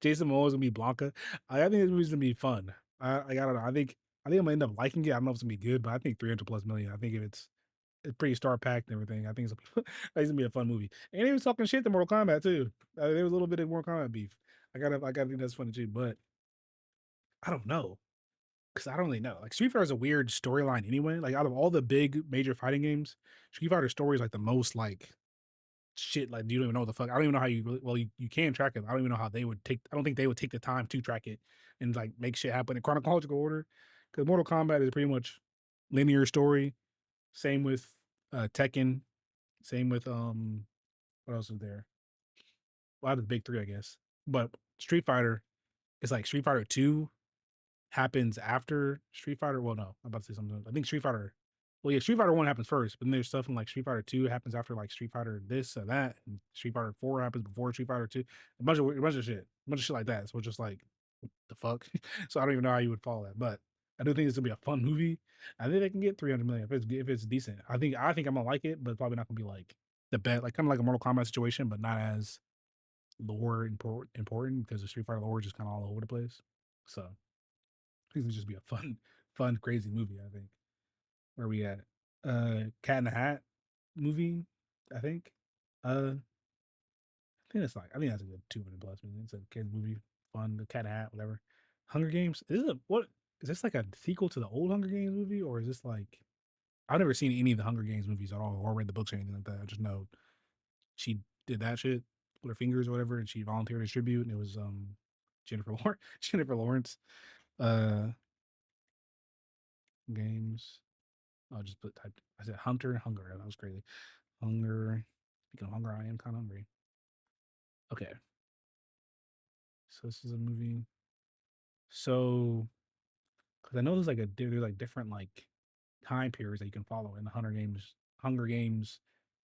Jason Momoa is gonna be Blanca. I think this movie's gonna be fun. I don't know. I think I'm gonna end up liking it. I don't know if it's gonna be good, but I think 300+ million. I think if it's pretty star packed and everything. I think it's gonna be a fun movie. And he was talking shit to Mortal Kombat too. There was a little bit of Mortal Kombat beef. I gotta think that's funny too. But I don't know, because I don't really know. Like Street Fighter is a weird storyline anyway. Like out of all the big major fighting games, Street Fighter story is like the most like shit like you don't even know what the fuck. I don't even know how you really, well you can track it. I don't even know how they would take. I don't think they would take the time to track it and like make shit happen in chronological order. Because Mortal Kombat is pretty much linear story. Same with Tekken. Same with what else is there? Well, out of the big three, I guess. But Street Fighter is like Street Fighter 2 happens after Street Fighter. Well, no, I'm about to say something. I think Street Fighter. Well, yeah, Street Fighter 1 happens first, but then there's stuff in like Street Fighter 2 happens after like Street Fighter this or that, and Street Fighter 4 happens before Street Fighter 2. A bunch of shit. A bunch of shit like that. So it's just like, what the fuck? So I don't even know how you would follow that. But I do think it's gonna be a fun movie. I think they can get 300 million if it's decent. I think I'm gonna like it, but it's probably not gonna be like the best, like kind of like a Mortal Kombat situation, but not as lore important because the Street Fighter lore is just kind of all over the place. So I think it's just be a fun, crazy movie. I think. Where we at? Cat in the Hat movie. I think. I think that's a good 200 plus million. It's a kid movie, fun. The Cat in the Hat, whatever. Hunger Games. Is this like a sequel to the old Hunger Games movie, or is this like? I've never seen any of the Hunger Games movies at all, or read the books or anything like that. I just know she did that shit with her fingers or whatever, and she volunteered to tribute, and it was Jennifer Lawrence. Games. I'll just type. I said Hunger. That was crazy. Hunger. Speaking of hunger, I am kind of hungry. Okay. So this is a movie. So, because I know there's like different like time periods that you can follow in the Hunger Games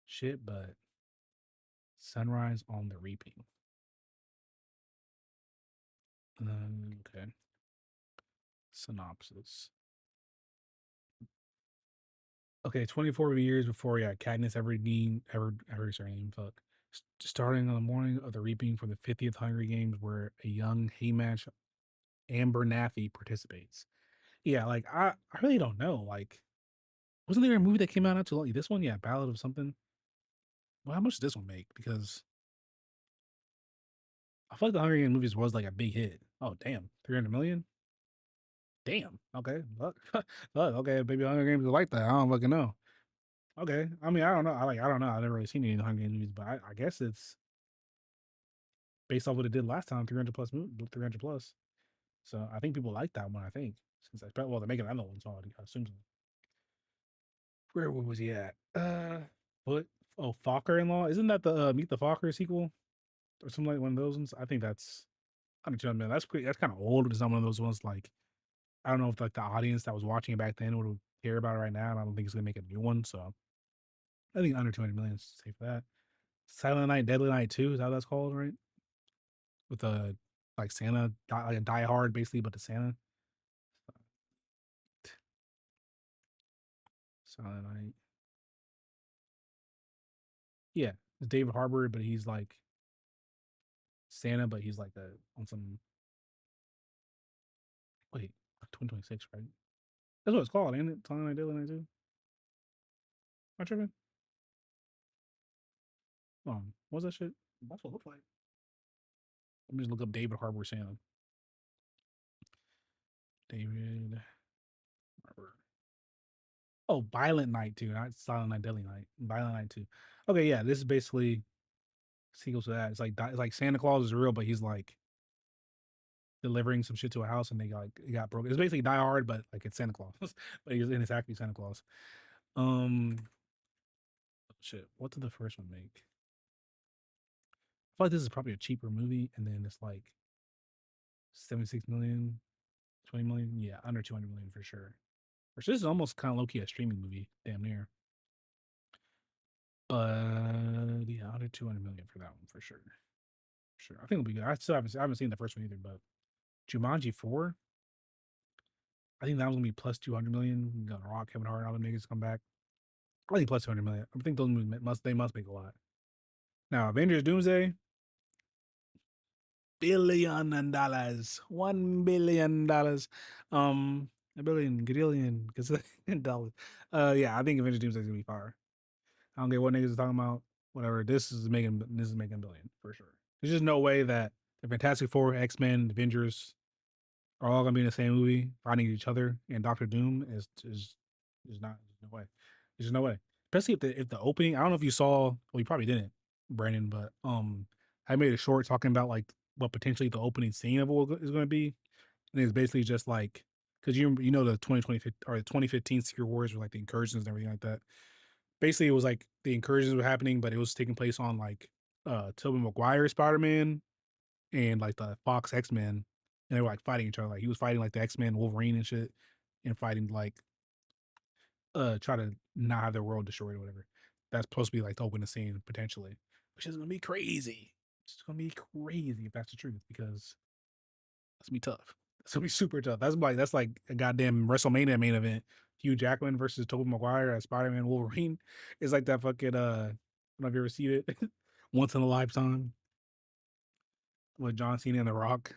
shit, but Sunrise on the Reaping. Okay. Synopsis. Okay, 24 years before Katniss Everdeen starting on the morning of the reaping for the 50th Hunger Games, where a young Haymitch Amber Naffy participates. Yeah, like I really don't know. Like, wasn't there a movie that came out not too long? This one, yeah, Ballad of something. Well, how much did this one make? Because I feel like the Hunger Games movies was like a big hit. Oh damn, 300 million. Damn. Okay. Look. Okay. Maybe Hunger Games is like that. I don't fucking know. Okay. I mean, I don't know. I don't know. I've never really seen any of the Hunger Games movies, but I guess it's based off what it did last time, 300 plus. So I think people like that one. I think since they're making another one, so I assume so. Where was he at? What? Oh, Fokker-in-Law. Isn't that the Meet the Fokker sequel or something like one of those ones? I think that's. I don't know, man. That's kind of old. It's not one of those ones like. I don't know if like the audience that was watching it back then would care about it right now. And I don't think it's gonna make a new one. So I think under 200 million is safe for that. Silent Night, Deadly Night 2 is how that's called, right? With a like Santa, like a Die Hard basically, but the Santa. Silent Night. Yeah, it's David Harbour, but he's like Santa, but he's like on some. Wait, 2026, right? That's what it's called, ain't it? Silent Night, Deadly Night 2. Am I tripping? What's that shit? That's what it looks like. Let me just look up David Harbour Santa. David Harbour. Oh, Violent Night 2, not Silent Night, Deadly Night. Violent Night 2. Okay, yeah, this is basically sequel to that. It's like Santa Claus is real, but he's like delivering some shit to a house, and it got broken. It's basically Die Hard, but like it's Santa Claus, but it's actually Santa Claus. Shit. What did the first one make? I feel like this is probably a cheaper movie, and then it's like 76 million, 20 million. Yeah, under 200 million for sure. Which this is almost kind of low key a streaming movie, damn near. But yeah, under 200 million for that one for sure. Sure, I think it'll be good. I haven't seen the first one either, but Jumanji 4. I think that was gonna be plus 200 million. Gonna Rock, Kevin Hart, all them niggas come back. I think plus 200 million. I think those movies must make a lot. Now, Avengers Doomsday, $1 billion, $1 billion, a billion, gazillion, gazillion dollars. Yeah, I think Avengers Doomsday is gonna be fire. I don't get what niggas are talking about. Whatever. This is making $1 billion for sure. There's just no way that the Fantastic Four, X-Men, Avengers are all gonna be in the same movie fighting each other, and Doctor Doom is not. There's no way. There's no way. Especially if the opening. I don't know if you saw. Well, you probably didn't. Brandon, but I made a short talking about like what potentially the opening scene of what is going to be, and it's basically just like because you know the 2020 or the 2015 Secret Wars were like the incursions and everything like that. Basically, it was like the incursions were happening, but it was taking place on like Tobey Maguire Spider Man and like the Fox X Men, and they were like fighting each other. Like he was fighting like the X Men Wolverine and shit, and fighting like try to not have their world destroyed or whatever. That's supposed to be like the opening scene potentially, which is gonna be crazy. It's gonna be crazy if that's the truth because that's gonna be tough. It's gonna be super tough. That's like a goddamn WrestleMania main event. Hugh Jackman versus Tobey Maguire as Spider-Man Wolverine. It's like that fucking I don't know if you ever seen it. Once in a Lifetime with John Cena and The Rock.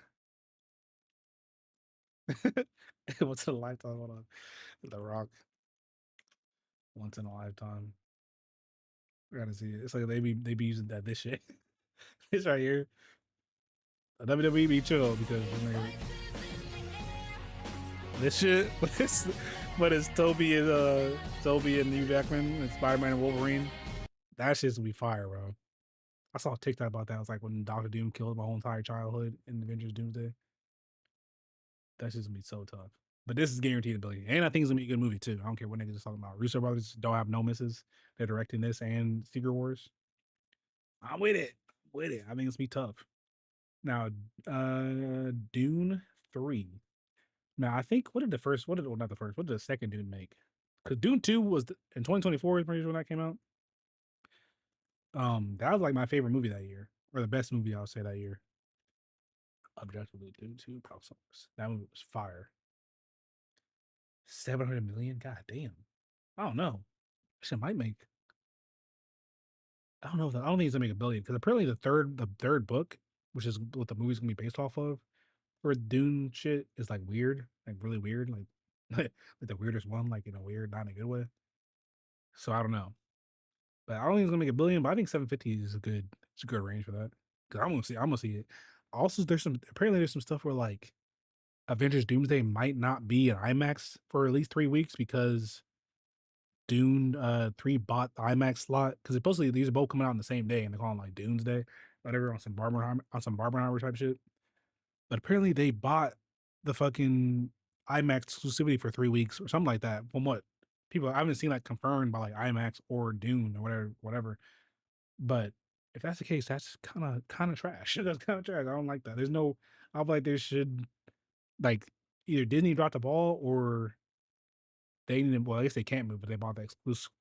Once in a lifetime, hold on. The Rock. Once in a lifetime. I gotta see it. It's like they be using this shit. This right here. WWE be chill because this shit, but it's Toby and Hugh Jackman and Spider-Man and Wolverine. That shit's gonna be fire, bro. I saw a TikTok about that. It was like when Doctor Doom killed my whole entire childhood in Avengers Doomsday. That shit's gonna be so tough. But this is guaranteed ability. And I think it's gonna be a good movie too. I don't care what niggas is talking about. Russo brothers don't have no misses. They're directing this and Secret Wars. I'm with it. With it. I think it's gonna be tough. Now, Dune 3. Now, I think what did the second Dune make? Because Dune 2 was in 2024 is pretty sure when that came out. That was like my favorite movie that year. Or the best movie I would say that year. Objectively, Dune 2 box office. That movie was fire. 700 million? God damn. I don't know. Shit might make. I don't know. I don't think it's gonna make a billion because apparently the third book, which is what the movie's gonna be based off of, for Dune shit is like weird, like really weird, like like the weirdest one, like in a weird, not in a good way. So I don't know, but I don't think it's gonna make a billion. But I think 750 is it's a good range for that. Cause I'm gonna see it. Also, there's some stuff where like Avengers Doomsday might not be an IMAX for at least 3 weeks because Dune 3 bought the IMAX slot because supposedly these are both coming out on the same day and they're calling like Doomsday, whatever on some Barbenheimer type shit. But apparently they bought the fucking IMAX exclusivity for 3 weeks or something like that. From what people I haven't seen like confirmed by like IMAX or Dune or whatever. But if that's the case, that's kind of trash. That's kind of trash. I don't like that. I feel like there should like either Disney dropped the ball or they didn't. Well, I guess they can't move, but they bought the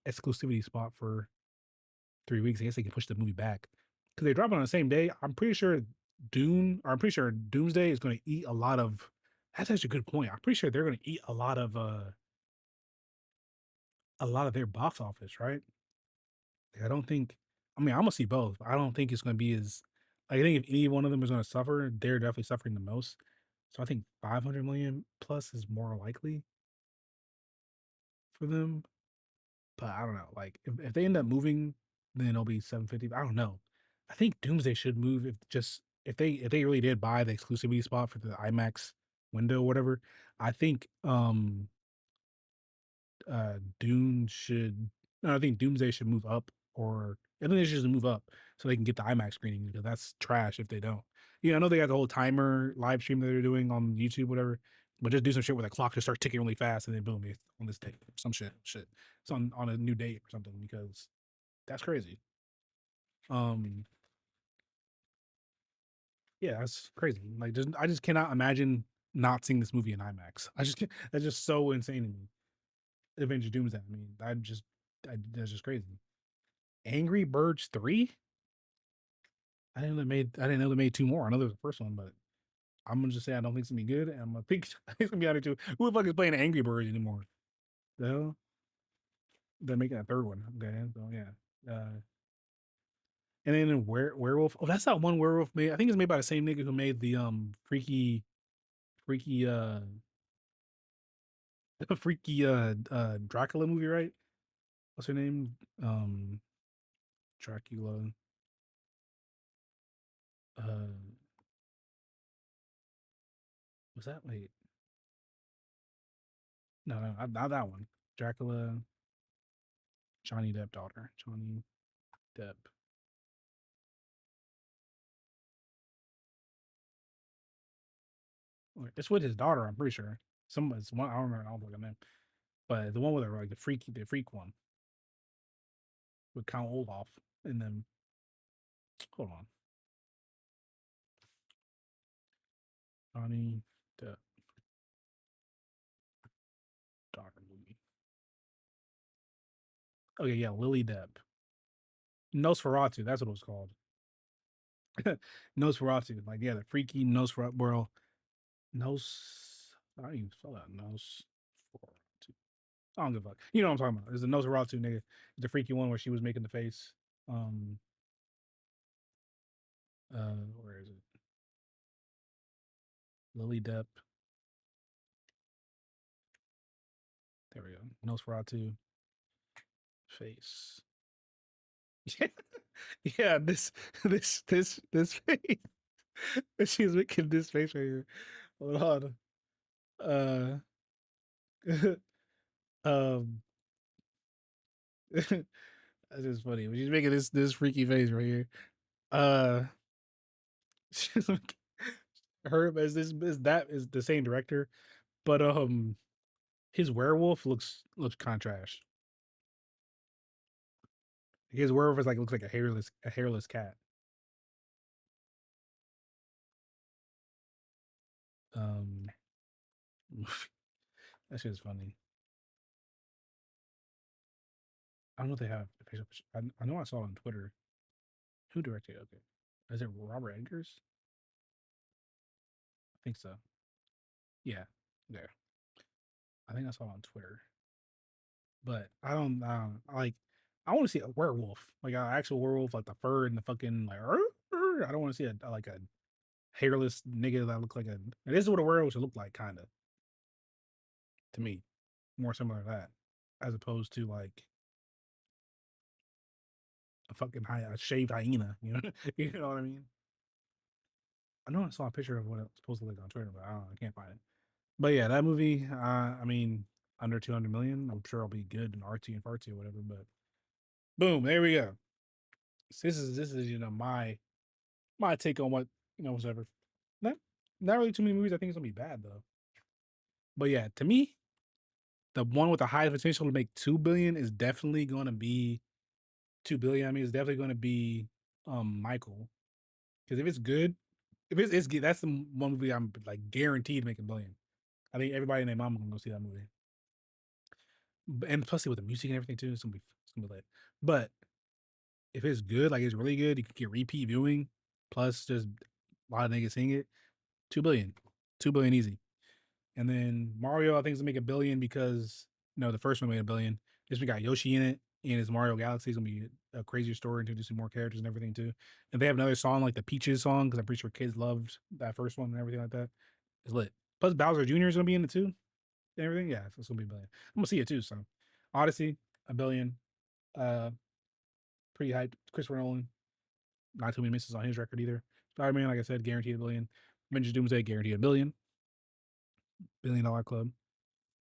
exclusivity spot for 3 weeks. I guess they can push the movie back because they drop it on the same day. I'm pretty sure Doomsday is going to eat a lot of. That's actually a good point. I'm pretty sure they're going to eat a lot of their box office, right? Like, I don't think. I mean, I'm gonna see both. I don't think it's going to be as. I think if any one of them is going to suffer, they're definitely suffering the most. So I think 500 million plus is more likely for them. But I don't know. Like if they end up moving, then it'll be 750. I don't know. I think Doomsday should move if they really did buy the exclusivity spot for the IMAX window or whatever. I think Dune should no, I think Doomsday should move up or I think they should just move up so they can get the IMAX screening because that's trash if they don't. Yeah, I know they got the whole timer live stream that they're doing on YouTube, whatever. But just do some shit where the clock just starts ticking really fast and then boom, it's on this date. Some shit. It's on a new date or something because that's crazy. Um yeah, that's crazy. Like I just cannot imagine not seeing this movie in IMAX. I just can't, that's just so insane to me. Avengers Doomsday. I mean, that's just crazy. Angry Birds 3? I didn't know they made two more. I know there was the first one, but I'm gonna just say I don't think it's gonna be good. And I'm gonna think I think it's gonna be out of two. Who the fuck is playing Angry Birds anymore? The hell? They're making a third one. Okay, so yeah. And then werewolf. Oh, that's that one werewolf made. I think it's made by the same nigga who made the freaky freaky Dracula movie, right? What's her name? Dracula. Was that wait? No, not that one. Dracula. Johnny Depp daughter. Johnny Depp. It's with his daughter, I'm pretty sure. It's one I don't remember. I don't know the name, but the one with her, like the freak one with Count Olaf, and then hold on, Johnny Depp daughter movie. Okay, yeah, Lily Depp. Nosferatu, that's what it was called. Nosferatu, like yeah, the freaky Nosferatu world. I don't even spell that. Nosferatu. I don't give a fuck. You know what I'm talking about. There's a Nosferatu nigga. The freaky one where she was making the face. Where is it? Lily Depp. There we go. Nosferatu face. Yeah, this face. She's making this face right here. Hold on. Um that's just funny. She's making this freaky face right here. She's like, her as that is the same director, but his werewolf looks kind of trash. His werewolf is like looks like a hairless cat. That shit is funny. I don't know if they have a picture. I know I saw it on Twitter. Who directed it? Okay, is it Robert Eggers? I think so. Yeah, there. I think I saw it on Twitter, but I don't like. I want to see a werewolf, like an actual werewolf, like the fur and the fucking like. I don't want to see a hairless nigga that look like a. And this is what a werewolf should look like, kind of. To me, more similar to that, as opposed to like a fucking a shaved hyena. You know, you know what I mean. I know I saw a picture of what it's supposed to look like on Twitter, but I don't know, I can't find it. But yeah, that movie, I mean, under 200 million, I'm sure it'll be good and artsy and fartsy or whatever, but boom, there we go. So this is my take on what, whatever. Not really too many movies I think it's gonna be bad though. But yeah, to me, the one with the highest potential to make 2 billion is definitely gonna be 2 billion. I mean, it's definitely gonna be Michael. Because if it's good, if it's good, that's the one movie I'm like guaranteed to make a billion. I think everybody and their mom gonna go see that movie. And plus with the music and everything too, it's gonna be lit. But if it's good, like it's really good, you can get repeat viewing, plus just a lot of niggas seeing it. 2 billion. 2 billion easy. And then Mario, I think is gonna make a billion because the first one made a billion. This one got Yoshi in it, and it's Mario Galaxy. It's gonna be a crazier story, introducing more characters and everything too. And they have another song like the Peaches song, because I'm pretty sure kids loved that first one and everything like that. It's lit. Plus Bowser Jr. is gonna be in it too. And everything. Yeah, so it's gonna be a billion. I'm gonna see it too. So Odyssey, a billion. Pretty hyped. Christopher Nolan, not too many misses on his record either. Spider-Man, like I said, guaranteed a billion. Avengers Doomsday, guaranteed a billion. $1 billion club.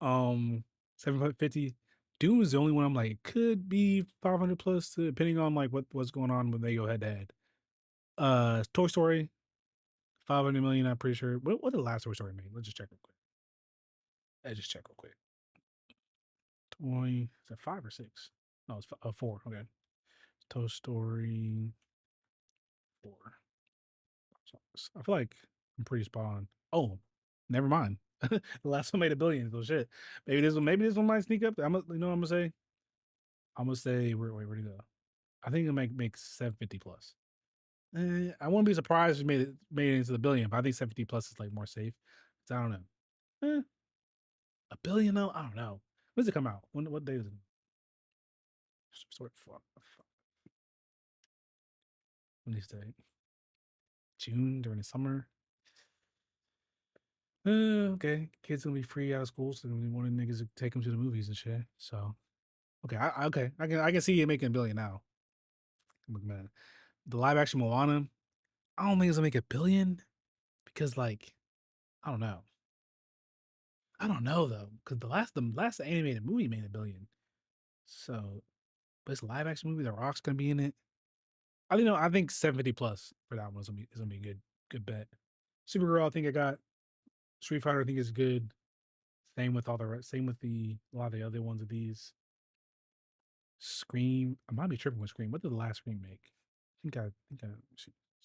750. Doom is the only one I'm like, could be 500 plus, depending on like what's going on when they go head to head. Toy Story, 500 million, I'm pretty sure. What did the last Toy Story make? Let's just check real quick. Toy, is that 5 or 6? No, it's 4. Okay. Toy Story 4. I feel like I'm pretty spot on. Oh, never mind. The last one made $1 billion. So shit. Maybe this one might sneak up. I'm gonna say. Where'd it go? I think it'll make 750 plus. I wouldn't be surprised if it made it into the billion, but I think 750 plus is like more safe. So I don't know. $1 billion though? I don't know. When does it come out? What day is it? When do you say? June during the summer. Okay. Kids gonna be free out of school, so we wanted niggas to take them to the movies and shit. So, okay, I can see it making $1 billion now. Look, man, the live action Moana, I don't think it's gonna make $1 billion because, like, I don't know. I don't know though, because the last animated movie made $1 billion. So, but it's a live action movie. The Rock's gonna be in it. I think 750 plus for that one is gonna be a good bet. Supergirl, I think I got Street Fighter, I think, is good. Same with same with a lot of the other ones of these. Scream. I might be tripping with Scream. What did the last Scream make? I think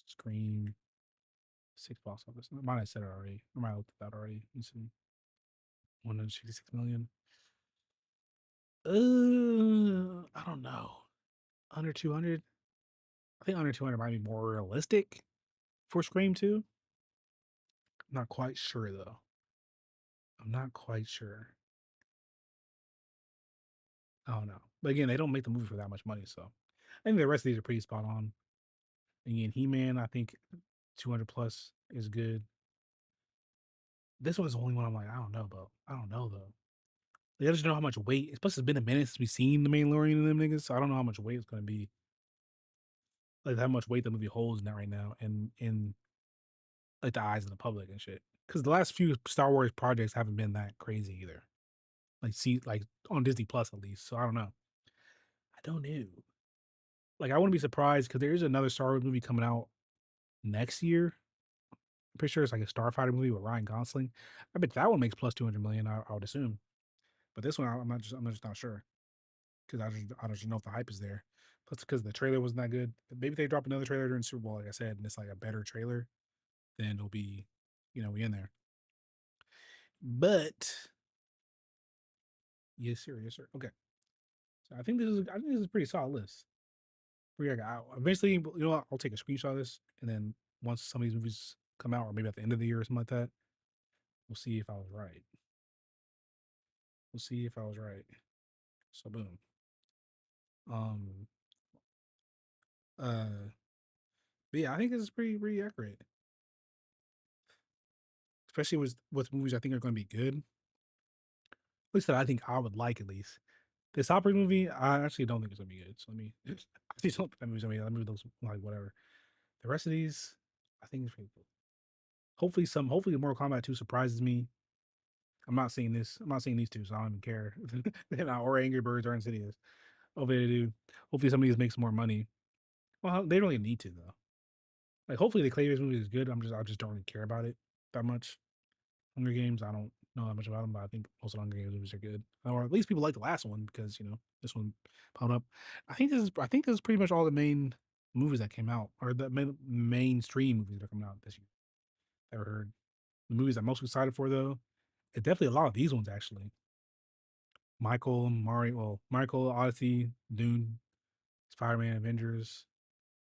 Scream 6 box office. I might have said it already. I might have looked at that already. Let's see. 166 million. I don't know. Under 200. I think under 200 might be more realistic for Scream 2. I'm not quite sure though. I'm not quite sure. I don't know. But again, they don't make the movie for that much money, so I think the rest of these are pretty spot on. Again, He-Man, I think 200 plus is good. This one's the only one I'm like, I don't know, but I don't know though. Like, I just know how much weight. Plus, it's been a minute since we've seen the Mandalorian and them niggas, so I don't know how much weight it's gonna be. Like how much weight the movie holds in that right now, and in like the eyes of the public and shit. Because the last few Star Wars projects haven't been that crazy either. Like on Disney Plus at least. So I don't know. I don't know. Like I wouldn't be surprised because there is another Star Wars movie coming out next year. I'm pretty sure it's like a Starfighter movie with Ryan Gosling. I bet that one makes plus 200 million. I would assume, but this one I'm just not sure because I just don't know if the hype is there. Plus because the trailer wasn't that good. Maybe if they drop another trailer during Super Bowl, like I said, and it's like a better trailer, then it'll be, we in there. But yes, sir. Yes, sir. Okay. So I think this is a pretty solid list. Eventually, I'll take a screenshot of this, and then once some of these movies come out, or maybe at the end of the year or something like that, we'll see if I was right. We'll see if I was right. So boom. But yeah, I think this is pretty accurate. Especially with movies I think are going to be good. At least that I think I would like at least. This opera movie, I actually don't think it's gonna be good. So let me. I just don't think that movie's gonna be. That movie looks like whatever. The rest of these, I think it's pretty cool. Hopefully Mortal Kombat 2 surprises me. I'm not seeing this. I'm not seeing these two, so I don't even care. They're not, or Angry Birds or Insidious. Hopefully they do. Hopefully some of these make some more money. Well, they don't really need to though. Like hopefully the Clayface movie is good. I just don't really care about it that much. Hunger Games, I don't know that much about them, but I think most of the Hunger Games movies are good. Or at least people like the last one because this one popped up. I think this is pretty much all the main movies that came out, or the mainstream movies that are coming out this year. Ever heard? The movies I'm most excited for though, it's definitely a lot of these ones actually. Michael, Odyssey, Dune, Spider-Man, Avengers,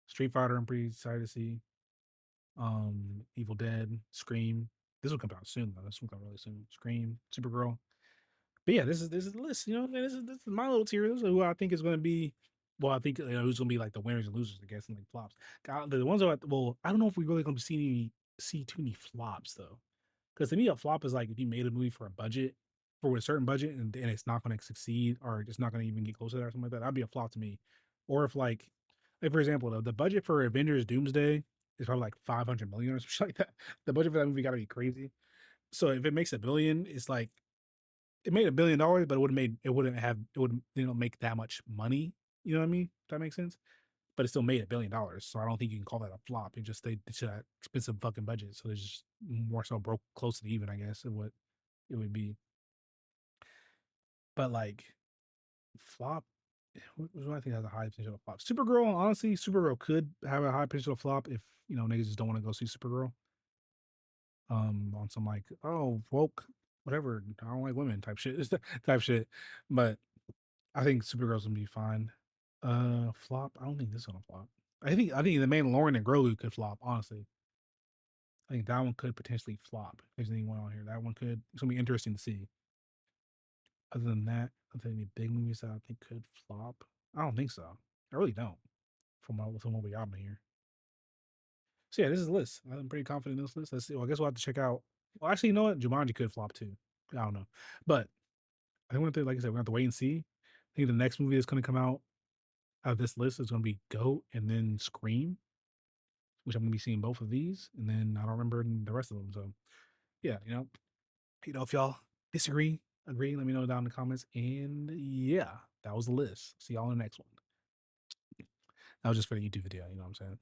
Street Fighter. I'm pretty excited to see. Evil Dead, Scream. This will come out soon though. This will come really soon. Scream, Supergirl. But yeah, this is the list. This is my little tier. This is who I think is going to be. Well, I think who's going to be like the winners and losers, I guess, and like flops. The ones that I don't know if we really going to see too many flops though. Because to me, a flop is like if you made a movie for a certain budget, and it's not going to succeed, or it's not going to even get close to that or something like that. That'd be a flop to me. Or if like for example, the budget for Avengers Doomsday is probably like 500 million or something like that. The budget for that movie got to be crazy. So if it makes $1 billion, it's like it made $1 billion, but it wouldn't make that much money. You know what I mean? If that makes sense. But it still made $1 billion, so I don't think you can call that a flop. It just they should have expensive fucking budget, so they just more so broke close to even, I guess, of what it would be. But like flop, what do I think has a high potential to flop? Supergirl, honestly, Supergirl could have a high potential to flop if niggas just don't want to go see Supergirl. On some like woke whatever, I don't like women type shit but I think Supergirl's gonna be fine. Flop, I don't think this is gonna flop. I think the Mandalorian and Grogu could flop, honestly. I think that one could potentially flop. If there's anyone on here, that one could. It's gonna be interesting to see. Other than that, are there any big movies that I think could flop? I don't think so. I really don't. From what we got in here. So yeah, this is the list. I'm pretty confident in this list. Let's see. Well, I guess we'll have to check out. Well, actually, you know what? Jumanji could flop too. I don't know, but I think like I said, we're gonna have to wait and see. I think the next movie that's gonna come out of this list is gonna be Goat and then Scream, which I'm gonna be seeing both of these, and then I don't remember the rest of them. So yeah, if y'all disagree, agree, let me know down in the comments. And yeah, that was the list. See y'all in the next one. That was just for the YouTube video. You know what I'm saying?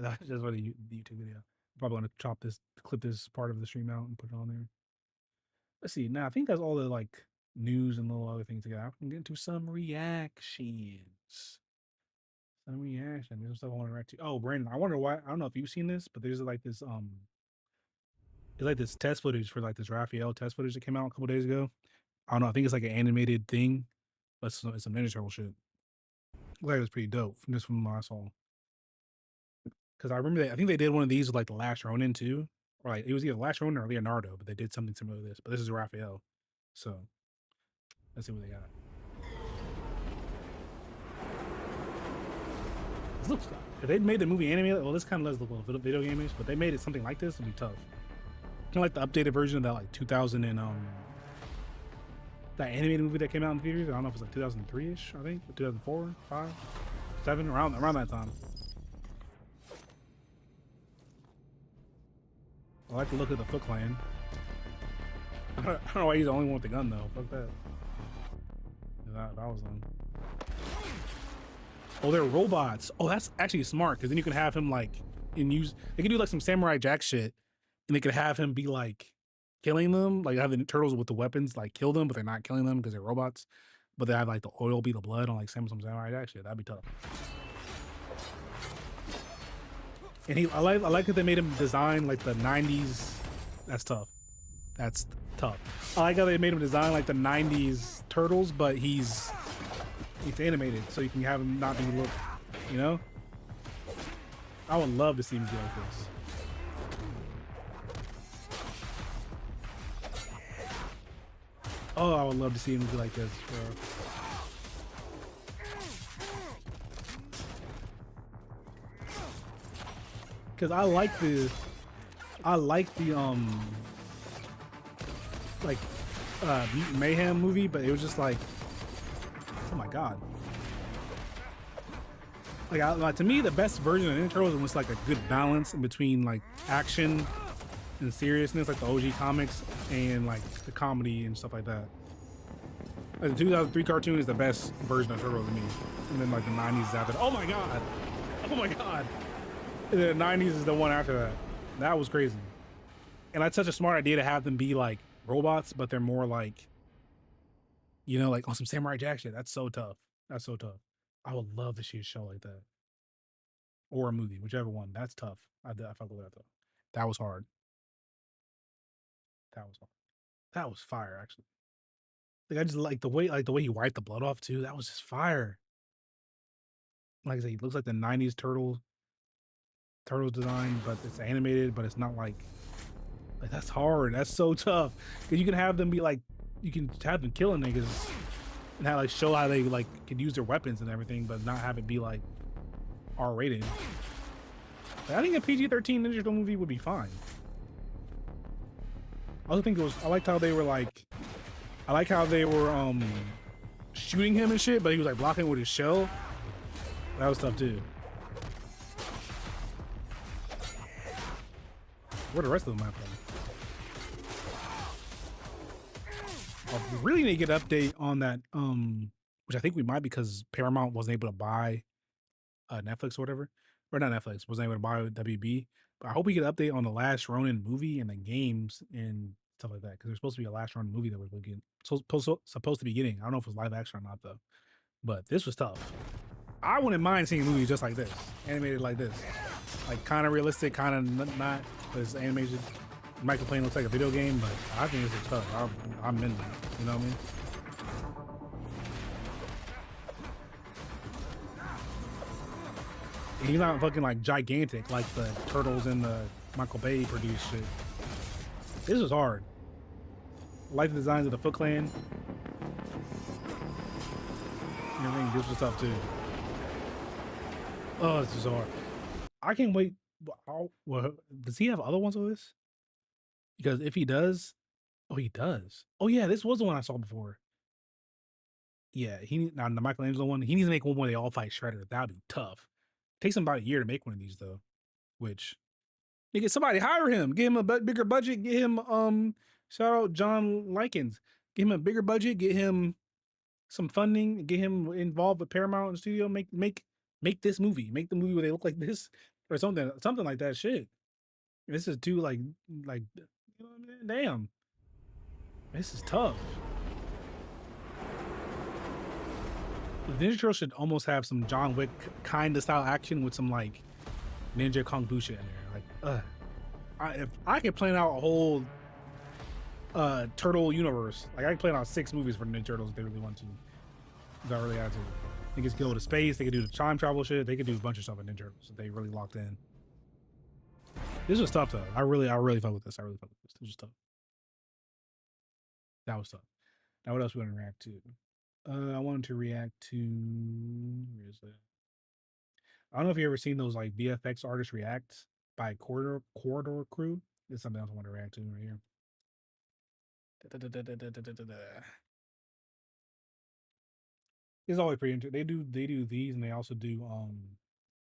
That was just for the YouTube video. Probably gonna clip this part of the stream out and put it on there. Let's see. Now I think that's all the like news and little other things together. I can get into some reactions. There's some stuff I want to react to. Oh, Brandon, I wonder why. I don't know if you've seen this, but there's like this it's like this test footage for like this Raphael test footage that came out a couple days ago. I don't know. I think it's like an animated thing, but it's some Ninja Turtle shit. Like it was pretty dope from what I saw. Because I remember I think they did one of these with like the Last Ronin too, or like it was either Last Ronin or Leonardo, but they did something similar to this. But this is Raphael, so let's see what they got. This looks, if they made the movie animated, well, this kind of does look like video game-ish, but they made it something like this, it'd be tough. Kind of like the updated version of that like 2000 and that animated movie that came out in theaters. I don't know if it's like 2003-ish, I think, 2004, 5, 7, around that time. I like to look at the Foot Clan. I don't know why he's the only one with the gun though. Fuck that. That was them. Oh, they're robots. Oh, that's actually smart because then you can have him like they can do like some Samurai Jack shit, and they could have him be like killing them, like have the turtles with the weapons like kill them, but they're not killing them because they're robots. But they have like the oil be the blood on like some Samurai Jack shit. That'd be tough. And I like that they made him design like the 90s. That's tough. That's tough. I like how they made him design like the 90s turtles, but he's animated, so you can have him not be look, you know? I would love to see him do like this. Oh, I would love to see him do like this, bro. Cause I like the Mutant Mayhem movie, but it was just like, oh my god. Like to me, the best version of Ninja Turtles was like a good balance in between like action and seriousness, like the OG comics, and like the comedy and stuff like that. Like the 2003 cartoon is the best version of Turtles to me, and then like the 90s is after. Oh my god! Oh my god! And the 90s is the one after that. That was crazy. And that's such a smart idea to have them be like robots, but they're more like, you know, like on some Samurai Jack shit. That's so tough. That's so tough. I would love to see a show like that. Or a movie, whichever one. That's tough. I fuck with that though. That was hard. That was hard. That was fire, actually. Like I just like the way he wiped the blood off too. That was just fire. Like I said, he looks like the 90s turtles design, but it's animated, but it's not like that's hard. That's so tough. Because you can have them be like, you can have them killing niggas and have like show how they like can use their weapons and everything, but not have it be like R-rated. Like, I think a PG-13 Ninja Turtle movie would be fine. I also think I liked how they were like, I like how they were shooting him and shit, but he was like blocking with his shell. That was tough too. Where the rest of them at though? We really need to get an update on that, which I think we might, because Paramount wasn't able to buy Netflix or whatever. Or not Netflix, wasn't able to buy WB. But I hope we get an update on the Last Ronin movie and the games and stuff like that. Because there's supposed to be a Last Ronin movie that we're supposed to be getting. I don't know if it's live action or not though. But this was tough. I wouldn't mind seeing a movie just like this. Animated like this. Like kind of realistic, kind of not. But it's animation. You might complain it looks like a video game, but I think this is tough. I'm in it. You know what I mean? And he's not fucking like gigantic like the Turtles in the Michael Bay produced shit. This was hard. I like the designs of the Foot Clan. I think this was tough too. Oh, this is hard. I can't wait. Well, does he have other ones of this? Because if he does, he does. Oh yeah, this was the one I saw before. Yeah, now the Michelangelo one. He needs to make one where they all fight Shredder. That'd be tough. Takes him about a year to make one of these though. Which, you get somebody hire him, give him a bigger budget, get him shout out John Likens, give him a bigger budget, get him some funding, get him involved with Paramount and studio, make this movie, make the movie where they look like this or something like that. Shit, This is too like you know what I mean? Damn. This is tough. The Ninja Turtles should almost have some John Wick kind of style action with some like ninja kung fu shit in there. Like, if I could plan out a whole turtle universe, like I could plan out 6 movies for Ninja Turtles if they really want to. If I really had to. They could go to space, they could do the time travel shit, they could do a bunch of stuff with Ninja Turtles if they really locked in. This was tough though. I really fuck with this. I really fuck with this. This was tough. That was tough. Now what else we want to react to? I wanted to react to where is that? I don't know if you ever seen those like VFX artists react by Corridor Crew. It's something else I want to react to right here. It's always pretty interesting. They do these, and they also do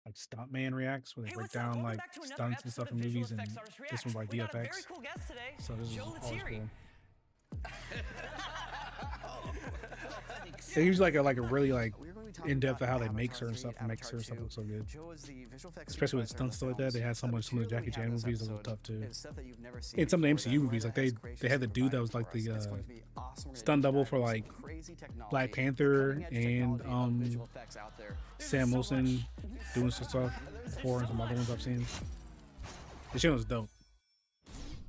like stuntman reacts where they break down like stunts and stuff in movies, and this one's like VFX. So this is always cool. They usually like a really like in depth of how they make certain stuff and make certain stuff look so good. Especially with stunts stuff like that. They had some of the Jackie Chan movies that were tough too. In some of the MCU movies, like they had the dude that was like the stunt double for like Black Panther and Sam Wilson doing some stuff before, and some other ones I've seen. The shit was dope.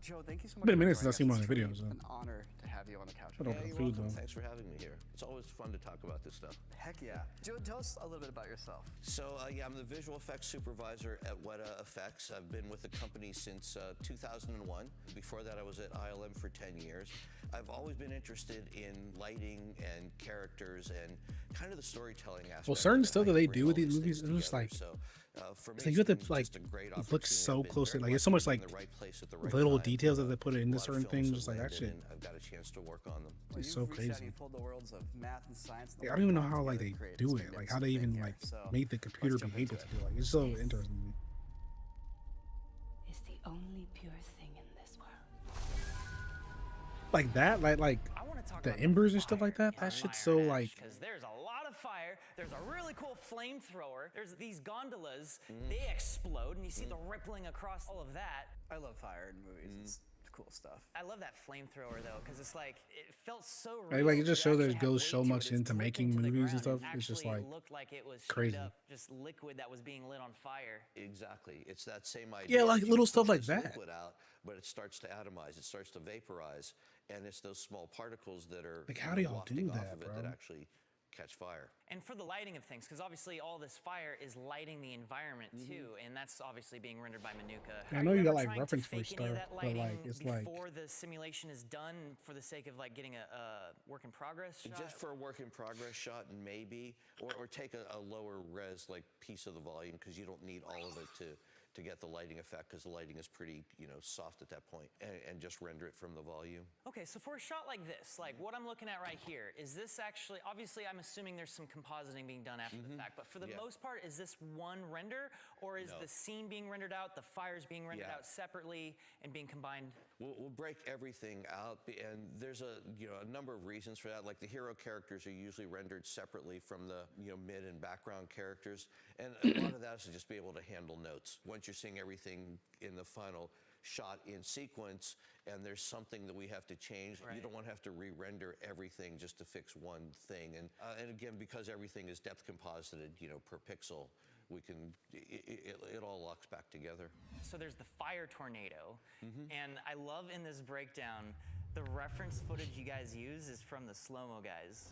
Joe, thank you so much. It's been a minute since I've seen one of the videos. An honor to have you on the couch. I don't know food though. Thanks for having me here. It's always fun to talk about this stuff. Heck yeah. Joe, tell us a little bit about yourself. So, yeah, I'm the visual effects supervisor at Weta Effects. I've been with the company since 2001. Before that, I was at ILM for 10 years. I've always been interested in lighting and characters and kind of the storytelling aspect. Well, certain stuff that they do with these movies, it's just like, for me, so you have to like look so closely. Like, it's so much like little details that they put into certain things. Just like that shit. I've got a chance to work on them. It's so crazy. You pulled the worlds of math and science. I don't even know how like they do it. Like how they even like made the computer be able to do it. Like, it's so interesting to me. It's the only pure thing in this world. Like that, like the embers and stuff like that. That shit's so like. Because there's a lot of fire. There's a really cool flamethrower. There's these gondolas. They explode, and you see the rippling across all of that. I love fire in movies. It's cool stuff. I love that flamethrower though, because it's like it felt so real. Like it just shows that it goes so much into making movies and stuff. It's just like looked like it was crazy. Up, just liquid that was being lit on fire. Exactly. It's that same idea. Yeah, like little stuff like that. Liquid out, but it starts to atomize. It starts to vaporize, and it's those small particles that are like, how do y'all do that, bro? That actually catch fire. And for the lighting of things, because obviously all this fire is lighting the environment too, and that's obviously being rendered by Manuka. I know you got like reference for stuff, but like it's like before the simulation is done, for the sake of like getting a work in progress shot? Just for a work in progress shot, maybe, or take a lower res like piece of the volume, because you don't need all of it to get the lighting effect, because the lighting is pretty, soft at that point, and just render it from the volume. Okay, so for a shot like this, like what I'm looking at right here, is this actually, obviously I'm assuming there's some compositing being done after the fact, but for the most part, is this one render, or is the scene being rendered out, the fires being rendered out separately and being combined? We'll break everything out, and there's a number of reasons for that. Like the hero characters are usually rendered separately from the mid and background characters, and a lot of that is to just be able to handle notes. Once you're seeing everything in the final shot in sequence, and there's something that we have to change, you don't want to have to re-render everything just to fix one thing. And again, because everything is depth composited, per pixel, we can it all locks back together. So there's the fire tornado, and I love in this breakdown the reference footage you guys use is from the slow-mo guys.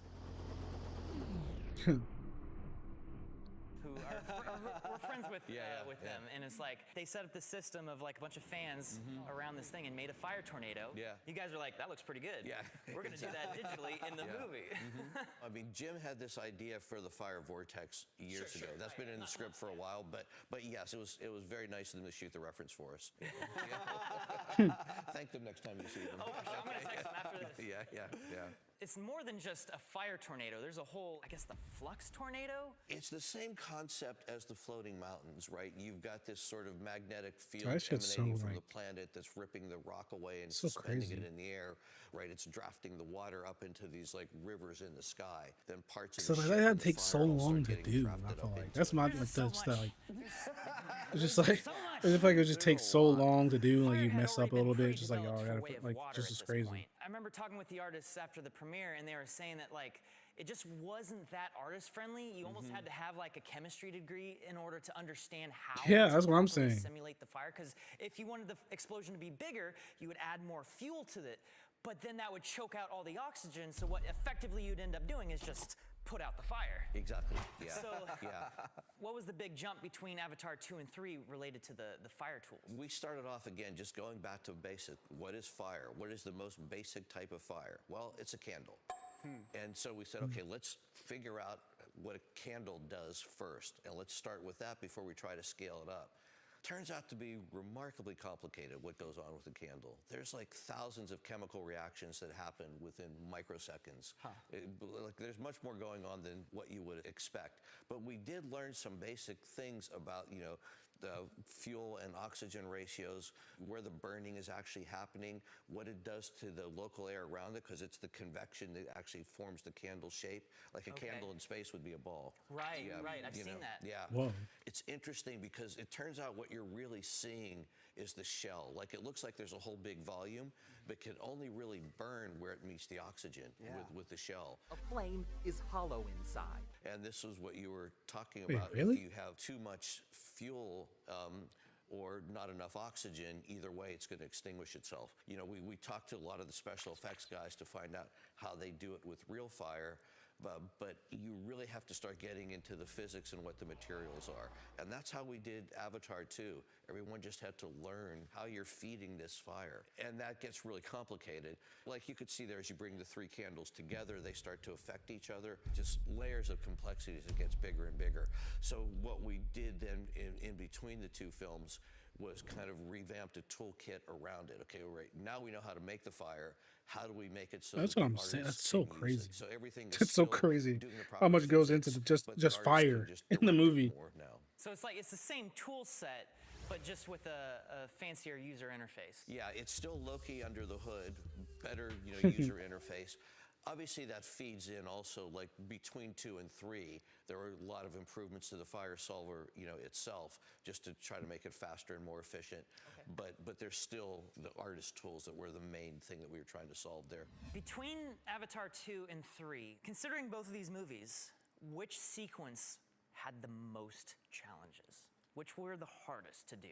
We're friends with them, and it's like they set up the system of like a bunch of fans around this thing and made a fire tornado. Yeah. You guys are like, that looks pretty good. Yeah. We're gonna do that digitally in the movie. I mean, Jim had this idea for the fire vortex years ago. That's been in the script for a while, but yes, it was very nice of them to shoot the reference for us. Thank them next time you see them. Oh, for sure. I'm gonna text them after this. Yeah. It's more than just a fire tornado. There's a whole, I guess, the flux tornado? It's the same concept as the floating mountains, right? You've got this sort of magnetic field emanating from the planet that's ripping the rock away and suspending it in the air, right? It's drafting the water up into these like rivers in the sky. Then parts of the ship that takes so long to do. I feel like that's my like the stuff. Like, it's just like As if like it just takes so long to do, and like Fire you had mess already up a little been bit, just like, oh, pre-developed I for gotta Way of like Water just at as this crazy. point. I remember talking with the artists after the premiere, and they were saying that like it just wasn't that artist friendly. You almost had to have like a chemistry degree in order to understand how Yeah, to that's what I'm properly saying. simulate the fire. Because if you wanted the explosion to be bigger, you would add more fuel to it, but then that would choke out all the oxygen. So what effectively you'd end up doing is just put out the fire. Exactly. Yeah. So yeah. what was the big jump between Avatar 2 and 3 related to the fire tools? We started off again just going back to basic. What is fire? What is the most basic type of fire? Well, it's a candle. And so we said, okay, let's figure out what a candle does first, and let's start with that before we try to scale it up. Turns out to be remarkably complicated what goes on with a candle. There's like thousands of chemical reactions that happen within microseconds. Like there's much more going on than what you would expect. But we did learn some basic things about, you know, the fuel and oxygen ratios, where the burning is actually happening, what it does to the local air around it, because it's the convection that actually forms the candle shape. Like a candle in space would be a ball. Right, right. I've seen that. Yeah. Whoa. It's interesting because it turns out what you're really seeing is the shell. Like it looks like there's a whole big volume, but can only really burn where it meets the oxygen with the shell. A flame is hollow inside. And this is what you were talking about. really? If you have too much fuel or not enough oxygen, either way, it's going to extinguish itself. You know, we talked to a lot of the special effects guys to find out how they do it with real fire. But you really have to start getting into the physics and what the materials are. And that's how we did Avatar 2. Everyone just had to learn how you're feeding this fire. And that gets really complicated. Like you could see there, as you bring the three candles together, they start to affect each other. Just layers of complexity as it gets bigger and bigger. So what we did then in between the two films was kind of revamped a toolkit around it. Okay, right, now we know how to make the fire. How do we make it so That's that what the I'm saying. artists That's so can use crazy. it? So everything is It's so still crazy doing the how proper much goes into physics, just but the artists can fire just in the direct it movie. more now. So it's like it's the same tool set, but just with a fancier user interface. Yeah, it's still low-key under the hood, better user interface. Obviously, that feeds in also, like between 2 and 3, there were a lot of improvements to the fire solver, itself, just to try to make it faster and more efficient. Okay. But there's still the artist tools that were the main thing that we were trying to solve there. Between Avatar 2 and 3, considering both of these movies, which sequence had the most challenges? Which were the hardest to do?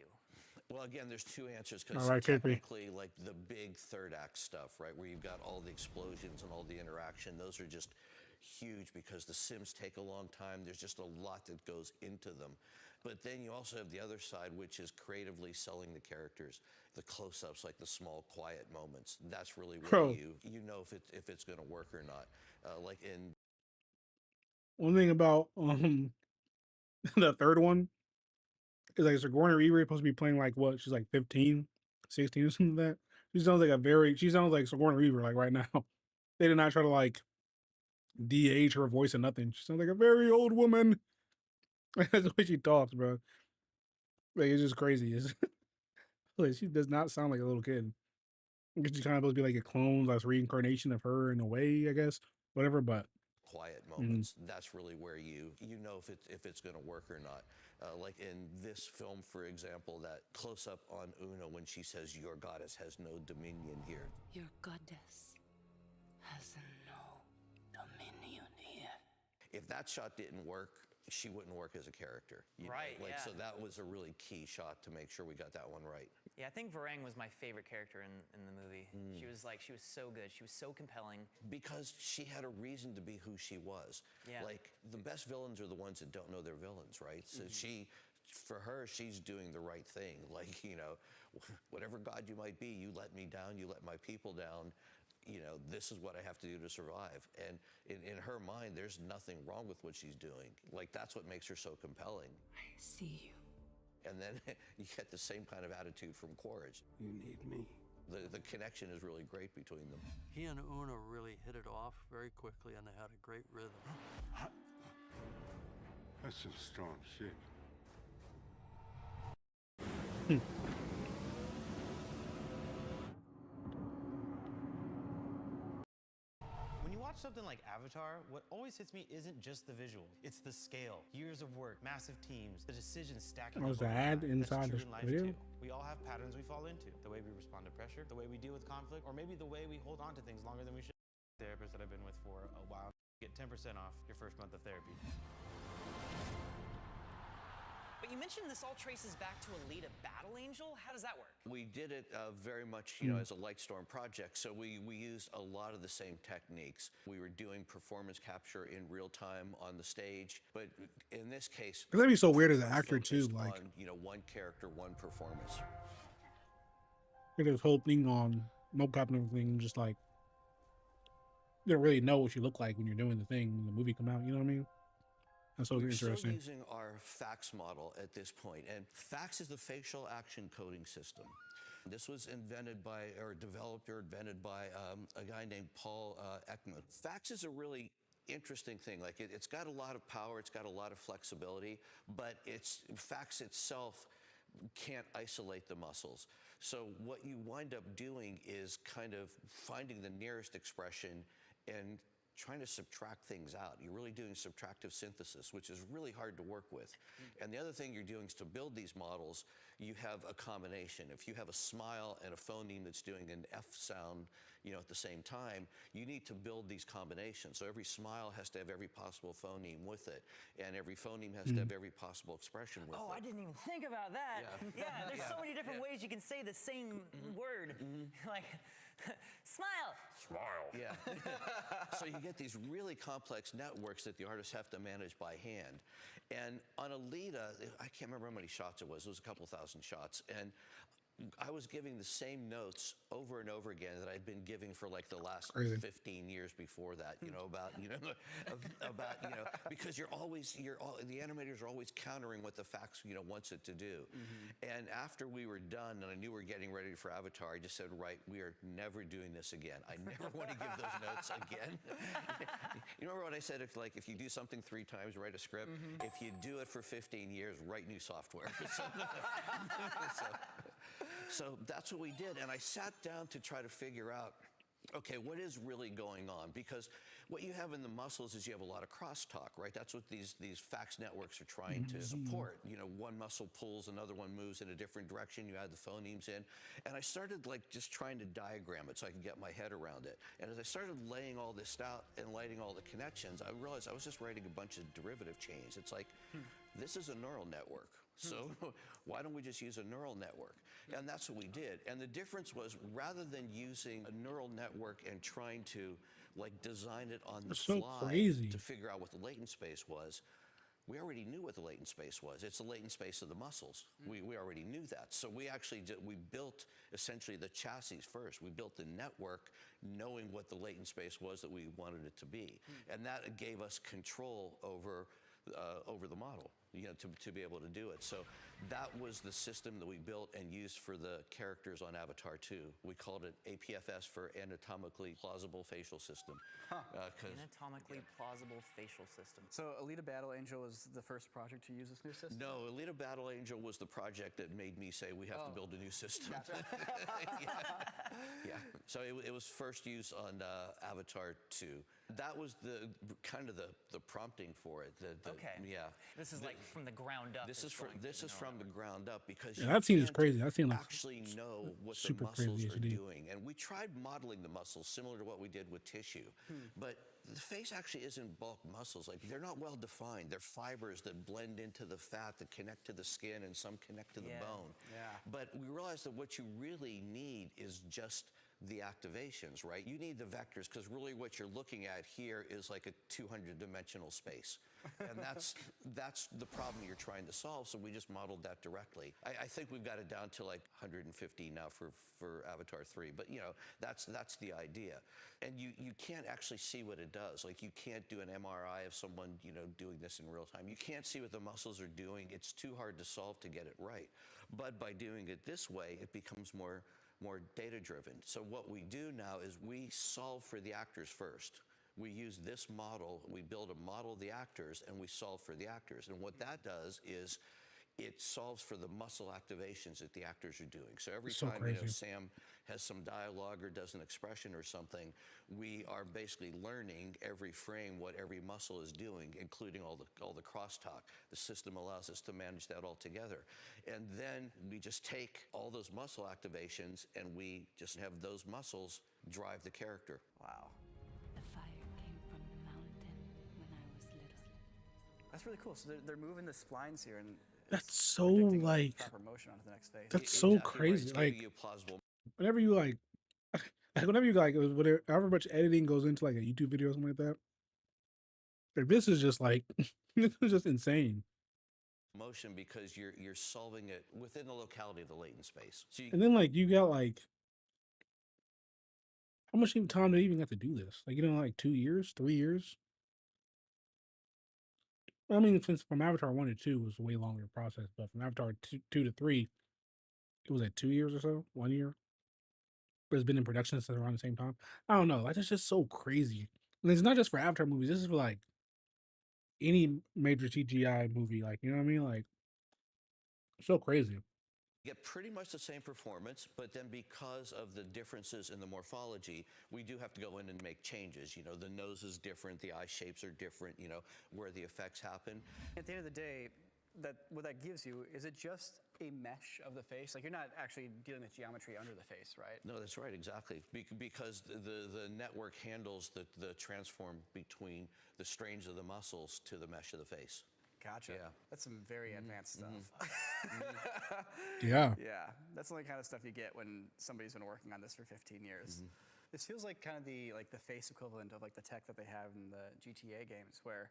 Well, again, there's two answers, because All right, technically, like the big third act stuff, right, where you've got all the explosions and all the interaction, those are just huge because the sims take a long time. There's just a lot that goes into them. But then you also have the other side, which is creatively selling the characters, the close-ups, like the small, quiet moments. That's really where you know if it's going to work or not. Like in One thing about the third one is like Sigourney Weaver is supposed to be playing like what? She's like 15, 16 or something like that. She sounds like Sigourney Weaver like right now. They did not try to like de-age her voice or nothing. She sounds like a very old woman. That's the way she talks, bro. Like it's just crazy. Like she does not sound like a little kid. I guess she's kind of supposed to be like a clone, like reincarnation of her in a way, I guess. Whatever, but quiet moments, that's really where you know if it's going to work or not. Like in this film, for example, that close-up on Una when she says, "Your goddess has no dominion here." Your goddess has no dominion here. If that shot didn't work, she wouldn't work as a character. Right, Like, yeah. so that was a really key shot to make sure we got that one right. Yeah, I think Varang was my favorite character in the movie. She was so good. She was so compelling. Because she had a reason to be who she was. Yeah. Like, the best villains are the ones that don't know they're villains, right? So for her, she's doing the right thing. Like, whatever God you might be, you let me down, you let my people down. This is what I have to do to survive. And in her mind, there's nothing wrong with what she's doing. Like, that's what makes her so compelling. I see you. And then you get the same kind of attitude from Quaritch. You need me. The connection is really great between them. He and Una really hit it off very quickly, and they had a great rhythm. That's some strong shit. When you watch something like Avatar, what always hits me isn't just the visual. It's the scale, years of work, massive teams, the decisions stacking up. Was the over ad time. That's inside true the in life video? too. We all have patterns we fall into. The way we respond to pressure, the way we deal with conflict, or maybe the way we hold on to things longer than we should. Therapist that I've been with for a while. Get 10% off your first month of therapy. But you mentioned this all traces back to Alita Battle Angel. How does that work? We did it very much, you know, as a Lightstorm project. So we used a lot of the same techniques. We were doing performance capture in real time on the stage, but in this case, That'd be so weird as an actor too, like on, you know, one character, one performance. look at this whole thing on mocap and everything, just like you don't really know what you look like when you're doing the thing when the movie come out. You know what I mean? That's so We're interesting. still using our FACS model at this point, and FACS is the facial action coding system. This was invented by, or developed or invented by a guy named Paul Ekman. FACS is a really interesting thing. Like it's got a lot of power, it's got a lot of flexibility, but FACS itself can't isolate the muscles. So what you wind up doing is kind of finding the nearest expression and trying to subtract things out. You're really doing subtractive synthesis, which is really hard to work with. And the other thing you're doing is to build these models, you have a combination. If you have a smile and a phoneme that's doing an F sound, you know, at the same time, you need to build these combinations. So every smile has to have every possible phoneme with it, and every phoneme has to have every possible expression with it. Oh, I didn't even think about that. Yeah, there's so many different ways you can say the same word. Like, smile. Smile. Yeah. So you get these really complex networks that the artists have to manage by hand. And on Alita, I can't remember how many shots it was a couple thousand shots. And I was giving the same notes over and over again that I'd been giving for like the last 15 years before that, you know, about, because the animators are always countering what the FACS, wants it to do. And after we were done and I knew we were getting ready for Avatar, I just said, right, we are never doing this again. I never want to give those notes again. You remember what I said? If you do something 3 times, write a script. If you do it for 15 years, write new software. So that's what we did, and I sat down to try to figure out, okay, what is really going on? Because what you have in the muscles is you have a lot of crosstalk, right? That's what these FACS networks are trying to support. One muscle pulls, another one moves in a different direction. You add the phonemes in, and I started just trying to diagram it so I could get my head around it. And as I started laying all this out and lighting all the connections, I realized I was just writing a bunch of derivative chains. It's like, this is a neural network. So why don't we just use a neural network? And that's what we did. And the difference was, rather than using a neural network and trying to design it on the fly to figure out what the latent space was, we already knew what the latent space was. It's the latent space of the muscles. We already knew that. So we actually we built essentially the chassis first. We built the network knowing what the latent space was that we wanted it to be. And that gave us control over the model, to be able to do it. So that was the system that we built and used for the characters on Avatar 2. We called it APFS for Anatomically Plausible Facial System. Anatomically plausible facial system. So Alita Battle Angel was the first project to use this new system? No, Alita Battle Angel was the project that made me say we have to build a new system. Gotcha. Yeah. So it was first used on Avatar 2. That was the kind of the prompting for it. Okay. Yeah. This is from the ground up. This is from the ground up, because that scene is crazy. That scene actually know what the muscles are doing. And we tried modeling the muscles similar to what we did with tissue, but the face actually isn't bulk muscles. They're not well defined. They're fibers that blend into the fat, that connect to the skin, and some connect to the bone. Yeah. But we realized that what you really need is just the activations, right? You need the vectors, because really what you're looking at here is like a 200-dimensional space. And that's the problem you're trying to solve, so we just modeled that directly. I think we've got it down to 150 now for Avatar 3, but that's the idea. And you can't actually see what it does. You can't do an MRI of someone, doing this in real time. You can't see what the muscles are doing. It's too hard to solve to get it right. But by doing it this way, it becomes more data-driven. So what we do now is we solve for the actors first. We use this model, we build a model of the actors, and we solve for the actors. And what that does is it solves for the muscle activations that the actors are doing. So every So time crazy. Sam has some dialogue or does an expression or something, we are basically learning every frame what every muscle is doing, including all the crosstalk. The system allows us to manage that all together. And then we just take all those muscle activations and we just have those muscles drive the character. Wow. The fire came from the mountain when I was little. That's really cool. So they're moving the splines here and That's so predicting like proper motion onto the next phase. that's so Exactly right. crazy. It's giving Like you plausible. whenever you like whatever, however much editing goes into like a YouTube video or something like that. Like this is just like this is just insane. Motion because you're solving it within the locality of the latent space. So And then like you got like how much even time do you even have to do this? Like like 2 years, 3 years? I mean, since from Avatar 1 to 2 was a way longer process, but from Avatar 2 to 3, it was at 2 years or so, 1 year. But it's been in production since around the same time. I don't know. Like that's just so crazy. And it's not just for Avatar movies. This is for like any major CGI movie. Like you know what I mean? Like so crazy. get pretty much the same performance, but then because of the differences in the morphology, we do have to go in and make changes. The nose is different, the eye shapes are different, where the effects happen. At the end of the day, what that gives you, is it just a mesh of the face? Like you're not actually dealing with geometry under the face, right? No, that's right, exactly. Because the network handles the transform between the strains of the muscles to the mesh of the face. Gotcha. Yeah. That's some very advanced stuff. Yeah. Yeah. That's the only kind of stuff you get when somebody's been working on this for 15 years. This feels like kind of the face equivalent of like the tech that they have in the GTA games, where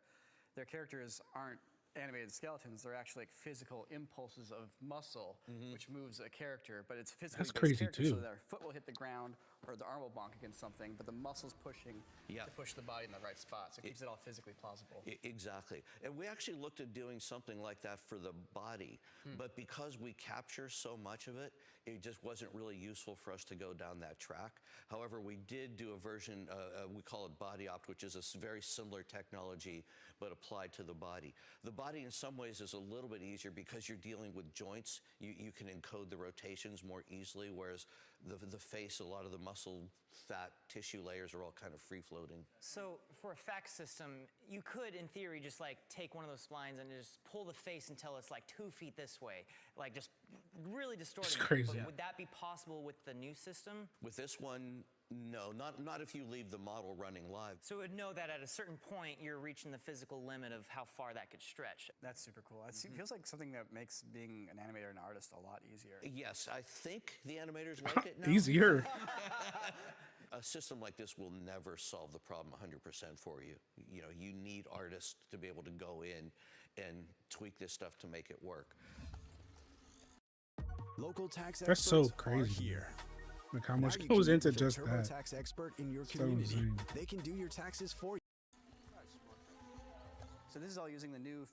their characters aren't animated skeletons, they're actually like physical impulses of muscle, which moves a character, but it's physically That's based crazy, character, too. so their foot will hit the ground or the arm will bonk against something, but the muscle's pushing to push the body in the right spot, so it keeps it all physically plausible. Exactly. And we actually looked at doing something like that for the body, but because we capture so much of it, it just wasn't really useful for us to go down that track. However, we did do a version, we call it Body Opt, which is a very similar technology, but applied to the body. The body in some ways is a little bit easier because you're dealing with joints. You can encode the rotations more easily, whereas the face, a lot of the muscle, fat, tissue layers are all kind of free-floating. So for a fax system, you could, in theory, just like take one of those splines and just pull the face until it's like 2 feet this way, like just really distorting It's it. crazy. But Yeah. would that be possible with the new system? With this one, no, not if you leave the model running live. So it would know that at a certain point, you're reaching the physical limit of how far that could stretch. That's super cool. It feels like something that makes being an animator and artist a lot easier. Yes, I think the animators like it now. Easier. A system like this will never solve the problem 100% for you. You need artists to be able to go in and tweak this stuff to make it work. Local tax That's so experts are crazy. here. Like how Now much you goes can into meet with a just that. TurboTax expert in your So community. insane. They can do your taxes for you. So this is all using the new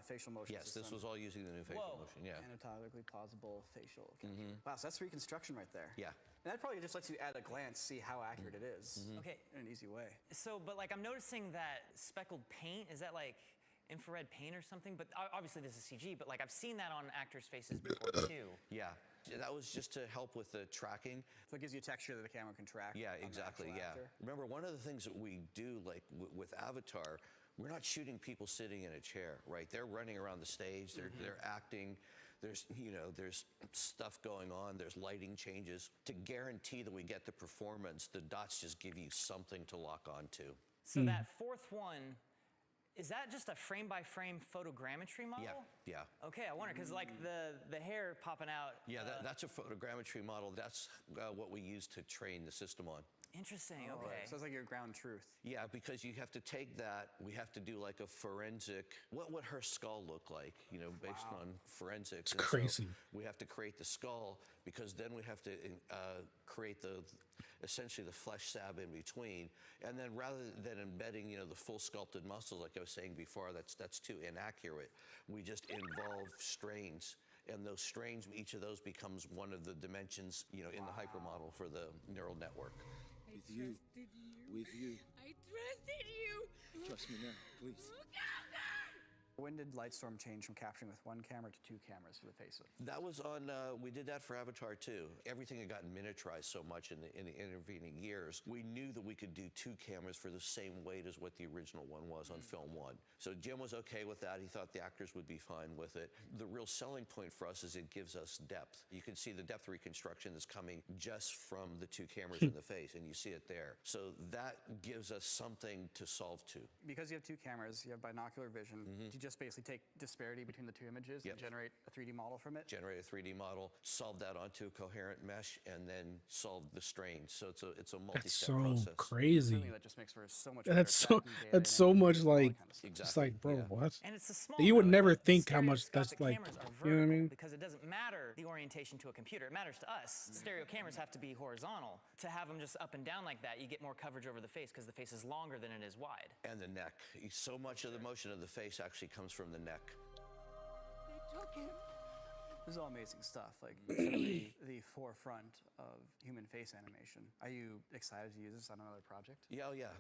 facial motion Yes, system. this was all using the new facial motion, yeah. Anatomically plausible facial capture. Wow, so that's reconstruction right there. Yeah. And that probably just lets you at a glance see how accurate it is. Okay. In an easy way. So, but like I'm noticing that speckled paint, is that like infrared paint or something? But obviously this is CG, but like I've seen that on actors' faces before too. Yeah, that was just to help with the tracking. So it gives you texture that the camera can track. Yeah, on the exactly, actual yeah. actor. Remember, one of the things that we do, like with Avatar, we're not shooting people sitting in a chair, right? They're running around the stage, they're acting, there's stuff going on, there's lighting changes. To guarantee that we get the performance, the dots just give you something to lock onto. So that fourth one, is that just a frame-by-frame photogrammetry model? Yeah. Okay, I wonder, because like the hair popping out. Yeah, that's a photogrammetry model. That's what we use to train the system on. Interesting, Oh, okay. So it's like your ground truth. Yeah, because you have to take that, we have to do like a forensic, what would her skull look like, based on forensics. It's crazy. We have to create the skull, because then we have to create essentially the flesh sab in between. And then rather than embedding, the full sculpted muscles, like I was saying before, that's too inaccurate. We just involve strains. And those strains, each of those becomes one of the dimensions, in the hypermodel for the neural network. With you. I trusted you. Trust me now, please. When did Lightstorm change from capturing with one camera to 2 cameras for the facelift? That was on, we did that for Avatar 2. Everything had gotten miniaturized so much in the intervening years, we knew that we could do 2 cameras for the same weight as what the original one was on film 1. So Jim was okay with that. He thought the actors would be fine with it. The real selling point for us is it gives us depth. You can see the depth reconstruction that's coming just from the 2 cameras in the face, and you see it there. So that gives us something to solve to. Because you have 2 cameras, you have binocular vision, you just basically take disparity between the 2 images and generate a 3D model from it? Generate a 3D model, solve that onto a coherent mesh, and then solve the strain. So it's a multi-step process. That's so crazy. That just makes for so much That's so much like, it's like, bro, what? And it's the small You would note, never like, think how much that's stereoscopic like, cameras are you know what I vertical mean? Because it doesn't matter the orientation to a computer. It matters to us. Stereo cameras have to be horizontal. To have them just up and down like that, you get more coverage over the face because the face is longer than it is wide. And the neck. So much of the motion of the face actually comes from the neck. They took him. This is all amazing stuff, like the forefront of human face animation. Are you excited to use this on another project? Yeah,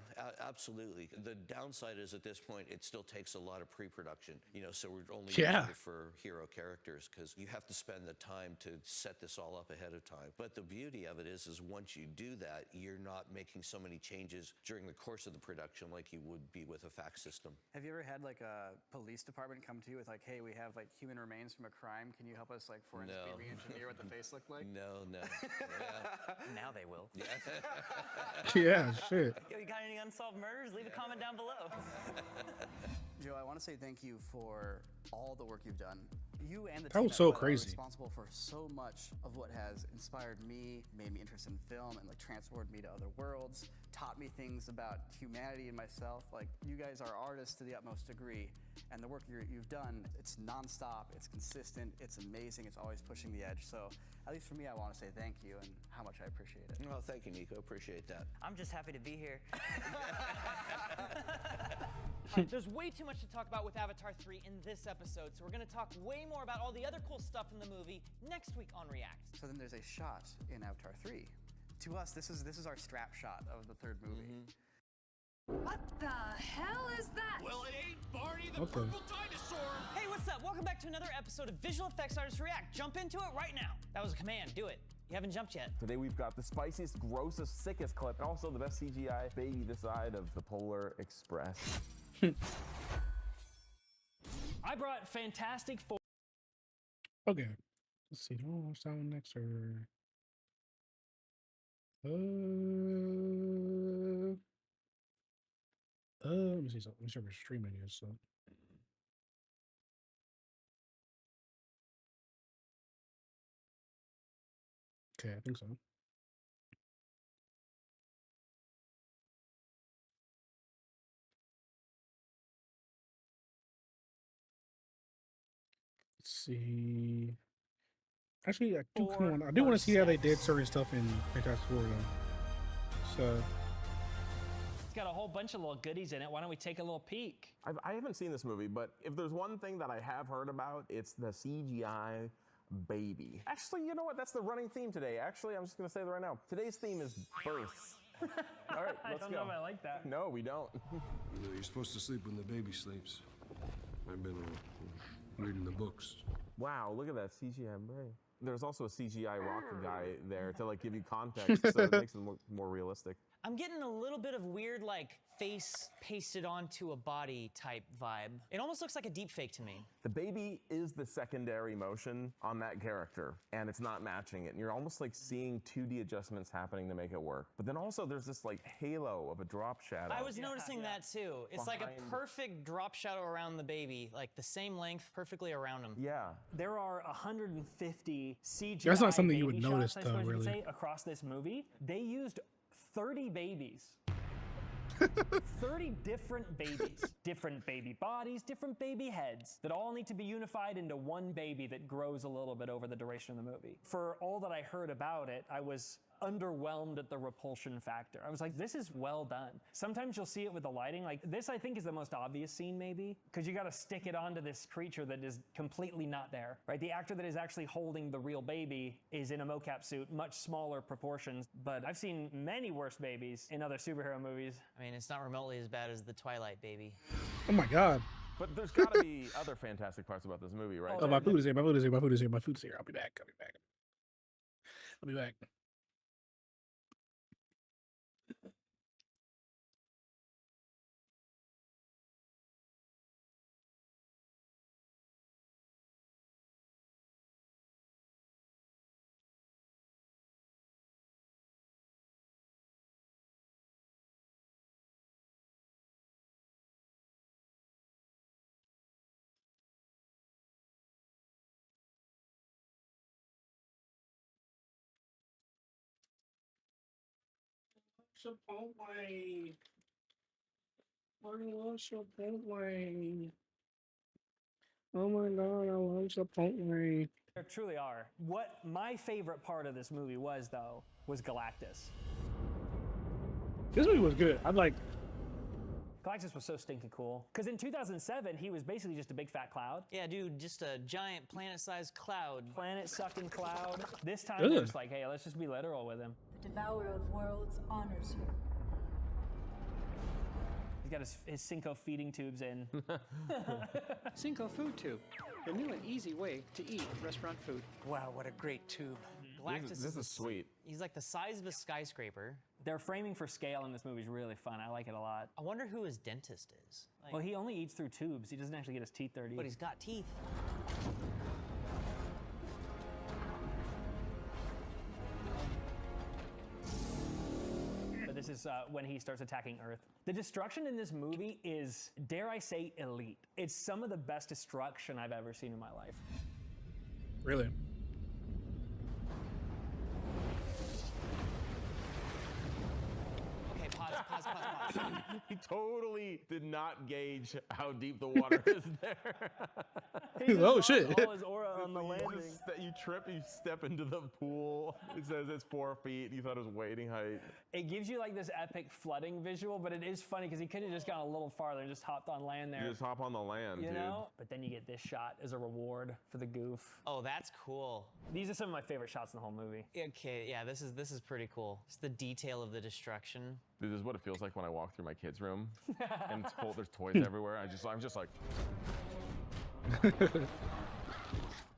absolutely. The downside is at this point, it still takes a lot of pre-production, so we're only using it for hero characters because you have to spend the time to set this all up ahead of time. But the beauty of it is once you do that, you're not making so many changes during the course of the production like you would be with a fax system. Have you ever had like a police department come to you with like, hey, we have like human remains from a crime, can you help us like forensically re-engineer what the face looked like? No. Now they will. Yeah, shit. Yo, you got any unsolved murders? Leave a comment down below. Joe, I want to say thank you for all the work you've done. You and the That team was at so Weta are crazy. responsible for so much of what has inspired me, made me interested in film, and like transported me to other worlds, taught me things about humanity and myself. Like, you guys are artists to the utmost degree, and the work you've done, it's nonstop, it's consistent, it's amazing, it's always pushing the edge. So, at least for me, I want to say thank you and how much I appreciate it. Well, thank you, Nico. Appreciate that. I'm just happy to be here. All right, there's way too much to talk about with Avatar 3 in this episode, so we're going to talk way more about all the other cool stuff in the movie next week on React. So then there's a shot in Avatar 3. To us, this is our strap shot of the 3rd movie. What the hell is that? Well, it ain't Barney the Okay. purple dinosaur. Hey, what's up? Welcome back to another episode of Visual Effects Artists React. Jump into it right now. That was a command. Do it. You haven't jumped yet. Today we've got the spiciest, grossest, sickest clip, and also the best CGI baby this side of the Polar Express. I brought Fantastic Four. Okay. Let's see. Do I want to watch that one next or? Let me see something. Let me see if we're streaming here. So. Okay, I think so. Let's see. Actually, I do kind of want. I do want to see how they did certain stuff in Fantastic Four, though. So. It's got a whole bunch of little goodies in it. Why don't we take a little peek? I haven't seen this movie, but if there's one thing that I have heard about, it's the CGI baby. Actually, you know what? That's the running theme today. Actually, I'm just going to say that right now. Today's theme is births. All right, let's go. I don't know if I like that. No, we don't. You're supposed to sleep when the baby sleeps. I've been reading the books. Wow, look at that CGI baby. There's also a CGI rock guy there to like give you context, so it makes it more realistic. I'm getting a little bit of weird, like, face pasted onto a body type vibe. It almost looks like a deep fake to me. The baby is the secondary motion on that character, and it's not matching it. And you're almost like seeing 2D adjustments happening to make it work. But then also there's this like halo of a drop shadow. I was noticing that too. It's like a perfect drop shadow around the baby, like the same length, perfectly around him. Yeah. There are 150 CGI That's not something you would baby notice, shots, though, I suppose you could really. say, across this movie. They used 30 babies. 30 different babies, different baby bodies, different baby heads that all need to be unified into one baby that grows a little bit over the duration of the movie. For all that I heard about it, I was underwhelmed at the repulsion factor. I was like, this is well done. Sometimes you'll see it with the lighting. Like this, I think, is the most obvious scene maybe, because you got to stick it onto this creature that is completely not there, right? The actor that is actually holding the real baby is in a mocap suit, much smaller proportions, but I've seen many worse babies in other superhero movies. I mean, it's not remotely as bad as the Twilight baby. Oh my God. But there's got to be other fantastic parts about this movie, right? Oh, my food is here. My food is here. My food is here. My food is here. I'll be back. I'll be back. I'll be back. Chipotle. I love Chipotle. Oh my god, I love Chipotle. There truly are. What my favorite part of this movie was, though, was Galactus. This movie was good. I'm like, Galactus was so stinking cool. Because in 2007, he was basically just a big fat cloud. Yeah, dude, just a giant planet-sized cloud. Planet-sucking cloud. This time, Good. they're just like, hey, let's just be literal with him. The Devourer of Worlds honors you. He's got his Cinco feeding tubes in. Cinco Food Tube, the new and easy way to eat restaurant food. Wow, what a great tube. Galactus This is sweet. He's like the size of a skyscraper. Their framing for scale in this movie is really fun. I like it a lot. I wonder who his dentist is. Like, Well, he only eats through tubes. He doesn't actually get his teeth dirty. but he's got teeth. But this is when he starts attacking Earth. The destruction in this movie is, dare I say, elite. It's some of the best destruction I've ever seen in my life. really? Okay, pause. He totally did not gauge how deep the water is there. Oh shit. All his aura on the You landing. you trip, you step into the pool. It says it's 4 feet. You thought it was wading height. It gives you like this epic flooding visual, but it is funny because he could have just gone a little farther and just hopped on land there. You just hop on the land, You dude. know? But then you get this shot as a reward for the goof. Oh, that's cool. These are some of my favorite shots in the whole movie. Okay, yeah, this is pretty cool. It's the detail of the destruction. Dude, this is what it feels like when I walk through my kids' room and it's full. There's toys everywhere. I'm just like.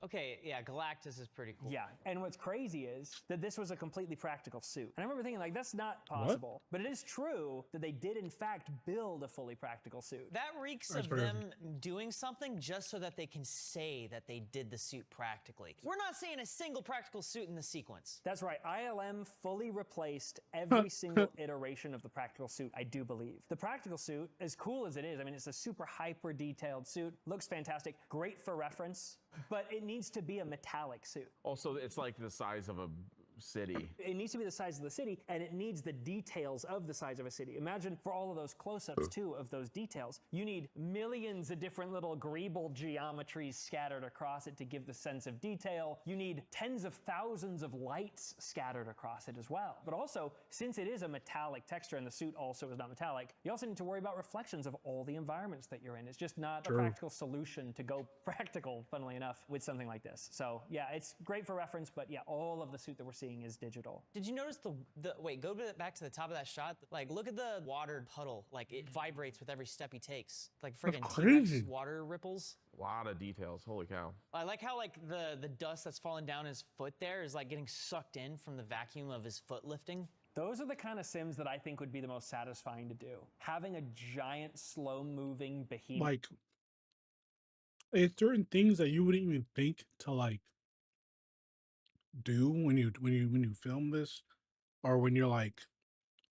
Okay, yeah, Galactus is pretty cool. Yeah, and what's crazy is that this was a completely practical suit. And I remember thinking, like, that's not possible. But it is true that they did, in fact, build a fully practical suit. That reeks That's of pretty- them doing something just so that they can say that they did the suit practically. We're not seeing a single practical suit in the sequence. That's right, ILM fully replaced every single iteration of the practical suit, I do believe. The practical suit, as cool as it is, I mean, it's a super hyper detailed suit, looks fantastic, great for reference, but it needs to be a metallic suit. Also, it's like the size of a city. It needs to be the size of the city, and it needs the details of the size of a city. Imagine for all of those close-ups, too, of those details, you need millions of different little greeble geometries scattered across it to give the sense of detail. You need tens of thousands of lights scattered across it as well. But also, since it is a metallic texture and the suit also is not metallic, you also need to worry about reflections of all the environments that you're in. It's just not a practical solution to go practical, funnily enough, with something like this. So yeah, it's great for reference, but yeah, all of the suit that we're seeing is digital. Did you notice wait, go back to the top of that shot? Like, look at the water puddle. Like, it vibrates with every step he takes. Like friggin' crazy. T-Rex water ripples. A lot of details. Holy cow. I like how, like, the dust that's falling down his foot there is, like, getting sucked in from the vacuum of his foot lifting. Those are the kind of sims that I think would be the most satisfying to do. Having a giant, slow-moving behemoth. Like, there's certain things that you wouldn't even think to like do when you film this, or when you're like,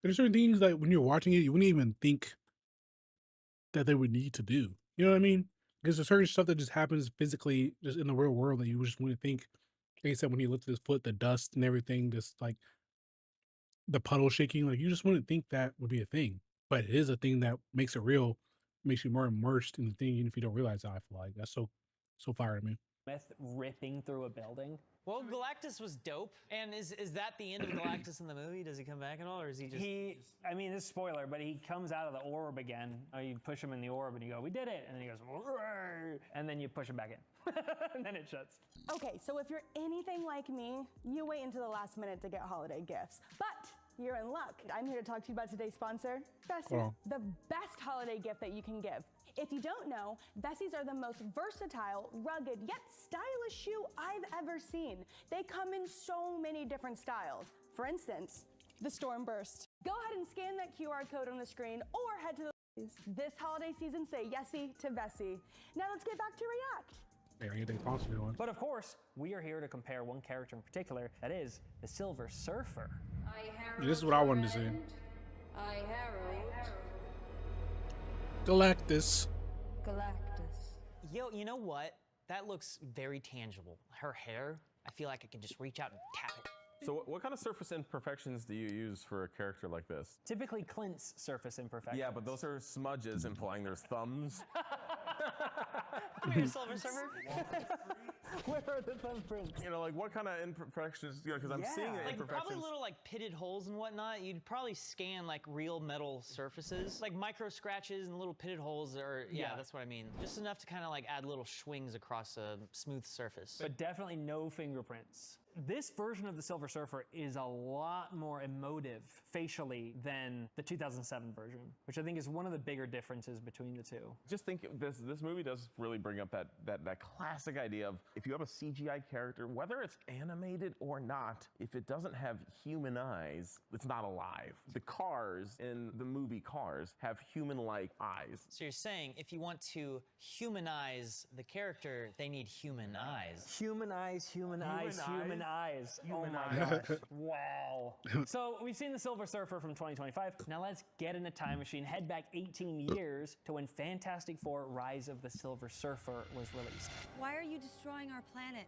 there's certain things that when you're watching it, you wouldn't even think that they would need to do. You know what I mean? Because there's certain stuff that just happens physically, just in the real world, that you just wouldn't think. Like I said, when he lifted his foot, the dust and everything, just like the puddle shaking, like you just wouldn't think that would be a thing. But it is a thing that makes it real, makes you more immersed in the thing, even if you don't realize how. I feel like that's so fire to me. Ripping through a building. Well, Galactus was dope. And is that the end of Galactus in the movie? Does he come back at all, or is he just... I mean, this is spoiler, but he comes out of the orb again. You push him in the orb and you go, we did it. And then he goes, "Roar," and then you push him back in. And then it shuts. Okay, so if you're anything like me, you wait until the last minute to get holiday gifts. But you're in luck. I'm here to talk to you about today's sponsor, Bessie. Oh. The best holiday gift that you can give. If you don't know, Bessies are the most versatile, rugged, yet stylish shoe I've ever seen. They come in so many different styles. For instance, the Stormburst. Go ahead and scan that QR code on the screen or head to the this holiday season, say yesy to Bessie. Now let's get back to React. But of course, we are here to compare one character in particular, that is the Silver Surfer. This is what I wanted to see. I herald Galactus. Yo, you know what? That looks very tangible. Her hair, I feel like I can just reach out and tap it. So what kind of surface imperfections do you use for a character like this? Typically Clint's surface imperfections. Yeah, but those are smudges implying there's thumbs. Are you a Silver Surfer? Where are the thumbprints? You know, like what kind of imperfections, you know, because I'm seeing the like imperfections. probably little like pitted holes and whatnot. You'd probably scan like real metal surfaces, like micro scratches and little pitted holes, or yeah, that's what I mean. Just enough to kind of like add little swings across a smooth surface. But definitely no fingerprints. This version of the Silver Surfer is a lot more emotive facially than the 2007 version, which I think is one of the bigger differences between the two. Just think this movie does really bring up that classic idea of if you have a CGI character, whether it's animated or not, if it doesn't have human eyes, it's not alive. The cars in the movie Cars have human-like eyes. So you're saying if you want to humanize the character, they need human eyes. Human eyes, human eyes, human eyes. Oh my gosh. Wow. So we've seen the Silver Surfer from 2025. Now let's get in a time machine, head back 18 years to when Fantastic Four Rise of the Silver Surfer was released. Why are you destroying our planet?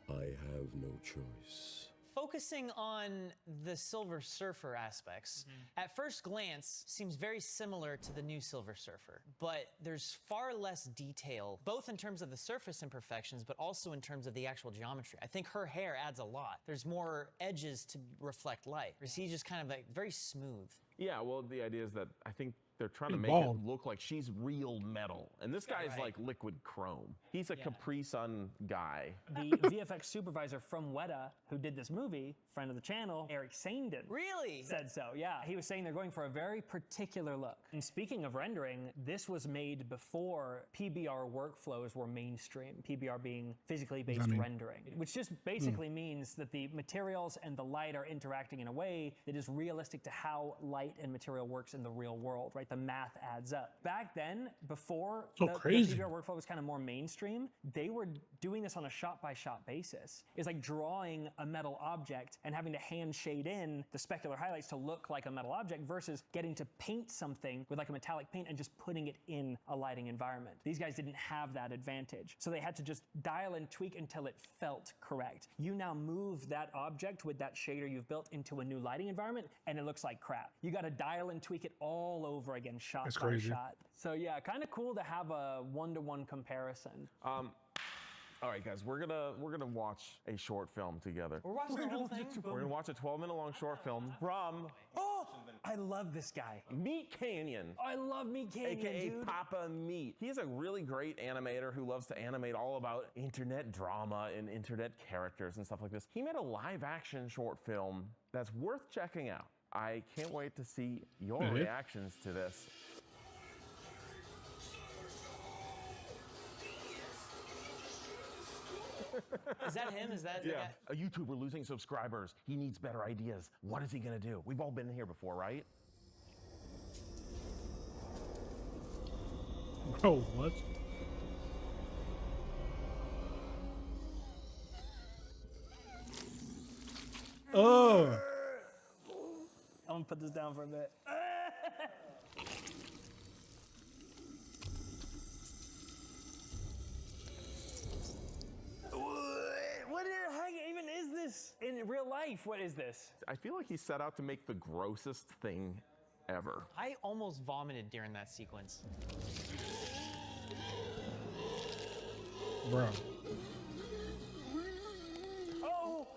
I have no choice. Focusing on the Silver Surfer aspects, at first glance, seems very similar to the new Silver Surfer, but there's far less detail, both in terms of the surface imperfections, but also in terms of the actual geometry. I think her hair adds a lot. There's more edges to reflect light. Or is he just kind of like very smooth? Yeah, well, the idea is that I think they're trying to make bald. it look like she's real metal. And this guy's like liquid chrome. He's a Capri Sun guy. The VFX supervisor from Weta, who did this movie, friend of the channel, Eric Saindon. Really? Said so, yeah. He was saying they're going for a very particular look. And speaking of rendering, this was made before PBR workflows were mainstream. PBR being physically based rendering, which just basically means that the materials and the light are interacting in a way that is realistic to how light and material works in the real world, right? The math adds up. Back then, before the PBR workflow was kind of more mainstream, they were doing this on a shot-by-shot basis. It's like drawing a metal object and having to hand shade in the specular highlights to look like a metal object versus getting to paint something with like a metallic paint and just putting it in a lighting environment. These guys didn't have that advantage. So they had to just dial and tweak until it felt correct. You now move that object with that shader you've built into a new lighting environment and it looks like crap. You got to dial and tweak it all over again, shot by shot. So yeah, kind of cool to have a one-to-one comparison. All right, guys, we're gonna watch a short film together. We're watching the whole thing? We're gonna watch a 12-minute long short film from I love this guy. Meat Canyon. I love Meat Canyon, AKA dude. Papa Meat. He's a really great animator who loves to animate all about internet drama and internet characters and stuff like this. He made a live-action short film that's worth checking out. I can't wait to see your reactions to this. Is that him? Is that the guy? A YouTuber losing subscribers. He needs better ideas. What is he gonna do? We've all been here before, right? Bro, what? Oh! I'm gonna put this down for a bit. What the heck even is this? In real life, what is this? I feel like he set out to make the grossest thing ever. I almost vomited during that sequence. Bro. Oh!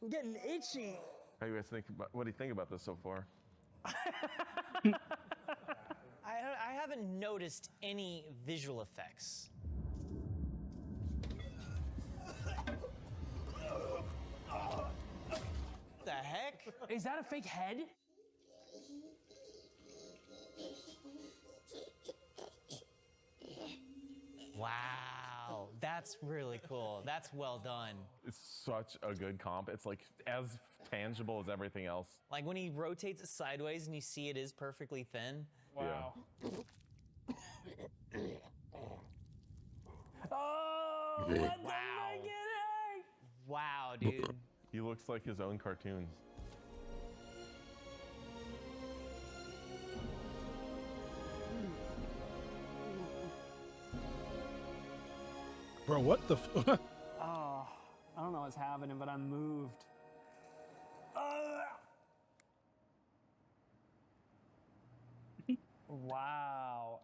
I'm getting itchy. How do you guys think about, what do you think about this so far? I haven't noticed any visual effects. The heck? Is that a fake head? Wow, that's really cool. That's well done. It's such a good comp. It's like as tangible as everything else. Like when he rotates it sideways and you see it is perfectly thin. Wow. Oh, what the frick? Wow, dude. He looks like his own cartoons. Bro, what the f- Oh, I don't know what's happening, but I'm moved. Wow.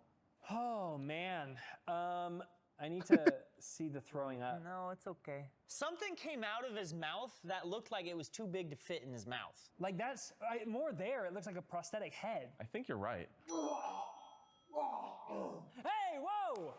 Oh, man. I need to see the throwing up. No, it's okay. Something came out of his mouth that looked like it was too big to fit in his mouth. Like that's more there. It looks like a prosthetic head. I think you're right. Hey, whoa!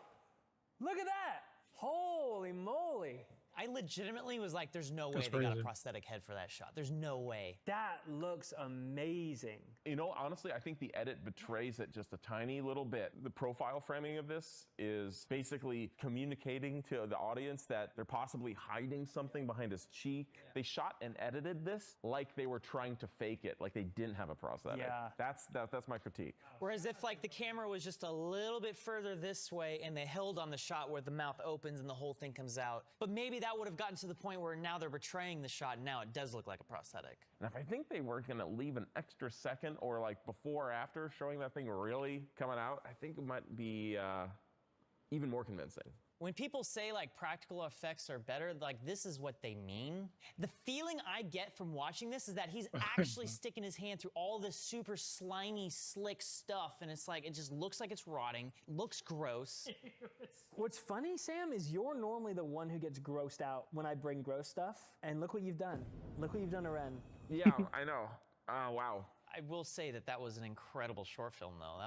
Look at that! Holy moly! I legitimately was like, there's no way That's they got a crazy. prosthetic head for that shot. There's no way. That looks amazing. You know, honestly, I think the edit betrays it just a tiny little bit. The profile framing of this is basically communicating to the audience that they're possibly hiding something behind his cheek. They shot and edited this like they were trying to fake it, like they didn't have a prosthetic. Yeah. That's my critique. Whereas if like the camera was just a little bit further this way and they held on the shot where the mouth opens and the whole thing comes out, but maybe that would have gotten to the point where now they're betraying the shot and now it does look like a prosthetic. And if I think they were gonna leave an extra second or like before or after showing that thing really coming out, I think it might be even more convincing. When people say like practical effects are better, like this is what they mean. The feeling I get from watching this is that he's actually sticking his hand through all this super slimy, slick stuff, and it's like, it just looks like it's rotting, looks gross. What's funny, Sam, is you're normally the one who gets grossed out when I bring gross stuff, and look what you've done. Look what you've done to Ren. Yeah, I know. Wow. I will say that that was an incredible short film, though.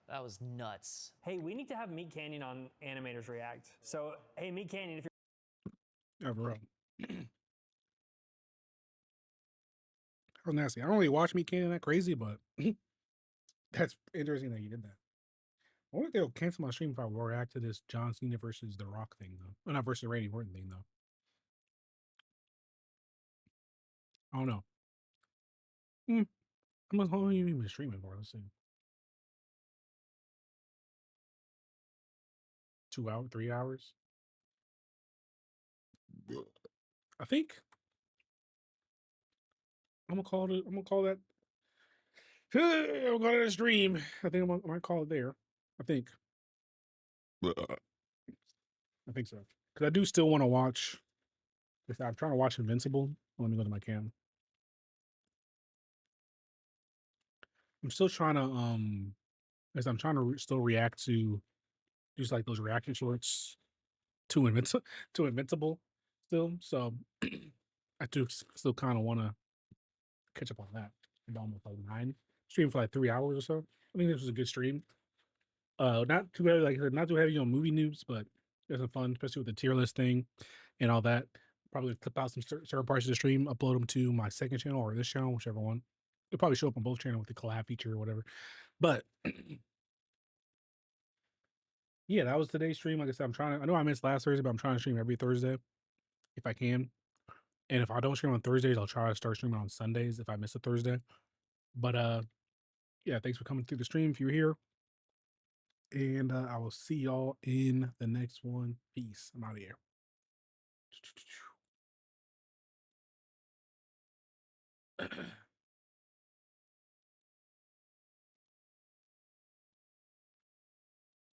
That was nuts. Hey, we need to have Meat Canyon on Animators React. So, hey, Meat Canyon, if you're... Yeah, bro. How nasty. I don't really watch Meat Canyon that crazy, but that's interesting that you did that. I wonder if they'll cancel my stream if I react to this John Cena versus The Rock thing, though. Well, not versus Randy Orton thing, though. I don't know. How much long have you been streaming for? Let's see. 2 hours, 3 hours? I think I'm gonna call that. I'm gonna call it a stream. I think I might call it there. I think so because I do still want to watch. I'm trying to watch Invincible. Let me go to my cam. I'm still trying to as I'm trying to still react to just like those reaction shorts to Invincible still. So I do still kind of want to catch up on that. I'm almost like 9 stream for like 3 hours or so. I think this was a good stream. Not too heavy, like I said, not too heavy on movie news, but it was fun, especially with the tier list thing and all that. Probably clip out some certain parts of the stream, upload them to my second channel or this channel, whichever one. It'll probably show up on both channels with the collab feature or whatever. But yeah, that was today's stream. Like I said, I know I missed last Thursday, but I'm trying to stream every Thursday if I can. And if I don't stream on Thursdays, I'll try to start streaming on Sundays if I miss a Thursday. But yeah, thanks for coming through the stream if you're here. And I will see y'all in the next one. Peace. I'm out of here.